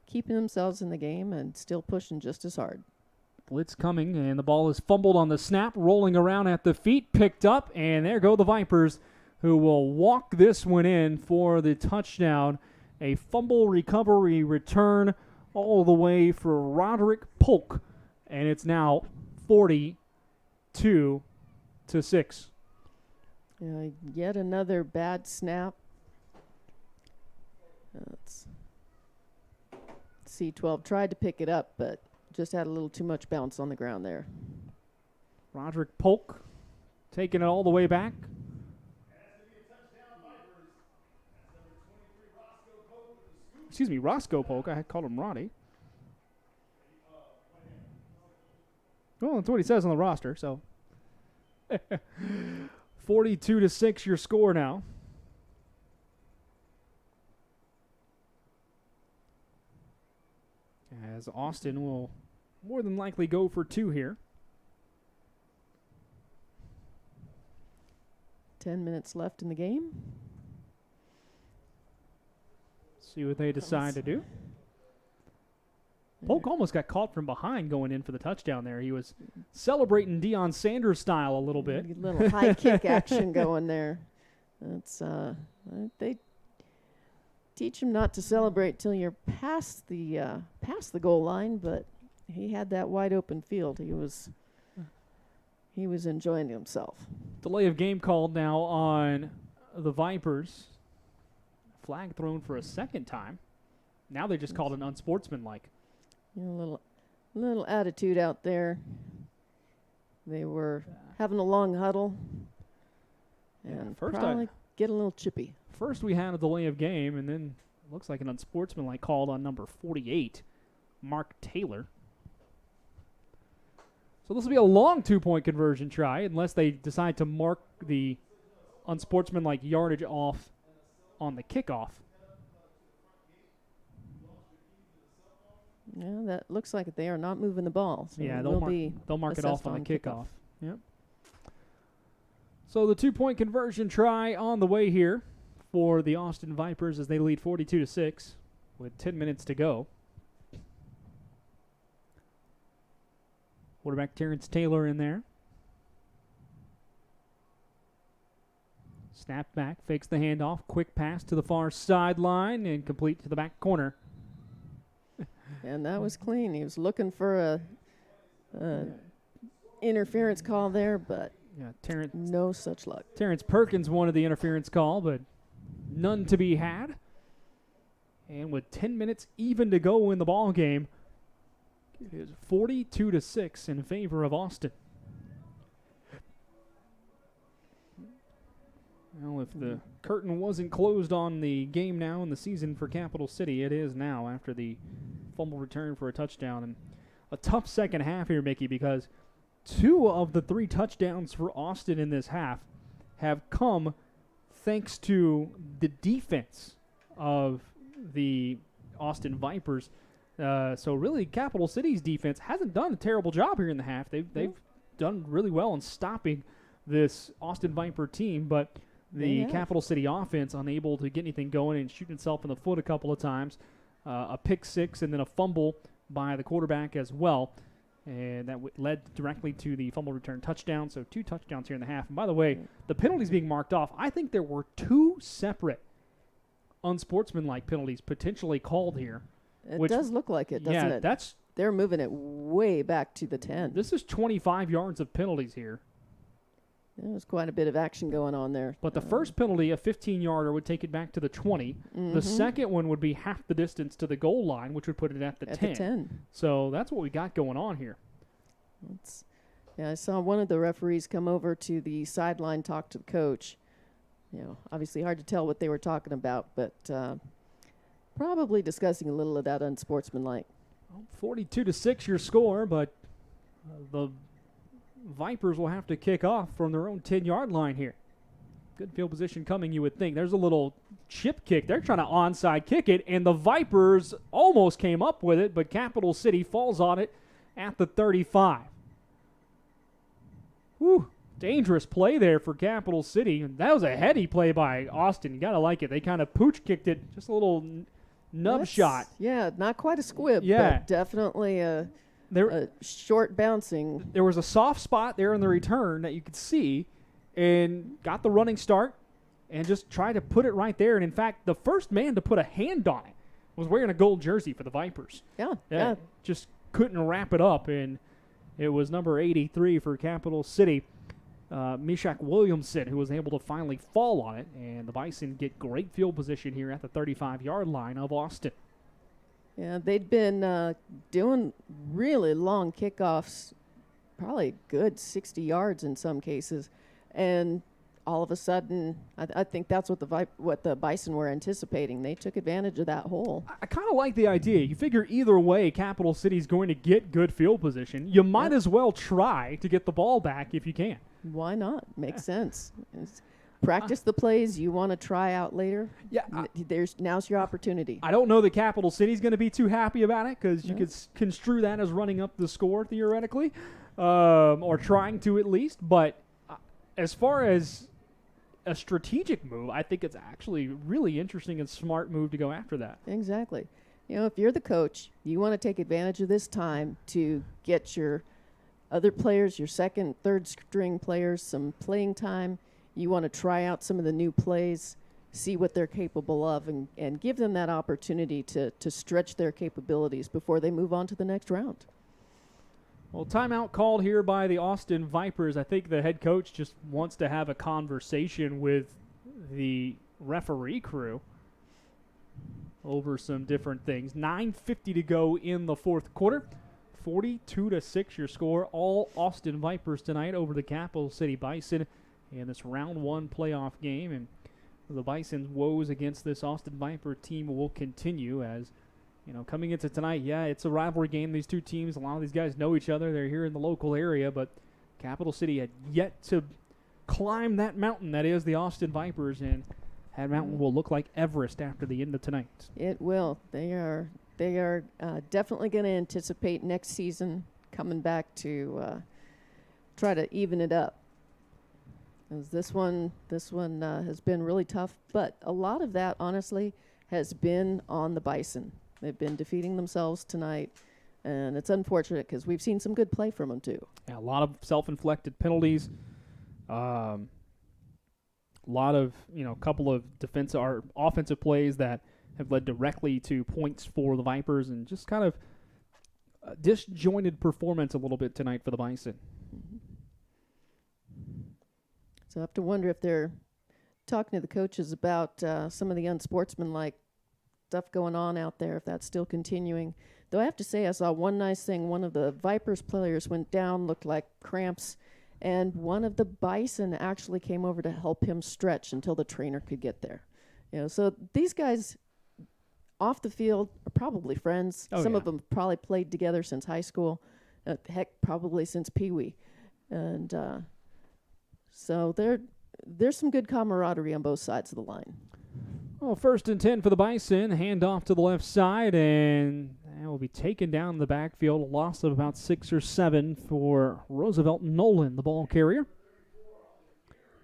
keeping themselves in the game and still pushing just as hard.
Blitz coming, and the ball is fumbled on the snap, rolling around at the feet, picked up, and there go the Vipers, who will walk this one in for the touchdown. A fumble recovery return all the way for Roderick Polk, and it's now 42-6.
Yet another bad snap. C12 tried to pick it up, but just had a little too much bounce on the ground there.
Roderick Polk taking it all the way back. Excuse me, Roscoe Polk. I had called him Roddy. Well, that's what he says on the roster, so. 42-6 your score now. As Austin will more than likely go for 2 here.
10 minutes left in the game.
See what they decide to do. Polk almost got caught from behind going in for the touchdown there. He was celebrating Deion Sanders style a little bit.
A little high kick action going there. That's they teach him not to celebrate till you're past the goal line, but he had that wide open field. He was enjoying himself.
Delay of game called now on the Vipers. Flag thrown for a second time. Now they just called an unsportsmanlike.
A little attitude out there. They were having a long huddle and probably get a little chippy.
First we had a delay of game, and then looks like an unsportsmanlike called on number 48, Mark Taylor. So this will be a long 2-point conversion try unless they decide to mark the unsportsmanlike yardage off on the kickoff.
Yeah, that looks like they are not moving the ball. So
yeah, they'll mark it off on the kickoff. Yep. So the 2-point conversion try on the way here for the Austin Vipers as they lead 42-6 with 10 minutes to go. Quarterback Terrence Taylor in there. Snap back, fakes the handoff, quick pass to the far sideline and complete to the back corner.
And that was clean. He was looking for a interference call there, but no such luck.
Terrence Perkins wanted the interference call, but none to be had. And with 10 minutes even to go in the ball game, it is 42-6 in favor of Austin. Well, if the curtain wasn't closed on the game now in the season for Capital City, it is now after the fumble return for a touchdown. And a tough second half here, Mickey, because 2 of the 3 touchdowns for Austin in this half have come thanks to the defense of the Austin Vipers. So really, Capital City's defense hasn't done a terrible job here in the half. They've done really well in stopping this Austin Viper team, but the Capital City offense unable to get anything going and shoot itself in the foot a couple of times. A pick 6 and then a fumble by the quarterback as well. And that led directly to the fumble return touchdown. So 2 touchdowns here in the half. And by the way, the penalties being marked off, I think there were 2 separate unsportsmanlike penalties potentially called here.
It does look like it, doesn't it? They're moving it way back to the 10.
This is 25 yards of penalties here.
There was quite a bit of action going on there.
But the first penalty, a 15-yarder, would take it back to the 20. Mm-hmm. The second one would be half the distance to the goal line, which would put it at the 10.
The 10.
So that's what we got going on here.
Yeah, I saw one of the referees come over to the sideline, talk to the coach. Obviously hard to tell what they were talking about, but probably discussing a little of that unsportsmanlike.
42-6 your score, but the Vipers will have to kick off from their own 10-yard line here. Good field position coming, you would think. There's a little chip kick. They're trying to onside kick it, and the Vipers almost came up with it, but Capital City falls on it at the 35. Whew, dangerous play there for Capital City. And that was a heady play by Austin. You got to like it. They kind of pooch kicked it, just a little nub shot.
Yeah, not quite a squib, but definitely a short bouncing.
There was a soft spot there in the return that you could see, and got the running start and just tried to put it right there. And, in fact, the first man to put a hand on it was wearing a gold jersey for the Vipers.
Yeah.
Just couldn't wrap it up, and it was number 83 for Capital City, Mishak Williamson, who was able to finally fall on it, and the Bison get great field position here at the 35-yard line of Austin.
Yeah, they'd been doing really long kickoffs, probably good 60 yards in some cases, and all of a sudden, I think that's what the Bison were anticipating. They took advantage of that hole.
I kind of like the idea. You figure either way, Capital City's going to get good field position. You might as well try to get the ball back if you can.
Why not? Makes sense. Practice the plays you want to try out later.
Yeah,
now's your opportunity.
I don't know that Capital City's going to be too happy about it, because you could construe that as running up the score theoretically, or trying to at least. But as far as a strategic move, I think it's actually really interesting and smart move to go after that.
Exactly. If you're the coach, you want to take advantage of this time to get your other players, your second, third string players, some playing time. You want to try out some of the new plays, see what they're capable of, and give them that opportunity to stretch their capabilities before they move on to the next round.
Well, timeout called here by the Austin Vipers. I think the head coach just wants to have a conversation with the referee crew over some different things. 9:50 to go in the fourth quarter. 42-6 your score. All Austin Vipers tonight over the Capital City Bison in this round one playoff game. And the Bison's woes against this Austin Viper team will continue as, coming into tonight, it's a rivalry game. These two teams, a lot of these guys know each other. They're here in the local area, but Capital City had yet to climb that mountain that is the Austin Vipers, and that mountain will look like Everest after the end of tonight.
It will. They are definitely going to anticipate next season coming back to try to even it up. As this one has been really tough, but a lot of that, honestly, has been on the Bison. They've been defeating themselves tonight, and it's unfortunate because we've seen some good play from them too.
Yeah, a lot of self-inflicted penalties, a lot of couple of defensive or offensive plays that have led directly to points for the Vipers, and just kind of a disjointed performance a little bit tonight for the Bison.
So I have to wonder if they're talking to the coaches about some of the unsportsmanlike stuff going on out there, if that's still continuing. Though I have to say, I saw one nice thing. One of the Vipers players went down, looked like cramps, and one of the Bison actually came over to help him stretch until the trainer could get there. So these guys off the field are probably friends. Some of them probably played together since high school, probably since Pee Wee, and so there's some good camaraderie on both sides of the line.
Well, 1st and 10 for the Bison. Hand off to the left side, and that will be taken down in the backfield. A loss of about 6 or 7 for Roosevelt Nolan, the ball carrier.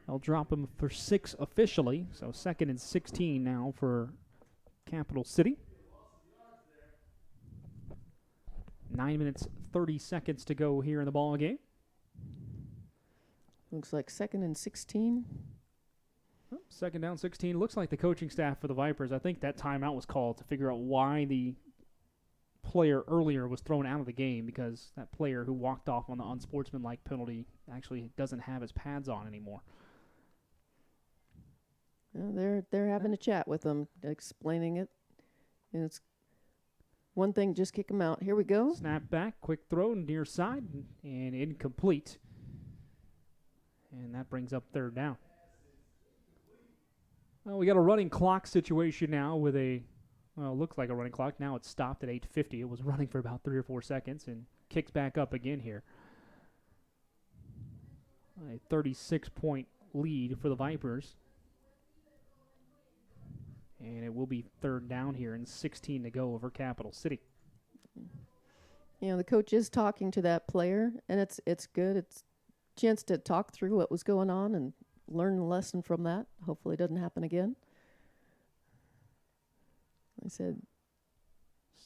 They'll drop him for 6 officially, so 2nd and 16 now for Capital City. 9 minutes, 30 seconds to go here in the ball game.
Looks like 2nd and 16.
Oh, 2nd down, 16. Looks like the coaching staff for the Vipers, I think that timeout was called to figure out why the player earlier was thrown out of the game, because that player who walked off on the unsportsmanlike penalty actually doesn't have his pads on anymore.
They're having a chat with them, explaining it. And one thing, just kick them out. Here we go.
Snap back, quick throw, near side, and incomplete. And that brings up third down. Well, we got a running clock situation now with looks like a running clock. Now it's stopped at 8:50. It was running for about 3 or 4 seconds and kicks back up again here. A 36-point lead for the Vipers. And it will be third down here and 16 to go over Capital City.
You know, the coach is talking to that player, and it's good. It's a chance to talk through what was going on and learn a lesson from that. Hopefully it doesn't happen again. I said,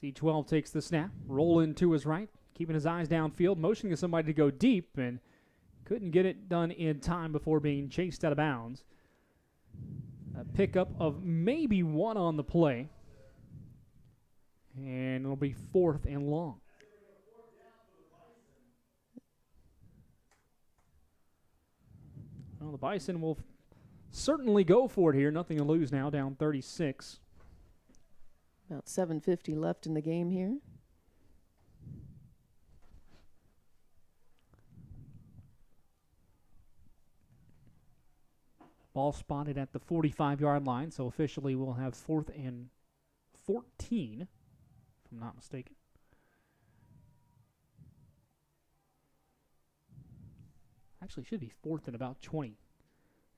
C12 takes the snap, rolling to his right, keeping his eyes downfield, motioning to somebody to go deep, and couldn't get it done in time before being chased out of bounds. A pickup of maybe one on the play, and it'll be 4th and long. Well, the Bison will certainly go for it here. Nothing to lose now, down 36.
about 7:50 left in the game here.
Ball spotted at the 45-yard line, so officially we'll have 4th and 14, if I'm not mistaken. Actually, it should be 4th and about 20.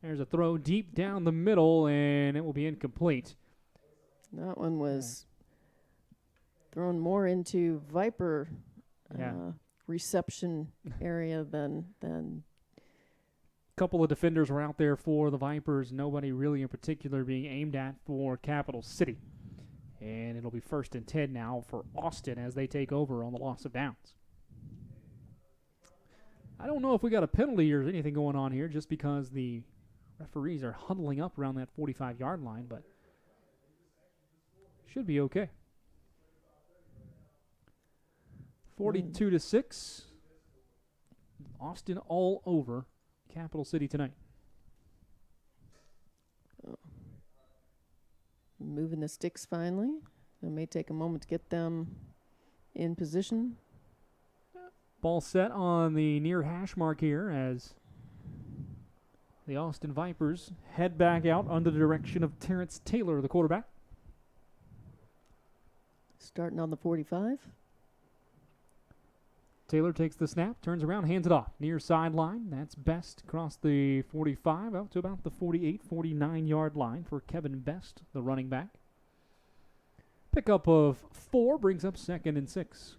There's a throw deep down the middle, and it will be incomplete.
That one was thrown more into Viper reception area than
Couple of defenders were out there for the Vipers. Nobody really in particular being aimed at for Capital City. And it'll be 1st and 10 now for Austin as they take over on the loss of downs. I don't know if we got a penalty or anything going on here just because the referees are huddling up around that 45-yard line, but should be okay. 42-6. Austin all over Capital City tonight.
moving the sticks finally. It may take a moment to get them in position.
Ball set on the near hash mark here as the Austin Vipers head back out under the direction of Terrence Taylor, the quarterback.
Starting on the 45.
Taylor takes the snap, turns around, hands it off. Near sideline, that's Best across the 45 out to about the 48, 49-yard line for Kevin Best, the running back. Pickup of 4 brings up 2nd and 6.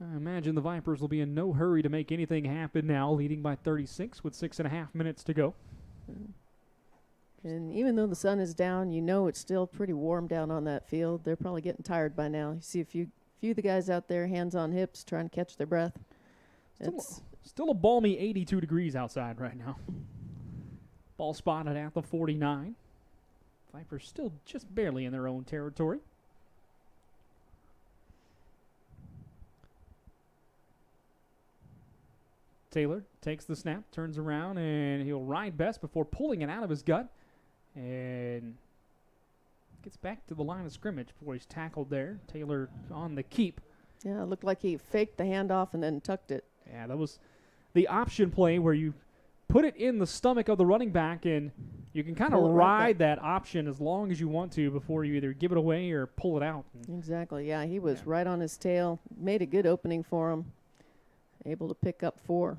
I imagine the Vipers will be in no hurry to make anything happen now, leading by 36 with 6.5 minutes to go.
And even though the sun is down, you know it's still pretty warm down on that field. They're probably getting tired by now. You see a few of the guys out there, hands on hips, trying to catch their breath.
Still a balmy 82 degrees outside right now. Ball spotted at the 49. Vipers still just barely in their own territory. Taylor takes the snap, turns around, and he'll ride Best before pulling it out of his gut. And gets back to the line of scrimmage before he's tackled there. Taylor on the keep.
Yeah, it looked like he faked the handoff and then tucked it.
Yeah, that was the option play where you put it in the stomach of the running back, and you can kind of ride that option as long as you want to before you either give it away or pull it out.
Exactly, yeah, he was right on his tail. Made a good opening for him. Able to pick up 4.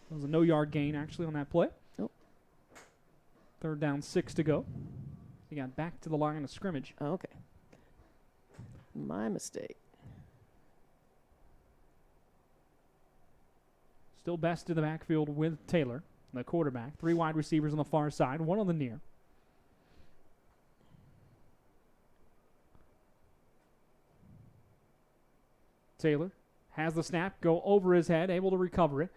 It was a no-yard gain, actually, on that play.
Nope.
3rd down, 6 to go. He got back to the line of scrimmage.
Okay. My mistake.
Still Best in the backfield with Taylor, the quarterback. 3 wide receivers on the far side, 1 on the near. Taylor has the snap, go over his head, able to recover it.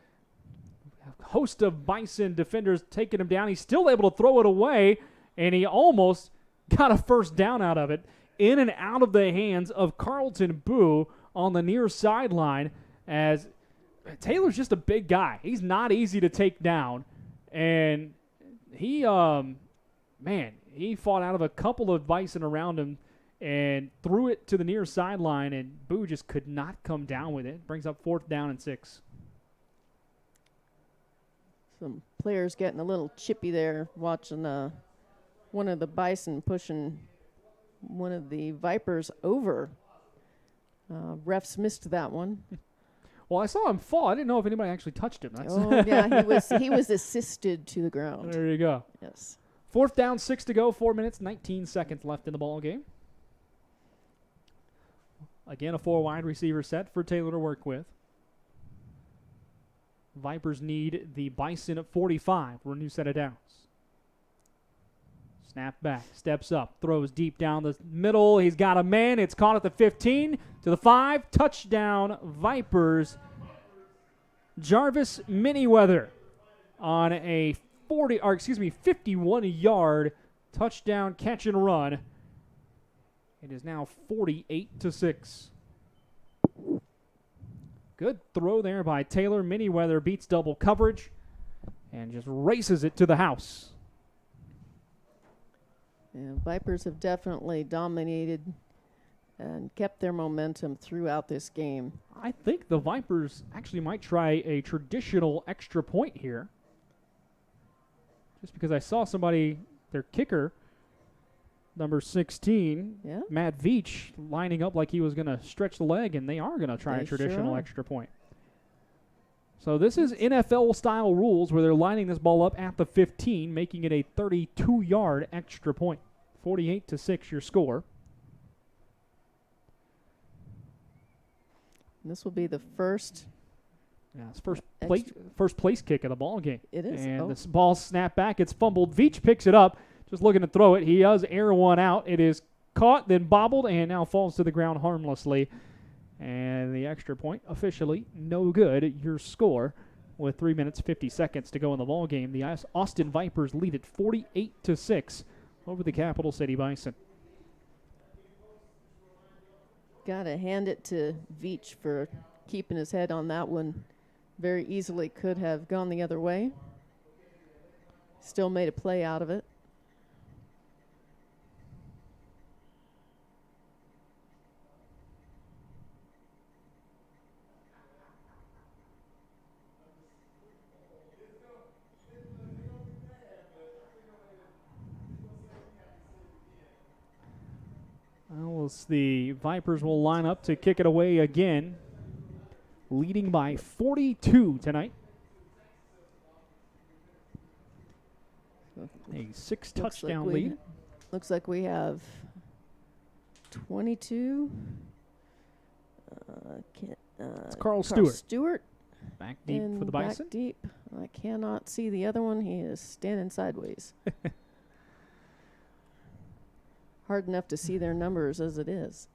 A host of Bison defenders taking him down. He's still able to throw it away, and he almost got a 1st down out of it. In and out of the hands of Carlton Boo on the near sideline, as Taylor's just a big guy. He's not easy to take down, and he he fought out of a couple of Bison around him and threw it to the near sideline, and Boo just could not come down with it. Brings up 4th down and 6.
Some players getting a little chippy there, watching one of the Bison pushing one of the Vipers over. Refs missed that one.
Well, I saw him fall. I didn't know if anybody actually touched him.
Oh, yeah, he was assisted to the ground.
There you go.
Yes.
4th down, 6 to go, 4 minutes, 19 seconds left in the ball game. Again, a 4 wide receiver set for Taylor to work with. Vipers need the Bison at 45 for a new set of downs. Snap back, steps up, throws deep down the middle. He's got a man. It's caught at the 15 to the 5. Touchdown, Vipers. Jarvis Miniweather on a 51-yard touchdown catch and run. It is now 48-6. Good throw there by Taylor. Miniweather beats double coverage and just races it to the house.
Yeah, Vipers have definitely dominated and kept their momentum throughout this game.
I think the Vipers actually might try a traditional extra point here. Just because I saw somebody, their kicker, number 16, Matt Veach, lining up like he was going to stretch the leg, and they are going to try a traditional extra point. So this is NFL-style rules where they're lining this ball up at the 15, making it a 32-yard extra point. 48-6 your score.
And this will be the first.
Yeah, it's first place kick of the ball game.
It is.
And this ball snapped back. It's fumbled. Veach picks it up, just looking to throw it. He does air one out. It is caught, then bobbled, and now falls to the ground harmlessly. And the extra point officially no good. Your score with 3 minutes 50 seconds to go in the ball game. The Austin Vipers lead it 48-6 over the Capital City Bison.
Got to hand it to Veach for keeping his head on that one. Very easily could have gone the other way. Still made a play out of it.
Well, the Vipers will line up to kick it away again, leading by 42 tonight. A 6-touchdown lead.
Looks like we have 22.
It's Carl Stewart. Back deep for the Bison.
Back deep. I cannot see the other one. He is standing sideways. Hard enough to see their numbers as it is.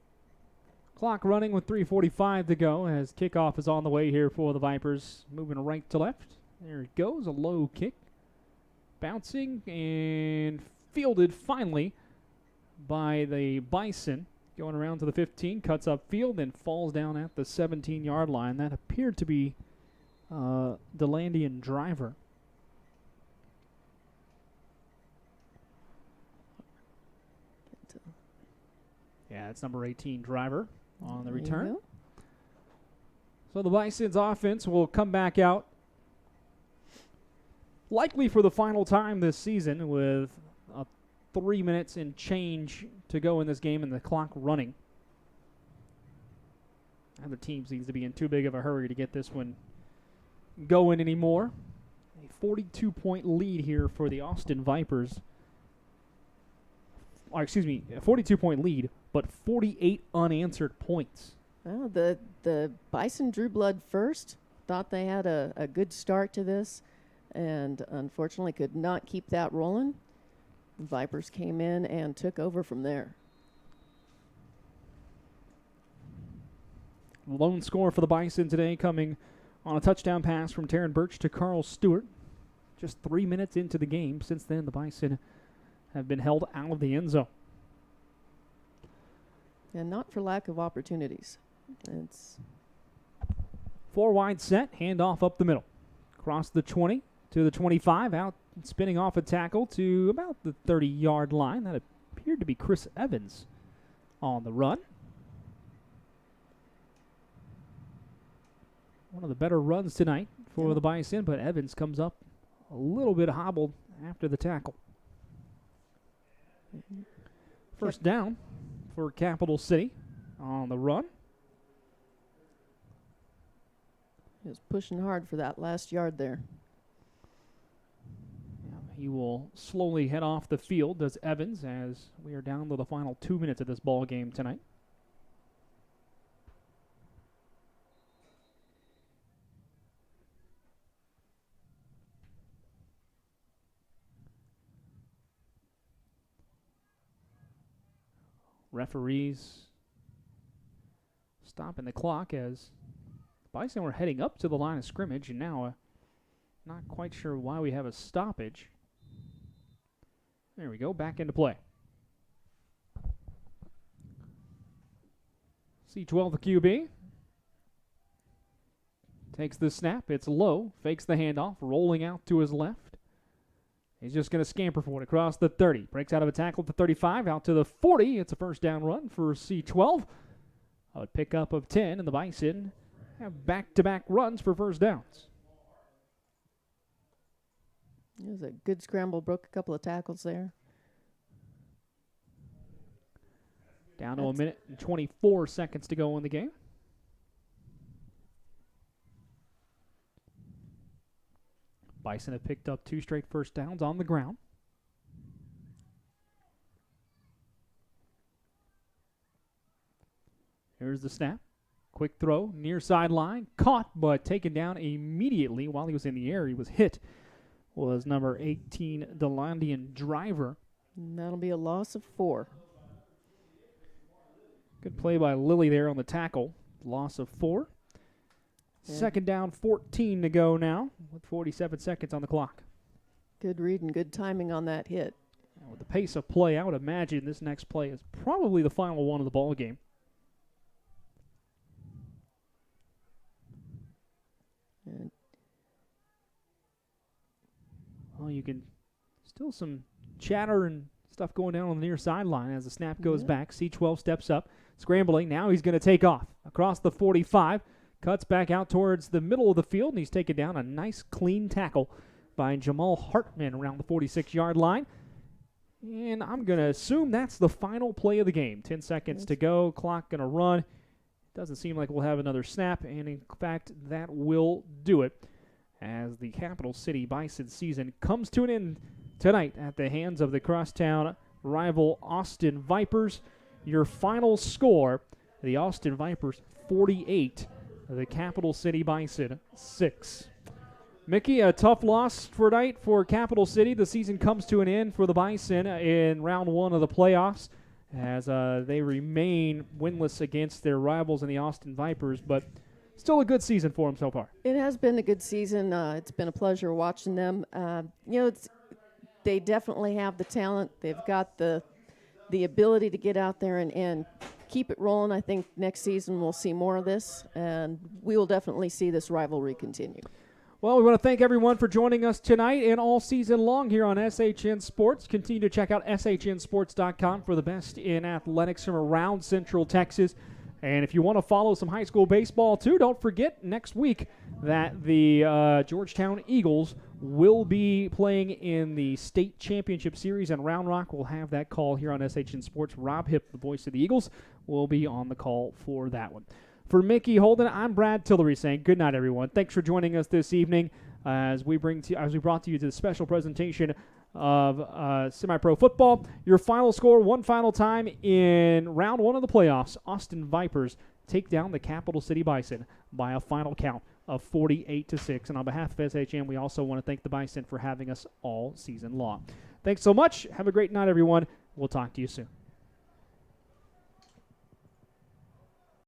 Clock running with 3:45 to go as kickoff is on the way here for the Vipers. Moving right to left. There it goes. A low kick. Bouncing and fielded finally by the Bison. Going around to the 15. Cuts up field and falls down at the 17-yard line. That appeared to be DeLandian Driver. Yeah, it's number 18 Driver on the return. So the Bison's offense will come back out likely for the final time this season with 3 minutes and change to go in this game and the clock running. Neither team seems to be in too big of a hurry to get this one going anymore. A 42-point lead here for the Austin Vipers. Or excuse me, a 42-point lead, but 48 unanswered points.
Well, the Bison drew blood first. Thought they had a good start to this, and unfortunately could not keep that rolling. Vipers came in and took over from there.
Lone score for the Bison today coming on a touchdown pass from Taryn Birch to Carl Stewart. Just 3 minutes into the game. Since then, the Bison have been held out of the end zone.
And not for lack of opportunities. It's
4 wide set, handoff up the middle. Across the 20 to the 25, out spinning off a tackle to about the 30-yard line. That appeared to be Chris Evans on the run. One of the better runs tonight for the Bison, but Evans comes up a little bit hobbled after the tackle. First down for Capital City on the run.
He was pushing hard for that last yard there.
He will slowly head off the field, does Evans, as we are down to the final 2 minutes of this ball game tonight. Referees stopping the clock as Bison were heading up to the line of scrimmage, and now not quite sure why we have a stoppage. There we go, back into play. C12, the QB. Takes the snap, it's low, fakes the handoff, rolling out to his left. He's just going to scamper for it across the 30. Breaks out of a tackle at the 35, out to the 40. It's a first down run for C12. A pickup of 10, and the Bison have back-to-back runs for first downs.
It was a good scramble, broke a couple of tackles there.
Down to a minute and 24 seconds to go in the game. Bison have picked up 2 straight first downs on the ground. Here's the snap. Quick throw, near sideline, caught but taken down immediately while he was in the air. He was hit. Was number 18, DeLandian Driver.
And that'll be a loss of 4.
Good play by Lilly there on the tackle. Loss of 4. Yeah. Second down, 14 to go now with 47 seconds on the clock.
Good read and good timing on that hit.
And with the pace of play, I would imagine this next play is probably the final one of the ball game.
And
well, you can still some chatter and stuff going down on the near sideline as the snap goes back. C12 steps up, scrambling. Now he's going to take off across the 45. Cuts back out towards the middle of the field, and he's taken down. A nice, clean tackle by Jamal Hartman around the 46-yard line. And I'm going to assume that's the final play of the game. 10 seconds to go. Clock going to run. Doesn't seem like we'll have another snap, and in fact, that will do it as the Capital City Bison season comes to an end tonight at the hands of the crosstown rival Austin Vipers. Your final score, the Austin Vipers 48, the Capital City Bison 6. Miki, a tough loss for tonight for Capital City. The season comes to an end for the Bison in round 1 of the playoffs as they remain winless against their rivals in the Austin Vipers, but still a good season for them so far.
It has been a good season. It's been a pleasure watching them. They definitely have the talent. They've got the ability to get out there and keep it rolling. I think next season we'll see more of this, and we will definitely see this rivalry continue.
Well, we want to thank everyone for joining us tonight and all season long here on SHN Sports. Continue to check out SHNSports.com for the best in athletics from around Central Texas. And if you want to follow some high school baseball, too, don't forget next week that the Georgetown Eagles will be playing in the state championship series, and Round Rock will have that call here on SHN Sports. Rob Hipp, the voice of the Eagles, will be on the call for that one. For Miki, Holden, I'm Brad Tillery saying good night, everyone. Thanks for joining us this evening as we brought to you the special presentation of semi-pro football. Your final score, one final time in round 1 of the playoffs. Austin Vipers take down the Capital City Bison by a final count of 48-6. And on behalf of SHN, we also want to thank the Bison for having us all season long. Thanks so much. Have a great night, everyone. We'll talk to you soon.